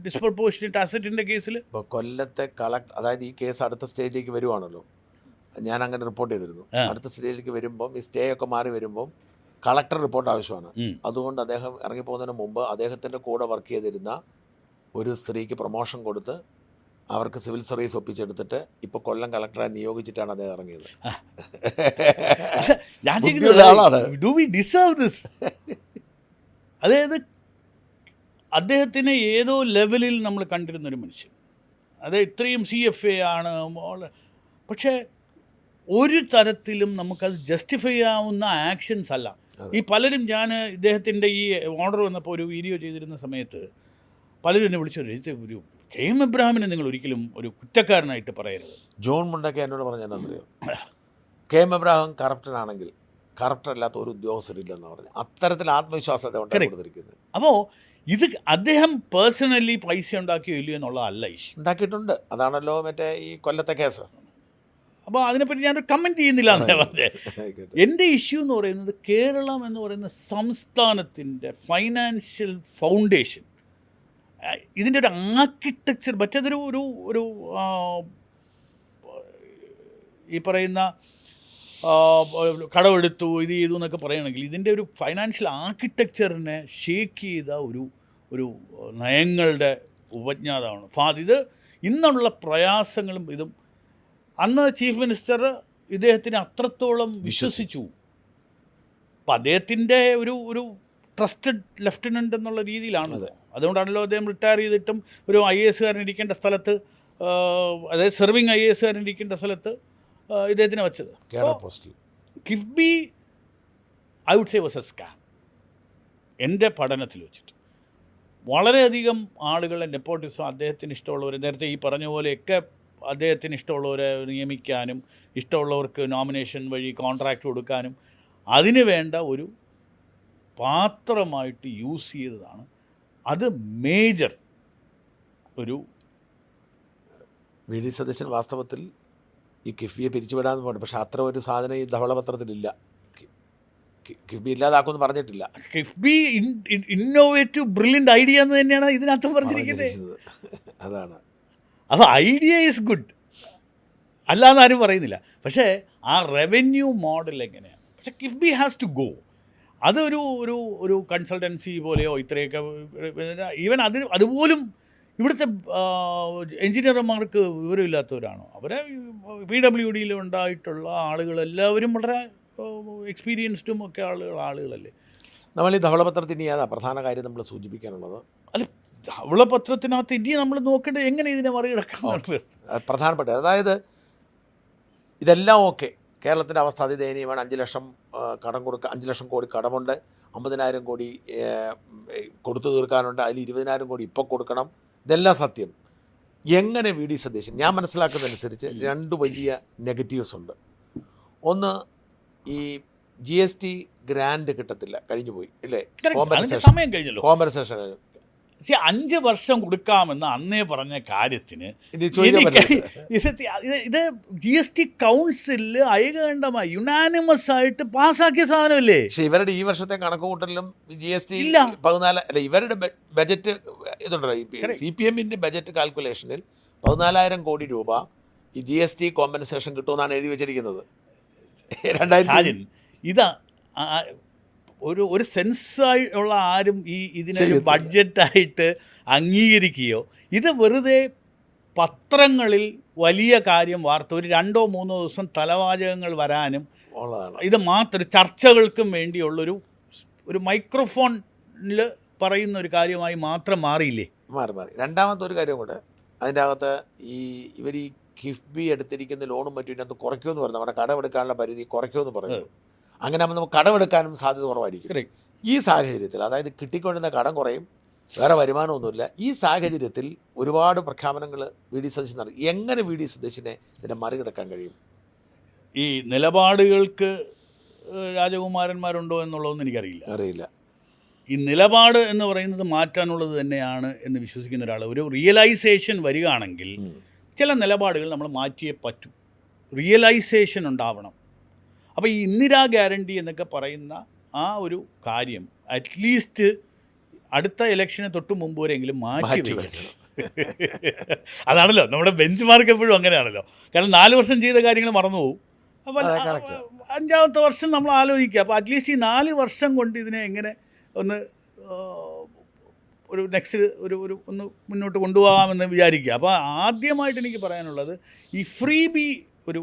ഡിസ്പ്രപ്പോർഷനേറ്റ് അസറ്റിൻ്റെ കേസിൽ കൊല്ലത്തെ കളക്ട്, അതായത് ഈ കേസ് അടുത്ത സ്റ്റേജിലേക്ക് വരുവാണല്ലോ. ഞാൻ അങ്ങനെ റിപ്പോർട്ട് ചെയ്തിരുന്നു. അടുത്ത സ്റ്റേജിലേക്ക് വരുമ്പം ഈ സ്റ്റേ ഒക്കെ മാറി വരുമ്പം കളക്ടർ റിപ്പോർട്ട് ആവശ്യമാണ്. അതുകൊണ്ട് അദ്ദേഹം ഇറങ്ങിപ്പോകുന്നതിന് മുമ്പ് അദ്ദേഹത്തിൻ്റെ കൂടെ വർക്ക് ചെയ്തിരുന്ന ഒരു സ്ത്രീക്ക് പ്രൊമോഷൻ കൊടുത്ത് അവർക്ക് സിവിൽ സർവീസ് ഒപ്പിച്ചെടുത്തിട്ട് ഇപ്പോൾ കൊല്ലം കളക്ടറായി നിയോഗിച്ചിട്ടാണ് അദ്ദേഹം ഇറങ്ങിയത്. അതായത് അദ്ദേഹത്തിനെ ഏതോ ലെവലിൽ നമ്മൾ കണ്ടിരുന്നൊരു മനുഷ്യൻ. അത് ഇത്രയും CFA ആണ്. പക്ഷേ ഒരു തരത്തിലും നമുക്കത് ജസ്റ്റിഫൈ ചെയ്യാവുന്ന ആക്ഷൻസ് അല്ല. ഈ പലരും, ഞാൻ ഇദ്ദേഹത്തിൻ്റെ ഈ ഓർഡർ വന്നപ്പോൾ ഒരു വീഡിയോ ചെയ്തിരുന്ന സമയത്ത് പലരും എന്നെ വിളിച്ചു, ഒരു കെ.എം. എബ്രഹാമിനെ നിങ്ങൾ ഒരിക്കലും ഒരു കുറ്റക്കാരനായിട്ട് പറയരുത്. ജോൺ മുണ്ടൊക്കെ എന്നോട് പറഞ്ഞാൽ അറിയോ, കെ.എം. എബ്രഹാം കറപ്റ്റനാണെങ്കിൽ കറപ്റ്റല്ലാത്ത ഒരു ഉദ്യോഗസ്ഥരില്ലെന്ന് പറഞ്ഞു. അത്തരത്തിൽ ആത്മവിശ്വാസത്തെ കൊടുത്തിരിക്കുന്നത്. അപ്പോൾ ഇത് അദ്ദേഹം പേഴ്സണലി പൈസ ഉണ്ടാക്കിയോ ഇല്ലയോ എന്നുള്ളതല്ല ഇഷ്യൂ. ഉണ്ടാക്കിയിട്ടുണ്ട്. അതാണല്ലോ മറ്റേ ഈ കൊല്ലത്തെ കേസ്. അപ്പോൾ അതിനെപ്പറ്റി ഞാനൊരു കമൻറ്റ് ചെയ്യുന്നില്ല എന്നേ പറഞ്ഞേ. എൻ്റെ ഇഷ്യൂ എന്ന് പറയുന്നത് കേരളം എന്ന് പറയുന്ന സംസ്ഥാനത്തിൻ്റെ ഫൈനാൻഷ്യൽ ഫൗണ്ടേഷൻ, ഇതിൻ്റെ ഒരു ആർക്കിടെക്ചർ, മറ്റേതൊരു ഒരു ഈ പറയുന്ന കടമെടുത്തു ഇത് ചെയ്തു എന്നൊക്കെ പറയുകയാണെങ്കിൽ ഇതിൻ്റെ ഒരു ഫൈനാൻഷ്യൽ ആർക്കിടെക്ചറിനെ ഷേക്ക് ചെയ്ത ഒരു നയങ്ങളുടെ ഉപജ്ഞാതാവാണ് ഇത്. ഇന്നുള്ള പ്രയാസങ്ങളും ഇതും അന്ന് ചീഫ് മിനിസ്റ്റർ ഇദ്ദേഹത്തിന് അത്രത്തോളം വിശ്വസിച്ചു. അപ്പം അദ്ദേഹത്തിൻ്റെ ഒരു ട്രസ്റ്റഡ് ലെഫ്റ്റനൻ്റ് എന്നുള്ള രീതിയിലാണത്. അതുകൊണ്ടാണല്ലോ അദ്ദേഹം റിട്ടയർ ചെയ്തിട്ടും ഒരു IAS ഇരിക്കേണ്ട സ്ഥലത്ത്, അതായത് സെർവിങ് IAS ഇരിക്കേണ്ട സ്ഥലത്ത് ഇദ്ദേഹത്തിനെ വെച്ചത്. KIIFB I would say was a scam. എൻ്റെ പഠനത്തിൽ വെച്ചിട്ട് വളരെയധികം ആളുകളെ നെപ്പോട്ടിസം, അദ്ദേഹത്തിന് ഇഷ്ടമുള്ളവർ, നേരത്തെ ഈ പറഞ്ഞ പോലെയൊക്കെ അദ്ദേഹത്തിന് ഇഷ്ടമുള്ളവരെ നിയമിക്കാനും ഇഷ്ടമുള്ളവർക്ക് നോമിനേഷൻ വഴി കോൺട്രാക്റ്റ് കൊടുക്കാനും അതിന് വേണ്ട ഒരു പാത്രമായിട്ട് യൂസ് ചെയ്തതാണ്. അത് മേജർ ഒരു VD സതീശൻ വാസ്തവത്തിൽ ഈ കിഫ്ബിയെ പിരിച്ചുവിടാമെന്ന് പറഞ്ഞു. പക്ഷേ അത്ര ഒരു സാധനം ഈ ധവളപത്രത്തിലില്ല. കിഫ്ബി ഇല്ലാതാക്കുമെന്ന് പറഞ്ഞിട്ടില്ല. കിഫ്ബി ഇന്നോവേറ്റീവ് ബ്രില്യൻ്റ് ഐഡിയ എന്ന് തന്നെയാണ് ഇതിനകത്ത് പറഞ്ഞിരിക്കുന്നത്. അതാണ്. അപ്പോൾ ഐഡിയ ഈസ് ഗുഡ്, അല്ലാന്ന് ആരും പറയുന്നില്ല. പക്ഷേ ആ റവന്യൂ മോഡൽ എങ്ങനെയാണ്? പക്ഷേ കിഫ്ബി ഹാസ് ടു ഗോ. അതൊരു കൺസൾട്ടൻസി പോലെയോ ഇത്രയൊക്കെ ഈവൻ അതുപോലും ഇവിടുത്തെ എൻജിനീയർമാർക്ക് വിവരമില്ലാത്തവരാണോ? അവരെ PWDയിൽ ഉണ്ടായിട്ടുള്ള ആളുകളെല്ലാവരും വളരെ എക്സ്പീരിയൻസ്ഡും ഒക്കെ ആളുകളല്ലേ. നമ്മൾ ഈ ധവളപത്രത്തിന് ഇനി അതാ പ്രധാന കാര്യം നമ്മൾ സൂചിപ്പിക്കാനുള്ളത്. അല്ല, ധവളപത്രത്തിനകത്ത് ഇനി നമ്മൾ നോക്കേണ്ടത് എങ്ങനെ ഇതിനെ മറികടക്കാൻ പ്രധാനപ്പെട്ട, അതായത് ഇതെല്ലാം ഓക്കെ, കേരളത്തിൻ്റെ അവസ്ഥ അതിദയനീയമാണ്. 5 ലക്ഷം കടം കൊടുക്കുക, 5 ലക്ഷം കോടി കടമുണ്ട്, 50,000 കോടി കൊടുത്തു തീർക്കാനുണ്ട്, അതിൽ 20,000 കോടി ഇപ്പോൾ കൊടുക്കണം. ഇതെല്ലാം സത്യം. എങ്ങനെ VD സതീശൻ, ഞാൻ മനസ്സിലാക്കുന്നതനുസരിച്ച് 2 വലിയ നെഗറ്റീവ്സ് ഉണ്ട്. ഒന്ന്, ഈ GST ഗ്രാൻഡ് കിട്ടത്തില്ല, കഴിഞ്ഞു പോയി ഇല്ലേ? അതിന്റെ സമയം കഴിഞ്ഞല്ലോ. കോമ്പൻസേഷൻ 5 വർഷം കൊടുക്കാമെന്ന് അന്നേ പറഞ്ഞ കാര്യത്തിന് ഇത് ചോദിക്കാൻ ഇത് GST കൗൺസിലിൽ ഐകകണ്ഠമായി യുനാനിമസ് ആയിട്ട് പാസ്സാക്കിയ സാധനമല്ലേ? പക്ഷേ ഇവരുടെ ഈ വർഷത്തെ കണക്കുകൂട്ടലിലും GST ഇല്ല. 14 അല്ല, ഇവരുടെ ബജറ്റ് ഇതുണ്ടല്ലോ, CPM-ന്റെ ബജറ്റ് കാൽക്കുലേഷനിൽ 14,000 കോടി രൂപ ഈ GST കോമ്പൻസേഷൻ കിട്ടുമെന്നാണ് എഴുതി വെച്ചിരിക്കുന്നത്. 2000 ഇതാ ഒരു സെൻസായി ഉള്ള ആരും ഇതിനൊരു ബഡ്ജറ്റായിട്ട് അംഗീകരിക്കുകയോ, ഇത് വെറുതെ പത്രങ്ങളിൽ വലിയ കാര്യം വാർത്ത ഒരു 2-3 ദിവസം തലവാചകങ്ങൾ വരാനും ഉള്ളതാണ്. ഇത് മാത്രം ചർച്ചകൾക്കും വേണ്ടിയുള്ളൊരു മൈക്രോഫോണിൽ പറയുന്ന ഒരു കാര്യമായി മാത്രം മാറിയില്ലേ? മാറി. രണ്ടാമത്തെ ഒരു കാര്യം കൂടെ, അതിൻ്റെ അകത്ത് ഇവർ ഈ കിഫ്ബി എടുത്തിരിക്കുന്ന ലോണും മറ്റും ഇതിനകത്ത് കുറയ്ക്കുമെന്ന് പറഞ്ഞു, നമ്മുടെ കടമെടുക്കാനുള്ള പരിധി കുറയ്ക്കുമെന്ന് പറഞ്ഞു. അങ്ങനെ ആകുമ്പോൾ നമുക്ക് കടമെടുക്കാനും സാധ്യത കുറവായിരിക്കും. ഈ സാഹചര്യത്തിൽ, അതായത് കിട്ടിക്കൊണ്ടിരുന്ന കടം കുറയും, വേറെ വരുമാനമൊന്നുമില്ല. ഈ സാഹചര്യത്തിൽ ഒരുപാട് പ്രഖ്യാപനങ്ങൾ VD സതീശൻ നടത്തി. എങ്ങനെ VD സതീശനെ ഇതിനെ മറികടക്കാൻ കഴിയും? ഈ നിലപാടുകൾക്ക് രാജകുമാരന്മാരുണ്ടോ എന്നുള്ളതൊന്നും അറിയില്ല. ഈ നിലപാട് എന്ന് പറയുന്നത് മാറ്റാനുള്ളത് തന്നെയാണ് എന്ന് വിശ്വസിക്കുന്ന ഒരാൾ. ഒരു റിയലൈസേഷൻ വരികയാണെങ്കിൽ ചില നിലപാടുകൾ നമ്മൾ മാറ്റിയേ പറ്റൂ. റിയലൈസേഷൻ ഉണ്ടാവണം. അപ്പോൾ ഈ ഇന്ദിരാ ഗ്യാരണ്ടി എന്നൊക്കെ പറയുന്ന ആ ഒരു കാര്യം അറ്റ്ലീസ്റ്റ് അടുത്ത ഇലക്ഷന് തൊട്ട് മുമ്പ് വരെയെങ്കിലും മാറ്റി വയ്ക്കണം. അതാണല്ലോ നമ്മുടെ ബെഞ്ച് മാർക്ക്. എപ്പോഴും അങ്ങനെയാണല്ലോ. കാരണം 4 വർഷം ചെയ്ത കാര്യങ്ങൾ മറന്നുപോകും. അപ്പോൾ 5ാമത്തെ വർഷം നമ്മൾ ആലോചിക്കുക. അപ്പോൾ അറ്റ്ലീസ്റ്റ് ഈ 4 വർഷം കൊണ്ട് ഇതിനെ എങ്ങനെ ഒന്ന് ഒരു നെക്സ്റ്റ് ഒന്ന് മുന്നോട്ട് കൊണ്ടുപോകാമെന്ന് വിചാരിക്കുക. അപ്പോൾ ആദ്യമായിട്ട് എനിക്ക് പറയാനുള്ളത് ഈ ഫ്രീ ബി ഒരു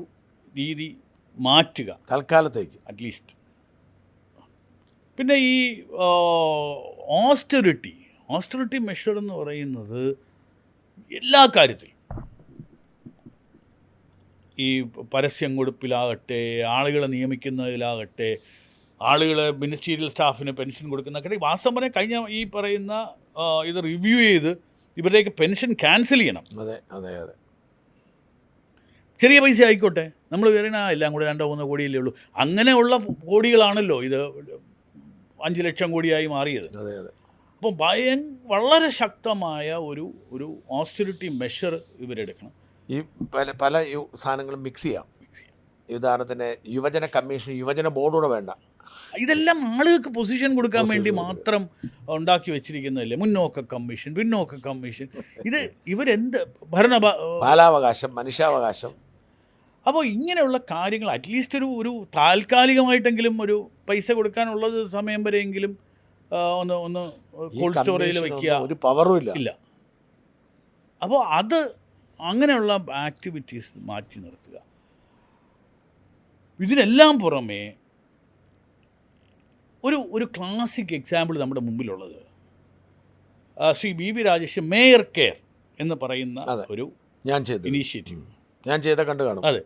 രീതി മാറ്റുക തൽക്കാലത്തേക്ക് അറ്റ്ലീസ്റ്റ്. പിന്നെ ഈ ഓസ്റ്ററിറ്റി മെഷർ എന്ന് പറയുന്നത് എല്ലാ കാര്യത്തിലും, ഈ പരസ്യം കൊടുപ്പിലാകട്ടെ, ആളുകളെ നിയമിക്കുന്നതിലാകട്ടെ, ആളുകളെ മിനിസ്റ്റീരിയൽ സ്റ്റാഫിന് പെൻഷൻ കൊടുക്കുന്നതൊക്കെ, വാസ്തവം പറഞ്ഞാൽ കഴിഞ്ഞ ഈ പറയുന്ന ഇത് റിവ്യൂ ചെയ്ത് ഇവരുടെയൊക്കെ പെൻഷൻ ക്യാൻസൽ ചെയ്യണം. അതെ. ചെറിയ പൈസ ആയിക്കോട്ടെ, നമ്മൾ പറയുന്ന എല്ലാം കൂടെ 2-3 കോടിയല്ലേ ഉള്ളൂ. അങ്ങനെയുള്ള കോടികളാണല്ലോ ഇത് 5 ലക്ഷം കോടിയായി മാറിയത്. അപ്പം വളരെ ശക്തമായ ഒരു ഓസ്റ്ററിറ്റി മെഷർ ഇവരെടുക്കണം. ഈ പല സാധനങ്ങളും മിക്സ് ചെയ്യാം. ഉദാഹരണത്തിന് യുവജന കമ്മീഷൻ, യുവജന ബോർഡൂടെ വേണ്ട. ഇതെല്ലാം ആളുകൾക്ക് പൊസിഷൻ കൊടുക്കാൻ വേണ്ടി മാത്രം ഉണ്ടാക്കി വെച്ചിരിക്കുന്നതല്ലേ. മുന്നോക്ക കമ്മീഷൻ, പിന്നോക്ക കമ്മീഷൻ, ഇത് ഇവരെന്ത് ബാലാവകാശം, മനുഷ്യാവകാശം. അപ്പോൾ ഇങ്ങനെയുള്ള കാര്യങ്ങൾ അറ്റ്ലീസ്റ്റ് ഒരു താൽക്കാലികമായിട്ടെങ്കിലും ഒരു പൈസ കൊടുക്കാനുള്ളത് സമയം വരെയെങ്കിലും ഒന്ന് കോൾഡ് സ്റ്റോറേജിൽ വയ്ക്കുക. ഒരു പവറും ഇല്ല. അപ്പോൾ അങ്ങനെയുള്ള ആക്ടിവിറ്റീസ് മാറ്റി നിർത്തുക. ഇതിനെല്ലാം പുറമേ ഒരു ക്ലാസിക് എക്സാമ്പിൾ നമ്മുടെ മുമ്പിലുള്ളത് Shri BB Rajesh mayor care എന്ന് പറയുന്ന ഒരു ഇനീഷ്യേറ്റീവ് ഞാൻ ചെയ്ത കണ്ടു കാണും. അതെ,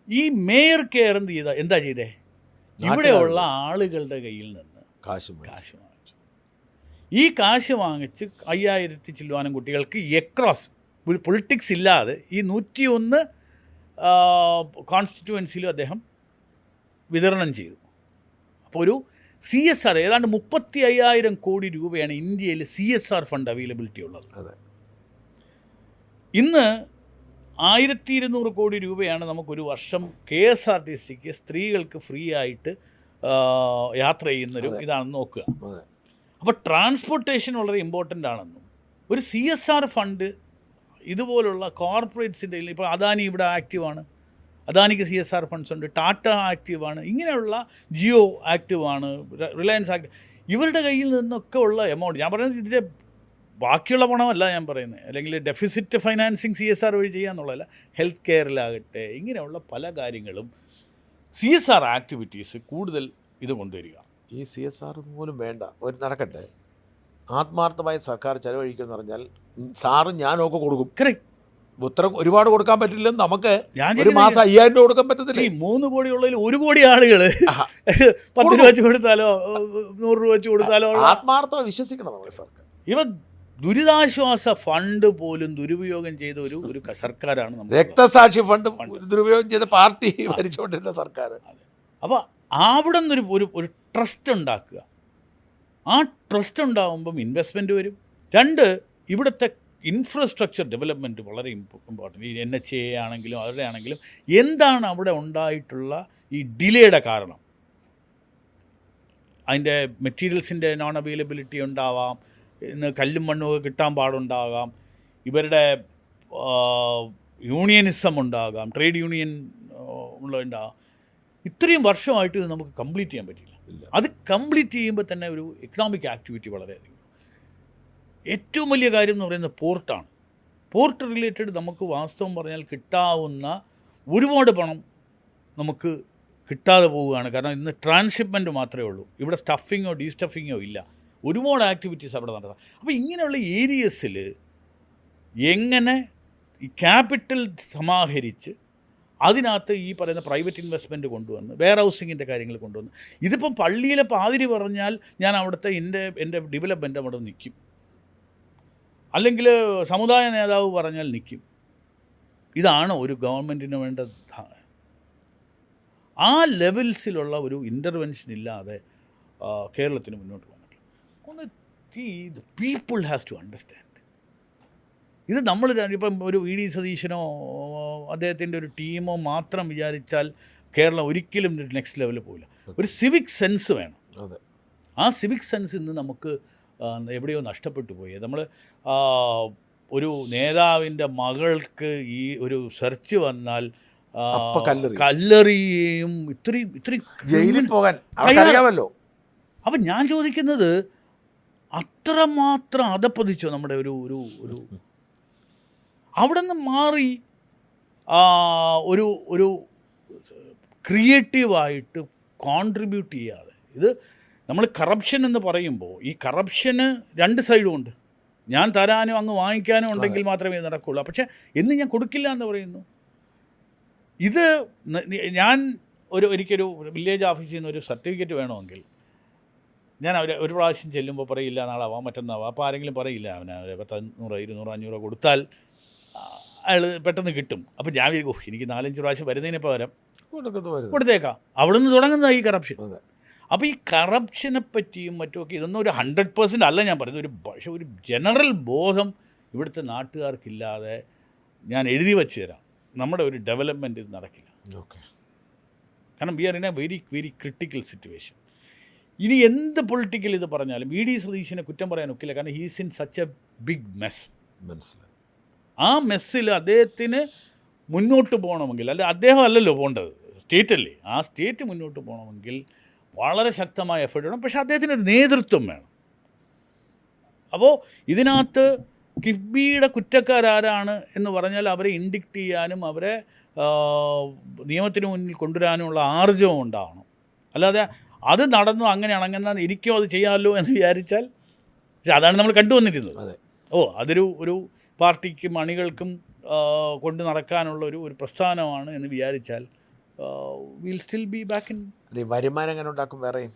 ഈ മേയർ കെയർ എന്താ ചെയ്തേ? ഇവിടെയുള്ള ആളുകളുടെ കയ്യിൽ നിന്ന് കാശ് വാങ്ങിച്ചു. ഈ കാശ് വാങ്ങിച്ച് 5000 ചില്ലുവാനം കുട്ടികൾക്ക് എക്രോസ് പൊളിറ്റിക്സ് ഇല്ലാതെ ഈ 101 കോൺസ്റ്റിറ്റ്യുവൻസിയിലും അദ്ദേഹം വിതരണം ചെയ്തു. അപ്പോൾ ഒരു CSR ഏതാണ്ട് 35,000 കോടി രൂപയാണ് ഇന്ത്യയിൽ CSR ഫണ്ട് അവൈലബിലിറ്റി ഉള്ളത്. ഇന്ന് 1200 കോടി രൂപയാണ് നമുക്കൊരു വർഷം KSRTCക്ക് സ്ത്രീകൾക്ക് ഫ്രീ ആയിട്ട് യാത്ര ചെയ്യുന്നൊരു ഇതാണെന്ന് നോക്കുക. അപ്പോൾ ട്രാൻസ്പോർട്ടേഷൻ വളരെ ഇമ്പോർട്ടൻ്റ് ആണെന്നും ഒരു CSR ഫണ്ട് ഇതുപോലുള്ള കോർപ്പറേറ്റ്സിൻ്റെ, ഇപ്പോൾ അദാനി ഇവിടെ ആക്റ്റീവാണ്, അദാനിക്ക് CSR ഫണ്ട്സ് ഉണ്ട്, ടാറ്റ ആക്റ്റീവാണ്, ഇങ്ങനെയുള്ള ജിയോ ആക്റ്റീവാണ്, റിലയൻസ് ആക്റ്റീവ്, ഇവരുടെ കയ്യിൽ നിന്നൊക്കെ ഉള്ള എമൗണ്ട്, ഞാൻ പറയുന്നത് ഇതിൻ്റെ ബാക്കിയുള്ള പണമല്ല ഞാൻ പറയുന്നത്, അല്ലെങ്കിൽ ഡെഫിസിറ്റ് ഫൈനാൻസിങ് CSR വഴി ചെയ്യാന്നുള്ളതല്ല, ഹെൽത്ത് കെയറിലാകട്ടെ, ഇങ്ങനെയുള്ള പല കാര്യങ്ങളും CSR ആക്ടിവിറ്റീസ് കൂടുതൽ ഇത് കൊണ്ടുവരിക. ഈ CSR പോലും വേണ്ട, ഒരു നടക്കട്ടെ, ആത്മാർത്ഥമായി സർക്കാർ ചെലവഴിക്കുമെന്ന് പറഞ്ഞാൽ സാറും ഞാനൊക്കെ കൊടുക്കും. ഉത്തരം ഒരുപാട് കൊടുക്കാൻ പറ്റില്ലെന്ന് നമുക്ക് ഒരു മാസം 5,000 രൂപ കൊടുക്കാൻ പറ്റത്തില്ല. ഈ 3 കോടി ഉള്ളതിൽ 1 കോടി ആളുകൾ 10 രൂപ വെച്ച് കൊടുത്താലോ 100 രൂപ വെച്ച് കൊടുത്താലോ ആത്മാർത്ഥമായി വിശ്വസിക്കണം നമ്മുടെ സർക്കാർ. ഇവ ദുരിതാശ്വാസ ഫണ്ട് പോലും ദുരുപയോഗം ചെയ്ത ഒരു സർക്കാരാണ്. രക്തസാക്ഷി ഫണ്ട് ദുരുപയോഗം ചെയ്ത പാർട്ടി ഭരിച്ചുകൊണ്ടിരുന്ന സർക്കാർ. അപ്പോൾ അവിടെ നിന്നൊരു ഒരു ട്രസ്റ്റ് ഉണ്ടാക്കുക. ആ ട്രസ്റ്റ് ഉണ്ടാകുമ്പം ഇൻവെസ്റ്റ്മെൻറ്റ് വരും. 2, ഇവിടുത്തെ ഇൻഫ്രാസ്ട്രക്ചർ ഡെവലപ്മെൻറ്റ് വളരെ ഇമ്പോർട്ടൻറ്റ്. ഈ NHA ആണെങ്കിലും അവരുടെ ആണെങ്കിലും എന്താണ് അവിടെ ഉണ്ടായിട്ടുള്ള ഈ ഡിലേയുടെ കാരണം? അതിൻ്റെ മെറ്റീരിയൽസിൻ്റെ നോൺ അവൈലബിലിറ്റി ഉണ്ടാവാം, ഇന്ന് കല്ലും മണ്ണുമൊക്കെ കിട്ടാൻ പാടുണ്ടാകാം, ഇവരുടെ യൂണിയനിസം ഉണ്ടാകാം, ട്രേഡ് യൂണിയൻ ഉള്ളതുണ്ടാകാം. ഇത്രയും വർഷമായിട്ട് ഇത് നമുക്ക് കംപ്ലീറ്റ് ചെയ്യാൻ പറ്റില്ല. അത് കംപ്ലീറ്റ് ചെയ്യുമ്പോൾ തന്നെ ഒരു എക്കണോമിക് ആക്ടിവിറ്റി വളരെയധികം. ഏറ്റവും വലിയ കാര്യം എന്ന് പറയുന്നത് പോർട്ടാണ്. പോർട്ട് റിലേറ്റഡ് നമുക്ക് വാസ്തവം പറഞ്ഞാൽ കിട്ടാവുന്ന ഒരുപാട് പണം നമുക്ക് കിട്ടാതെ പോവുകയാണ്. കാരണം ഇന്ന് ട്രാൻസ്ഷിപ്മെൻറ്റ് മാത്രമേ ഉള്ളൂ. ഇവിടെ സ്റ്റഫിങ്ങോ ഡീസ്റ്റഫിങ്ങോ ഇല്ല. ഒരുപാട് ആക്ടിവിറ്റീസ് അവിടെ നടത്താം. അപ്പോൾ ഇങ്ങനെയുള്ള ഏരിയസിൽ എങ്ങനെ ഈ ക്യാപിറ്റൽ സമാഹരിച്ച് അതിനകത്ത് ഈ പറയുന്ന പ്രൈവറ്റ് ഇൻവെസ്റ്റ്മെൻറ്റ് കൊണ്ടുവന്ന് വെയർ ഹൗസിങ്ങിൻ്റെ കാര്യങ്ങൾ കൊണ്ടുവന്ന്, ഇതിപ്പം പള്ളിയിലെ പാതിരി പറഞ്ഞാൽ ഞാൻ അവിടുത്തെ എൻ്റെ ഡെവലപ്മെൻറ്റ് അവിടെ നിൽക്കും, അല്ലെങ്കിൽ സമുദായ നേതാവ് പറഞ്ഞാൽ നിൽക്കും. ഇതാണ് ഒരു ഗവൺമെൻറ്റിന് വേണ്ട. ആ ലെവൽസിലുള്ള ഒരു ഇൻ്റർവെൻഷൻ ഇല്ലാതെ കേരളത്തിന് മുന്നോട്ട് പോകാൻ പറ്റില്ല. ഒന്ന് the people has to understand. ഇത് നമ്മൾ ഇപ്പം ഒരു VD സതീശനോ അദ്ദേഹത്തിൻ്റെ ഒരു ടീമോ മാത്രം വിചാരിച്ചാൽ കേരളം ഒരിക്കലും നെക്സ്റ്റ് ലെവലിൽ പോകില്ല. ഒരു സിവിക് സെൻസ് വേണം. ആ സിവിക് സെൻസ് ഇന്ന് നമുക്ക് എവിടെയോ നഷ്ടപ്പെട്ടു പോയി. നമ്മൾ ഒരു നേതാവിൻ്റെ മകൾക്ക് ഈ ഒരു സെർച്ച് വന്നാൽ കല്ലെറിയും ഇത്രയും ജയിലിൽ പോകാൻ അറിയാമല്ലോ. അപ്പം ഞാൻ ചോദിക്കുന്നത്, അത്രമാത്രം അതപ്പതിച്ചോ നമ്മുടെ ഒരു ഒരു ഒരു അവിടെ നിന്ന് മാറി ഒരു ക്രിയേറ്റീവായിട്ട് കോൺട്രിബ്യൂട്ട് ചെയ്യാതെ, ഇത് നമ്മൾ കറപ്ഷൻ എന്ന് പറയുമ്പോൾ ഈ കറപ്ഷന് 2 സൈഡും ഉണ്ട്. ഞാൻ തരാനും അങ്ങ് വാങ്ങിക്കാനും ഉണ്ടെങ്കിൽ മാത്രമേ നടക്കുകയുള്ളൂ. പക്ഷേ എന്ന് ഞാൻ കൊടുക്കില്ല എന്ന് പറയുന്നു. ഇത് ഞാൻ ഒരിക്കലൊരു വില്ലേജ് ഓഫീസിൽ നിന്ന് ഒരു സർട്ടിഫിക്കറ്റ് വേണമെങ്കിൽ ഞാൻ ഒരു പ്രാവശ്യം ചെല്ലുമ്പോൾ പറയില്ല നാളാവാം മറ്റന്നാവാം. അപ്പോൾ ആരെങ്കിലും പറയില്ല അവന് 100, 200, 500 കൊടുത്താൽ അയാൾ പെട്ടെന്ന് കിട്ടും. അപ്പോൾ ഞാൻ എനിക്ക് 4-5 പ്രാവശ്യം വരുന്നതിന് പകരം കൊടുത്തേക്കാം. അവിടെ നിന്ന് തുടങ്ങുന്നതാണ് ഈ കറപ്ഷൻ. അപ്പോൾ ഈ കറപ്ഷനെ പറ്റിയും മറ്റുമൊക്കെ ഇതൊന്നും ഒരു 100% അല്ല ഞാൻ പറയുന്നത്, പക്ഷേ ഒരു ജനറൽ ബോധം ഇവിടുത്തെ നാട്ടുകാർക്കില്ലാതെ ഞാൻ എഴുതി വച്ച് തരാം, നമ്മുടെ ഒരു ഡെവലപ്മെൻറ്റ് ഇത് നടക്കില്ല. കാരണം we are in a very critical situation. ഇനി എന്ത് പൊളിറ്റിക്കൽ ഇത് പറഞ്ഞാലും VD സതീശനെ കുറ്റം പറയാൻ ഒക്കില്ല. കാരണം he's in such a big mess. മനസ്സിലായി. ആ മെസ്സിൽ അദ്ദേഹത്തിന് മുന്നോട്ട് പോകണമെങ്കിൽ, അല്ല അദ്ദേഹം അല്ലല്ലോ പോകേണ്ടത്, സ്റ്റേറ്റല്ലേ, ആ സ്റ്റേറ്റ് മുന്നോട്ട് പോകണമെങ്കിൽ വളരെ ശക്തമായ എഫേർട്ട് വേണം. പക്ഷേ അദ്ദേഹത്തിനൊരു നേതൃത്വം വേണം. അപ്പോൾ ഇതിനകത്ത് കിഫ്ബിയുടെ കുറ്റക്കാരാരാണ് എന്ന് പറഞ്ഞാൽ അവരെ ഇൻഡിക്റ്റ് ചെയ്യാനും അവരെ നിയമത്തിന് മുന്നിൽ കൊണ്ടുവരാനുമുള്ള ആർജവം ഉണ്ടാവണം. അല്ലാതെ അത് നടന്നു അങ്ങനെയാണെന്നാൽ എനിക്കോ അത് ചെയ്യാമല്ലോ എന്ന് വിചാരിച്ചാൽ, പക്ഷെ അതാണ് നമ്മൾ കണ്ടുവന്നിരുന്നത്. അതൊരു പാർട്ടിക്കും അണികൾക്കും കൊണ്ട് നടക്കാനുള്ള ഒരു പ്രസ്ഥാനമാണ് എന്ന് വിചാരിച്ചാൽ will still B back in. വരുമാനം എങ്ങനെ ഉണ്ടാക്കും? വേറെയും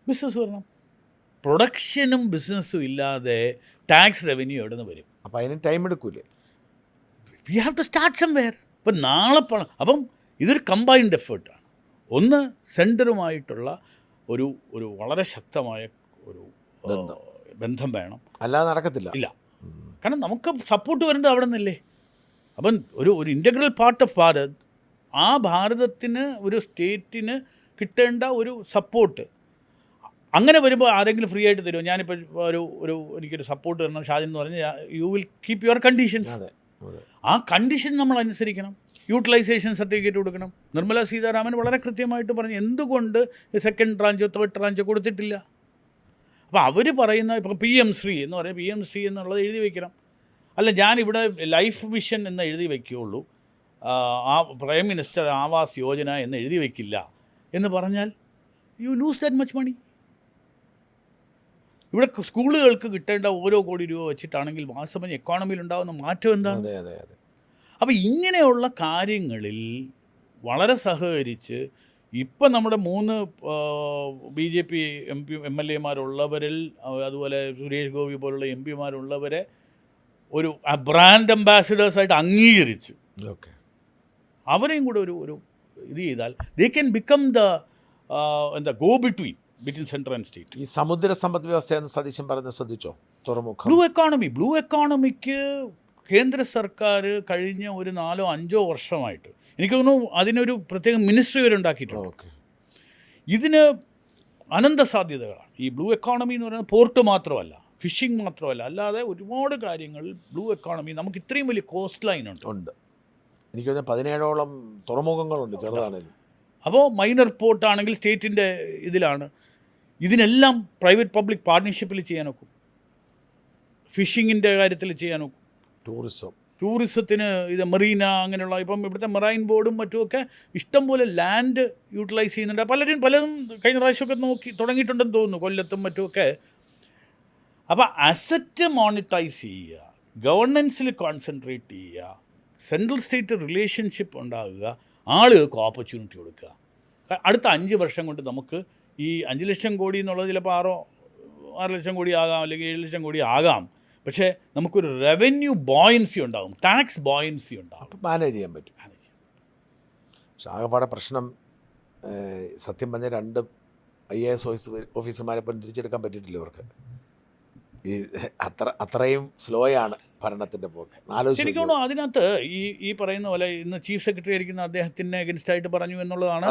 ബിസിനസ് വരണം. പ്രൊഡക്ഷനും ബിസിനസ്സും ഇല്ലാതെ ടാക്സ് റവന്യൂ എവിടെ നിന്ന് വരും? അപ്പോൾ അതിന് ടൈം എടുക്കൂലേ? We have to start somewhere. ഇപ്പം നാളെ പണം. അപ്പം ഇതൊരു കമ്പൈൻഡ് എഫേർട്ടാണ്. ഒന്ന് സെൻറ്ററുമായിട്ടുള്ള ഒരു വളരെ ശക്തമായ ഒരു ബന്ധം വേണം, അല്ലാതെ നടക്കത്തില്ല. ഇല്ല, കാരണം നമുക്ക് സപ്പോർട്ട് വരേണ്ടത് അവിടെ നിന്നല്ലേ. അപ്പം ഒരു ഇൻ്റഗ്രൽ പാർട്ട് ഓഫ് ഭാരത്, ആ ഭാരതത്തിന് ഒരു സ്റ്റേറ്റിന് കിട്ടേണ്ട ഒരു സപ്പോർട്ട്. അങ്ങനെ വരുമ്പോൾ ആരെങ്കിലും ഫ്രീ ആയിട്ട് തരുമോ? ഞാനിപ്പോൾ എനിക്കൊരു സപ്പോർട്ട് തരണം ഷാജിൻ എന്ന് പറഞ്ഞാൽ you will keep your conditions. ആ കണ്ടീഷൻ നമ്മൾ അനുസരിക്കണം. യൂട്ടിലൈസേഷൻ സർട്ടിഫിക്കറ്റ് കൊടുക്കണം. നിർമ്മല സീതാരാമൻ വളരെ കൃത്യമായിട്ട് പറഞ്ഞു എന്തുകൊണ്ട് സെക്കൻഡ് ട്രാഞ്ചോ തേർഡ് ട്രാഞ്ചോ കൊടുത്തിട്ടില്ല. അപ്പോൾ അവർ പറയുന്ന ഇപ്പോൾ PM ശ്രീ എന്ന് പറയും, PM ശ്രീ എന്നുള്ളത് എഴുതി വയ്ക്കണം. അല്ല, ഞാനിവിടെ ലൈഫ് മിഷൻ എന്ന് എഴുതി വയ്ക്കുകയുള്ളൂ, ആ പ്രൈം മിനിസ്റ്റർ ആവാസ് യോജന എന്ന് എഴുതി വയ്ക്കില്ല എന്ന് പറഞ്ഞാൽ you lose that much money. ഇവിടെ സ്കൂളുകൾക്ക് കിട്ടേണ്ട ഓരോ കോടി രൂപ വെച്ചിട്ടാണെങ്കിൽ മാസം എക്കോണമിയിൽ ഉണ്ടാകുന്ന മാറ്റം എന്താണ്? അപ്പോൾ ഇങ്ങനെയുള്ള കാര്യങ്ങളിൽ വളരെ സഹകരിച്ച് ഇപ്പം നമ്മുടെ 3 BJP MLA-മാരുള്ളവരിൽ, അതുപോലെ സുരേഷ് ഗോപി പോലുള്ള MP-മാരുള്ളവരെ ഒരു ബ്രാൻഡ് അംബാസിഡേഴ്സായിട്ട് അംഗീകരിച്ച് അവരെയും കൂടെ ഒരു ഇത് ചെയ്താൽ ദേ ക്യാൻ ബിക്കം ദ എന്താ go between central and state. ഈ സമുദ്ര സമ്പദ് വ്യവസ്ഥ എന്ന് സതീശൻ പറഞ്ഞ് ശ്രദ്ധിച്ചോ? തുറമുഖം, ബ്ലൂ എക്കോണമിക്ക് കേന്ദ്ര സർക്കാർ കഴിഞ്ഞ ഒരു 4-5 വർഷമായിട്ട് എനിക്ക് തോന്നുന്നു അതിനൊരു പ്രത്യേക മിനിസ്ട്രി വരെ ഉണ്ടാക്കിയിട്ടുണ്ട്. ഓക്കെ. ഇതിന് അനന്ത സാധ്യതകളാണ്. ഈ ബ്ലൂ എക്കോണമി എന്ന് പറയുന്നത് പോർട്ട് മാത്രമല്ല, ഫിഷിംഗ് മാത്രമല്ല, അല്ലാതെ ഒരുപാട് കാര്യങ്ങൾ ബ്ലൂ എക്കോണമി. നമുക്ക് ഇത്രയും വലിയ കോസ്റ്റ് ലൈൻ ഉണ്ട്. എനിക്ക് തോന്നുന്നു 17ഓളം തുറമുഖങ്ങളുണ്ട് ചെറുതാണെങ്കിലും. അപ്പോൾ മൈനർ പോർട്ടാണെങ്കിൽ സ്റ്റേറ്റിൻ്റെ ഇതിലാണ്. ഇതിനെല്ലാം പ്രൈവറ്റ് പബ്ലിക് പാർട്ട്ണർഷിപ്പിൽ ചെയ്യാൻ ഒക്കും. ഫിഷിങ്ങിൻ്റെ കാര്യത്തിൽ ചെയ്യാൻ ഒക്കും. ടൂറിസത്തിന് ഇത് മറീന അങ്ങനെയുള്ള ഇപ്പം ഇവിടുത്തെ മറൈൻ ബോർഡും മറ്റുമൊക്കെ ഇഷ്ടംപോലെ ലാൻഡ് യൂട്ടിലൈസ് ചെയ്യുന്നുണ്ട്. പലരും കഴിഞ്ഞ പ്രാവശ്യമൊക്കെ നോക്കി തുടങ്ങിയിട്ടുണ്ടെന്ന് തോന്നുന്നു, കൊല്ലത്തും മറ്റുമൊക്കെ. അപ്പോൾ അസറ്റ് മോണിറ്റൈസ് ചെയ്യുക, ഗവൺമെൻസിൽ കോൺസെൻട്രേറ്റ് ചെയ്യുക, സെൻട്രൽ സ്റ്റേറ്റ് റിലേഷൻഷിപ്പ് ഉണ്ടാകുക, ആളുകൾക്ക് ഓപ്പർച്യൂണിറ്റി കൊടുക്കുക. അടുത്ത 5 വർഷം കൊണ്ട് നമുക്ക് ഈ 5 ലക്ഷം കോടി എന്നുള്ളത് ചിലപ്പോൾ 6 ലക്ഷം കോടി ആകാം, അല്ലെങ്കിൽ 7 ലക്ഷം കോടി ആകാം. പക്ഷേ നമുക്കൊരു റവന്യൂ ബോയൻസി ഉണ്ടാകും, ടാക്സ് ബോയൻസി ഉണ്ടാകും, മാനേജ് ചെയ്യാൻ പറ്റും. പക്ഷെ ആകെപ്പാടെ പ്രശ്നം സത്യം പറഞ്ഞാൽ 2 IAS ഓഫീസർമാരെ പോലും തിരിച്ചെടുക്കാൻ പറ്റിയിട്ടില്ല ഇവർക്ക്. ഈ അത്രയും സ്ലോയാണ് ഭരണത്തിൻ്റെ പോക്ക്. എനിക്ക് തോന്നുന്നു അതിനകത്ത് ഈ പറയുന്ന പോലെ ഇന്ന് ചീഫ് സെക്രട്ടറി ആയിരിക്കുന്ന അദ്ദേഹത്തിന് അഗൻസ്റ്റായിട്ട് പറഞ്ഞു എന്നുള്ളതാണ്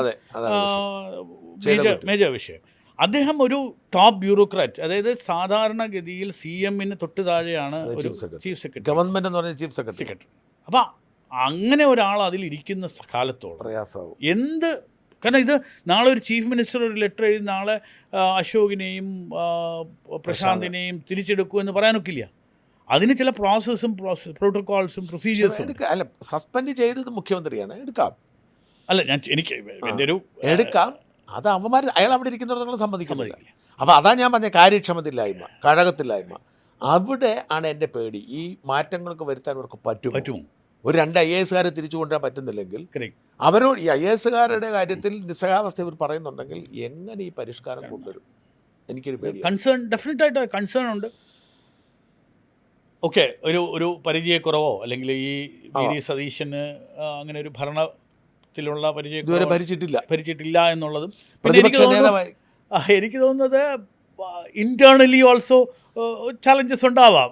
മേജർ വിഷയം. അദ്ദേഹം ഒരു ടോപ്പ് ബ്യൂറോക്രാറ്റ്, അതായത് സാധാരണഗതിയിൽ CMന് തൊട്ട് താഴെയാണ് ഒരു ചീഫ് സെക്രട്ടറി, ഗവൺമെൻറ് എന്ന് പറഞ്ഞ ചീഫ് സെക്രട്ടറി. അപ്പം അങ്ങനെ ഒരാൾ അതിലിരിക്കുന്ന കാലത്തോളം പ്രയാസമാവും. കാരണം ഇത് നാളെ ഒരു ചീഫ് മിനിസ്റ്റർ ഒരു ലെറ്റർ എഴുതി നാളെ അശോകിനെയും പ്രശാന്തിനെയും തിരിച്ചെടുക്കുമെന്ന് പറയാനൊക്കില്ല. അതിന് ചില പ്രോട്ടോകോൾസും പ്രൊസീജിയേഴ്സും. അല്ല, സസ്പെൻഡ് ചെയ്തത് മുഖ്യമന്ത്രിയാണ്, എടുക്കാം. അല്ല, എനിക്ക് എൻ്റെ ഒരു എടുക്കാം. അത് അയാൾ അവിടെ ഇരിക്കുന്നവർ സമ്മതിക്കുന്നില്ല. അപ്പോൾ അതാ ഞാൻ പറഞ്ഞ കാര്യക്ഷമതയില്ലായ്മ, കഴകത്തില്ലായ്മ. അവിടെ ആണ് എൻ്റെ പേടി. ഈ മാറ്റങ്ങൾക്ക് വരുത്താൻ അവർക്ക് പറ്റുമോ? ഒരു 2 IASകാരെ തിരിച്ചു കൊണ്ടുവരാൻ പറ്റുന്നില്ലെങ്കിൽ അവരോട് ഈ IASകാരുടെ കാര്യത്തിൽ നിസ്സഹാവസ്ഥ ഇവർ പറയുന്നുണ്ടെങ്കിൽ എങ്ങനെ ഈ പരിഷ്കാരം കൊണ്ടുവരും? എനിക്കൊരു പേടി. ഡെഫിനറ്റായിട്ട് കൺസേൺ ഉണ്ട്. ഓക്കെ, ഒരു പരിചയക്കുറവോ അല്ലെങ്കിൽ ഈ VD സതീശന് അങ്ങനെ ഒരു ഭരണത്തിലുള്ള പരിചയം ഭരിച്ചിട്ടില്ല എന്നുള്ളതും. എനിക്ക് തോന്നുന്നത് ഇന്റേണലി ഓൾസോ ചലഞ്ചസ് ഉണ്ടാവാം.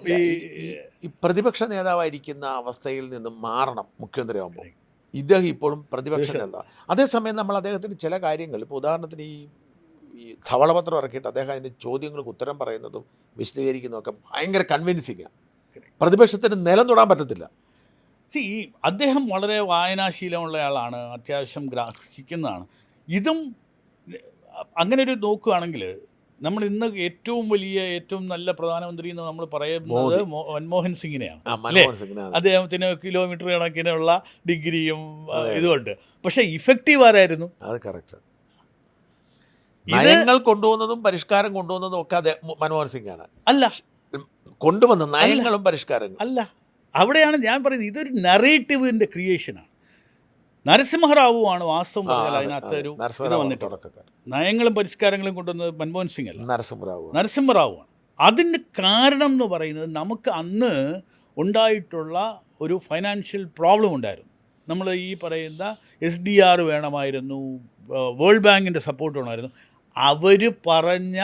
ഈ പ്രതിപക്ഷ നേതാവായിരിക്കുന്ന അവസ്ഥയിൽ നിന്നും മാറണം മുഖ്യമന്ത്രി ആകുമ്പോൾ. ഇദ്ദേഹം ഇപ്പോഴും പ്രതിപക്ഷ നേതാവ്. അതേസമയം നമ്മൾ അദ്ദേഹത്തിന് ചില കാര്യങ്ങൾ, ഇപ്പോൾ ഉദാഹരണത്തിന് ഈ ധവളപത്രം ഇറക്കിയിട്ട് അദ്ദേഹം അതിൻ്റെ ചോദ്യങ്ങൾക്ക് ഉത്തരം പറയുന്നതും വിശദീകരിക്കുന്നതൊക്കെ ഭയങ്കര കൺവിൻസിങ്ങാണ്. പ്രതിപക്ഷത്തിന് നിലം തൊടാൻ പറ്റത്തില്ല. അദ്ദേഹം വളരെ വായനാശീലമുള്ള ആളാണ്, അത്യാവശ്യം ഗ്രാഹിക്കുന്നതാണ്. ഇതും അങ്ങനെ ഒരു നോക്കുകയാണെങ്കിൽ നമ്മൾ ഇന്ന് ഏറ്റവും നല്ല പ്രധാനമന്ത്രി എന്ന് നമ്മൾ പറയുന്നത് മൻമോഹൻ സിംഗിനെയാണ്. അദ്ദേഹത്തിന് കിലോമീറ്റർ കണക്കിനുള്ള ഡിഗ്രിയും ഇതുകൊണ്ട്. പക്ഷെ ഇഫക്റ്റീവ് ആരായിരുന്നു? അത് കറക്റ്റ്. നയങ്ങൾ കൊണ്ടുവന്നതും പരിഷ്കാരം കൊണ്ടുവന്നതും ഒക്കെ മൻമോഹൻ സിംഗ് ആണ്. അല്ല, കൊണ്ടുവന്ന നയങ്ങളും പരിഷ്കാരങ്ങളും അല്ല. അവിടെയാണ് ഞാൻ പറയുന്നത്, ഇതൊരു നറേറ്റീവിൻ്റെ ക്രിയേഷനാണ്. നരസിംഹറാവുവാണ് വാസ്തവം പറഞ്ഞാൽ അതിനകത്ത് ഒരു ഇത് വന്നിട്ടുണ്ട്. നയങ്ങളും പരിഷ്കാരങ്ങളും കൊണ്ടുവന്നത് മൻമോഹൻ സിംഗ് അല്ല, നരസിംഹറാവുവാണ്. അതിൻ്റെ കാരണം എന്ന് പറയുന്നത് നമുക്ക് അന്ന് ഉണ്ടായിട്ടുള്ള ഒരു ഫൈനാൻഷ്യൽ പ്രോബ്ലം ഉണ്ടായിരുന്നു. നമ്മൾ ഈ പറയുന്ന SDR വേണമായിരുന്നു, വേൾഡ് ബാങ്കിൻ്റെ സപ്പോർട്ട് വേണമായിരുന്നു. അവർ പറഞ്ഞ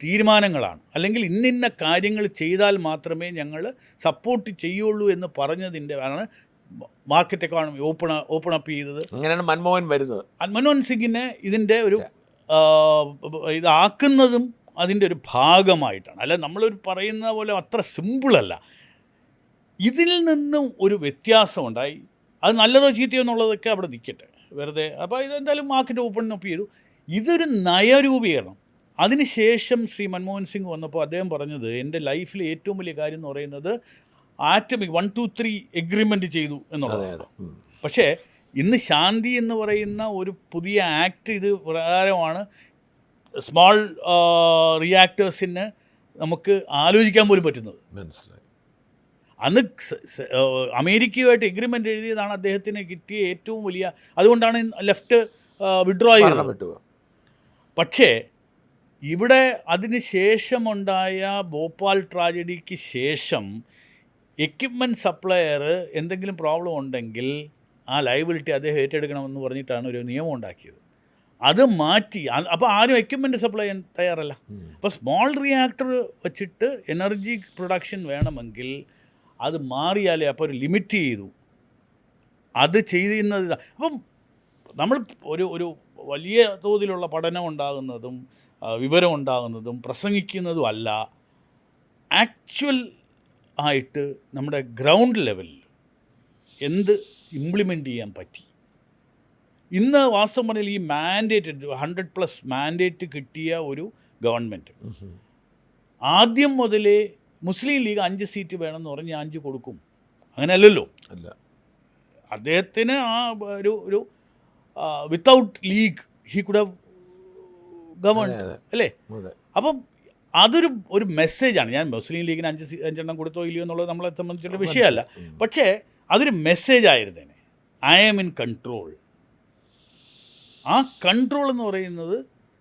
തീരുമാനങ്ങളാണ്, അല്ലെങ്കിൽ ഇന്നിന്ന കാര്യങ്ങൾ ചെയ്താൽ മാത്രമേ ഞങ്ങൾ സപ്പോർട്ട് ചെയ്യുള്ളൂ എന്ന് പറഞ്ഞതിൻ്റെ ആണ് മാർക്കറ്റ് എക്കോണമി ഓപ്പൺ അപ്പ് ചെയ്തത്. അങ്ങനെയാണ് മൻമോഹൻ വരുന്നത്. മൻമോഹൻ സിംഗിനെ ഇതിൻ്റെ ഒരു ഇതാക്കുന്നതും അതിൻ്റെ ഒരു ഭാഗമായിട്ടാണ്. അല്ല, നമ്മളൊരു പറയുന്ന പോലെ അത്ര സിമ്പിളല്ല. ഇതിൽ നിന്നും ഒരു വ്യത്യാസമുണ്ടായി. അത് നല്ലതോ ചീത്തയോ എന്നുള്ളതൊക്കെ അവിടെ നിൽക്കട്ടെ, വെറുതെ. അപ്പോൾ ഇതെന്തായാലും മാർക്കറ്റ് ഓപ്പൺ അപ്പ് ചെയ്തു. ഇതൊരു നയരൂപീകരണം. അതിനുശേഷം ശ്രീ മൻമോഹൻ സിംഗ് വന്നപ്പോൾ അദ്ദേഹം പറഞ്ഞത്, എൻ്റെ ലൈഫിലെ ഏറ്റവും വലിയ കാര്യം എന്ന് പറയുന്നത് ആറ്റമിക് 1, 2, 3 എഗ്രിമെൻ്റ് ചെയ്തു എന്നുള്ളതാണ്. പക്ഷേ ഇന്ന് ശാന്തി എന്ന് പറയുന്ന ഒരു പുതിയ ആക്ട് ഇത് പ്രകാരമാണ് സ്മോൾ റിയാക്ടേഴ്സിന് നമുക്ക് ആലോചിക്കാൻ പോലും പറ്റുന്നത്. മനസ്സിലായി. അന്ന് അമേരിക്കയുമായിട്ട് എഗ്രിമെൻ്റ് എഴുതിയതാണ് അദ്ദേഹത്തിന് കിട്ടിയ ഏറ്റവും വലിയ. അതുകൊണ്ടാണ് ലെഫ്റ്റ് വിഡ്രോ ചെയ്തത്. പക്ഷേ ഇവിടെ അതിന് ശേഷമുണ്ടായ ഭോപ്പാൽ ട്രാജഡിക്ക് ശേഷം എക്യുപ്മെൻറ്റ് സപ്ലയർ എന്തെങ്കിലും പ്രോബ്ലം ഉണ്ടെങ്കിൽ ആ ലയബിലിറ്റി അദ്ദേഹം ഏറ്റെടുക്കണമെന്ന് പറഞ്ഞിട്ടാണ് ഒരു നിയമം ഉണ്ടാക്കിയത്. അത് മാറ്റി. അപ്പോൾ ആരും എക്യുപ്മെൻറ്റ് സപ്ലൈ ചെയ്യാൻ തയ്യാറല്ല. അപ്പോൾ സ്മോൾ റിയാക്ടർ വെച്ചിട്ട് എനർജി പ്രൊഡക്ഷൻ വേണമെങ്കിൽ അത് മാറിയാലേ. അപ്പോൾ ഒരു ലിമിറ്റ് ചെയ്തു. അത് ചെയ്യുന്നത് അപ്പം നമ്മൾ ഒരു വലിയ തോതിലുള്ള പഠനം ഉണ്ടാകുന്നതും വിവരം ഉണ്ടാകുന്നതും പ്രസംഗിക്കുന്നതും അല്ല, ആക്ച്വൽ ആയിട്ട് നമ്മുടെ ഗ്രൗണ്ട് ലെവലിൽ എന്ത് ഇംപ്ലിമെൻ്റ് ചെയ്യാൻ പറ്റി. ഇന്ന് വാസ്തവം പറഞ്ഞാൽ ഈ മാൻഡേറ്റ് 100+ മാൻഡേറ്റ് കിട്ടിയ ഒരു ഗവൺമെൻറ് ആദ്യം മുതലേ മുസ്ലിം ലീഗ് 5 സീറ്റ് വേണമെന്ന് പറഞ്ഞ് 5 കൊടുക്കും. അങ്ങനെയല്ലല്ലോ. അല്ല, അദ്ദേഹത്തിന് ആ ഒരു without league he could have governed അല്ലേ. അപ്പം ഒരു മെസ്സേജാണ്. ഞാൻ മുസ്ലിം ലീഗിന് 5 എണ്ണം കൊടുത്തോ ഇല്ലയോ എന്നുള്ളത് നമ്മളെ സംബന്ധിച്ചുള്ള വിഷയമല്ല. പക്ഷേ അതൊരു മെസ്സേജായിരുന്നേനെ. I am in control. ആ കൺട്രോൾ എന്ന് പറയുന്നത്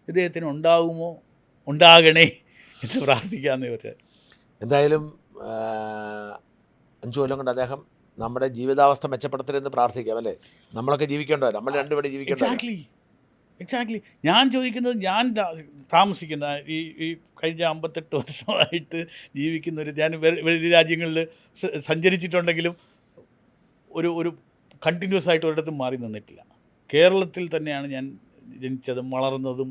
ഇദ്ദേഹത്തിന് ഉണ്ടാകുമോ, ഉണ്ടാകണേ എന്ന് പ്രാർത്ഥിക്കാമെന്ന് പറ്റാൻ. എന്തായാലും 5 കൊല്ലം കൊണ്ട് അദ്ദേഹം നമ്മുടെ ജീവിതാവസ്ഥ മെച്ചപ്പെടുത്തരുതെന്ന് പ്രാർത്ഥിക്കാം അല്ലേ. നമ്മളൊക്കെ ജീവിക്കേണ്ടവർ, നമ്മൾ രണ്ടുപേരും ജീവിക്കേണ്ടത്. എക്സാക്ട്ലി. ഞാൻ ചോദിക്കുന്നത്, ഞാൻ താമസിക്കുന്ന ഈ കഴിഞ്ഞ 58 വർഷമായിട്ട് ജീവിക്കുന്നൊരു, ഞാൻ വലിയ രാജ്യങ്ങളിൽ സഞ്ചരിച്ചിട്ടുണ്ടെങ്കിലും ഒരു കണ്ടിന്യൂസ് ആയിട്ട് ഒരിടത്തും മാറി നിന്നിട്ടില്ല. കേരളത്തിൽ തന്നെയാണ് ഞാൻ ജനിച്ചതും വളർന്നതും.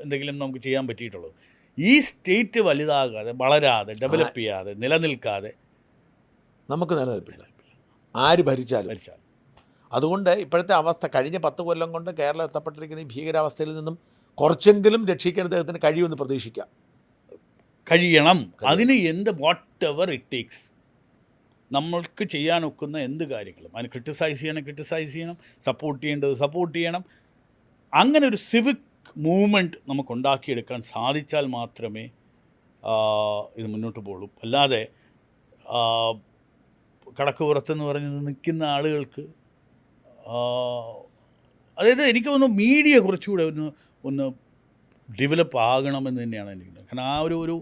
എന്തെങ്കിലും നമുക്ക് ചെയ്യാൻ പറ്റിയിട്ടുള്ളത്. ഈ സ്റ്റേറ്റ് വലുതാകാതെ, വളരാതെ, ഡെവലപ്പ് ചെയ്യാതെ, നിലനിൽക്കാതെ നമുക്ക് നിലനിൽപ്പില്ല, ആര് ഭരിച്ചാലും. അതുകൊണ്ട് ഇപ്പോഴത്തെ അവസ്ഥ, കഴിഞ്ഞ 10 കൊല്ലം കൊണ്ട് കേരളം എത്തപ്പെട്ടിരിക്കുന്ന ഈ ഭീകരാവസ്ഥയിൽ നിന്നും കുറച്ചെങ്കിലും രക്ഷിക്കാൻ അദ്ദേഹത്തിന് കഴിയുമെന്ന് പ്രതീക്ഷിക്കാം. കഴിയണം. അതിന് വാട്ട് എവർ ഇറ്റ് ടേക്സ്, നമ്മൾക്ക് ചെയ്യാനൊക്കുന്ന എന്ത് കാര്യങ്ങളും അതിന് ക്രിട്ടിസൈസ് ചെയ്യണം, സപ്പോർട്ട് ചെയ്യേണ്ടത് സപ്പോർട്ട് ചെയ്യണം. അങ്ങനെ ഒരു സിവിക് മൂവ്മെൻറ്റ് നമുക്കുണ്ടാക്കിയെടുക്കാൻ സാധിച്ചാൽ മാത്രമേ ഇത് മുന്നോട്ട് പോകുള്ളൂ. അല്ലാതെ കടക്ക് പുറത്തെന്ന് പറഞ്ഞ് നിൽക്കുന്ന ആളുകൾക്ക്, അതായത് എനിക്ക് തോന്നുന്നു മീഡിയ കുറച്ചുകൂടെ ഒന്ന് ഡെവലപ്പ് ആകണമെന്ന് തന്നെയാണ് എനിക്ക്. കാരണം ആ ഒരു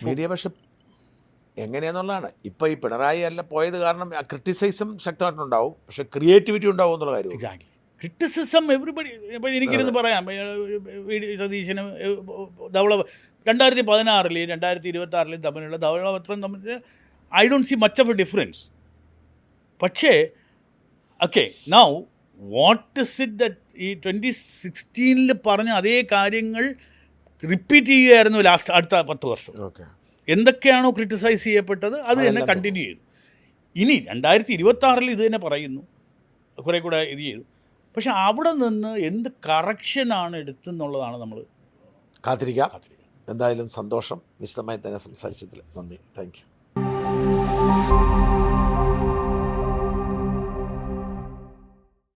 മീഡിയ പക്ഷെ എങ്ങനെയാണെന്നുള്ളതാണ്. ഇപ്പോൾ ഈ പിണറായി അല്ല പോയത് കാരണം ക്രിട്ടിസൈസും ശക്തമായിട്ടുണ്ടാവും, പക്ഷെ ക്രിയേറ്റിവിറ്റി ഉണ്ടാവും എന്നുള്ള കാര്യം. എക്സാക്ട്ലി. Criticism everybody. ഇപ്പോൾ എനിക്കിരുന്ന് പറയാം, സതീശന് 2016 2026 തമ്മിലുള്ള ധവളപത്രം തമ്മിൽ I don't see much of a difference. പക്ഷേ now what is it that ഈ 2016 പറഞ്ഞ അതേ കാര്യങ്ങൾ റിപ്പീറ്റ് ചെയ്യുകയായിരുന്നു അടുത്ത 10 വർഷം. എന്തൊക്കെയാണോ ക്രിട്ടിസൈസ് ചെയ്യപ്പെട്ടത് അത് തന്നെ കണ്ടിന്യൂ ചെയ്തു. ഇനി 2026 ഇത് തന്നെ പറയുന്നു, കുറേ കൂടെ ഇത് ചെയ്തു. പക്ഷെ അവിടെ നിന്ന് എന്ത് കറക്ഷനാണ് എടുത്തെന്നുള്ളതാണ് നമ്മൾ കാത്തിരിക്കാം. എന്തായാലും സന്തോഷം, വിശദമായി തന്നെ സംസാരിച്ചതിൽ നന്ദി. Thank you.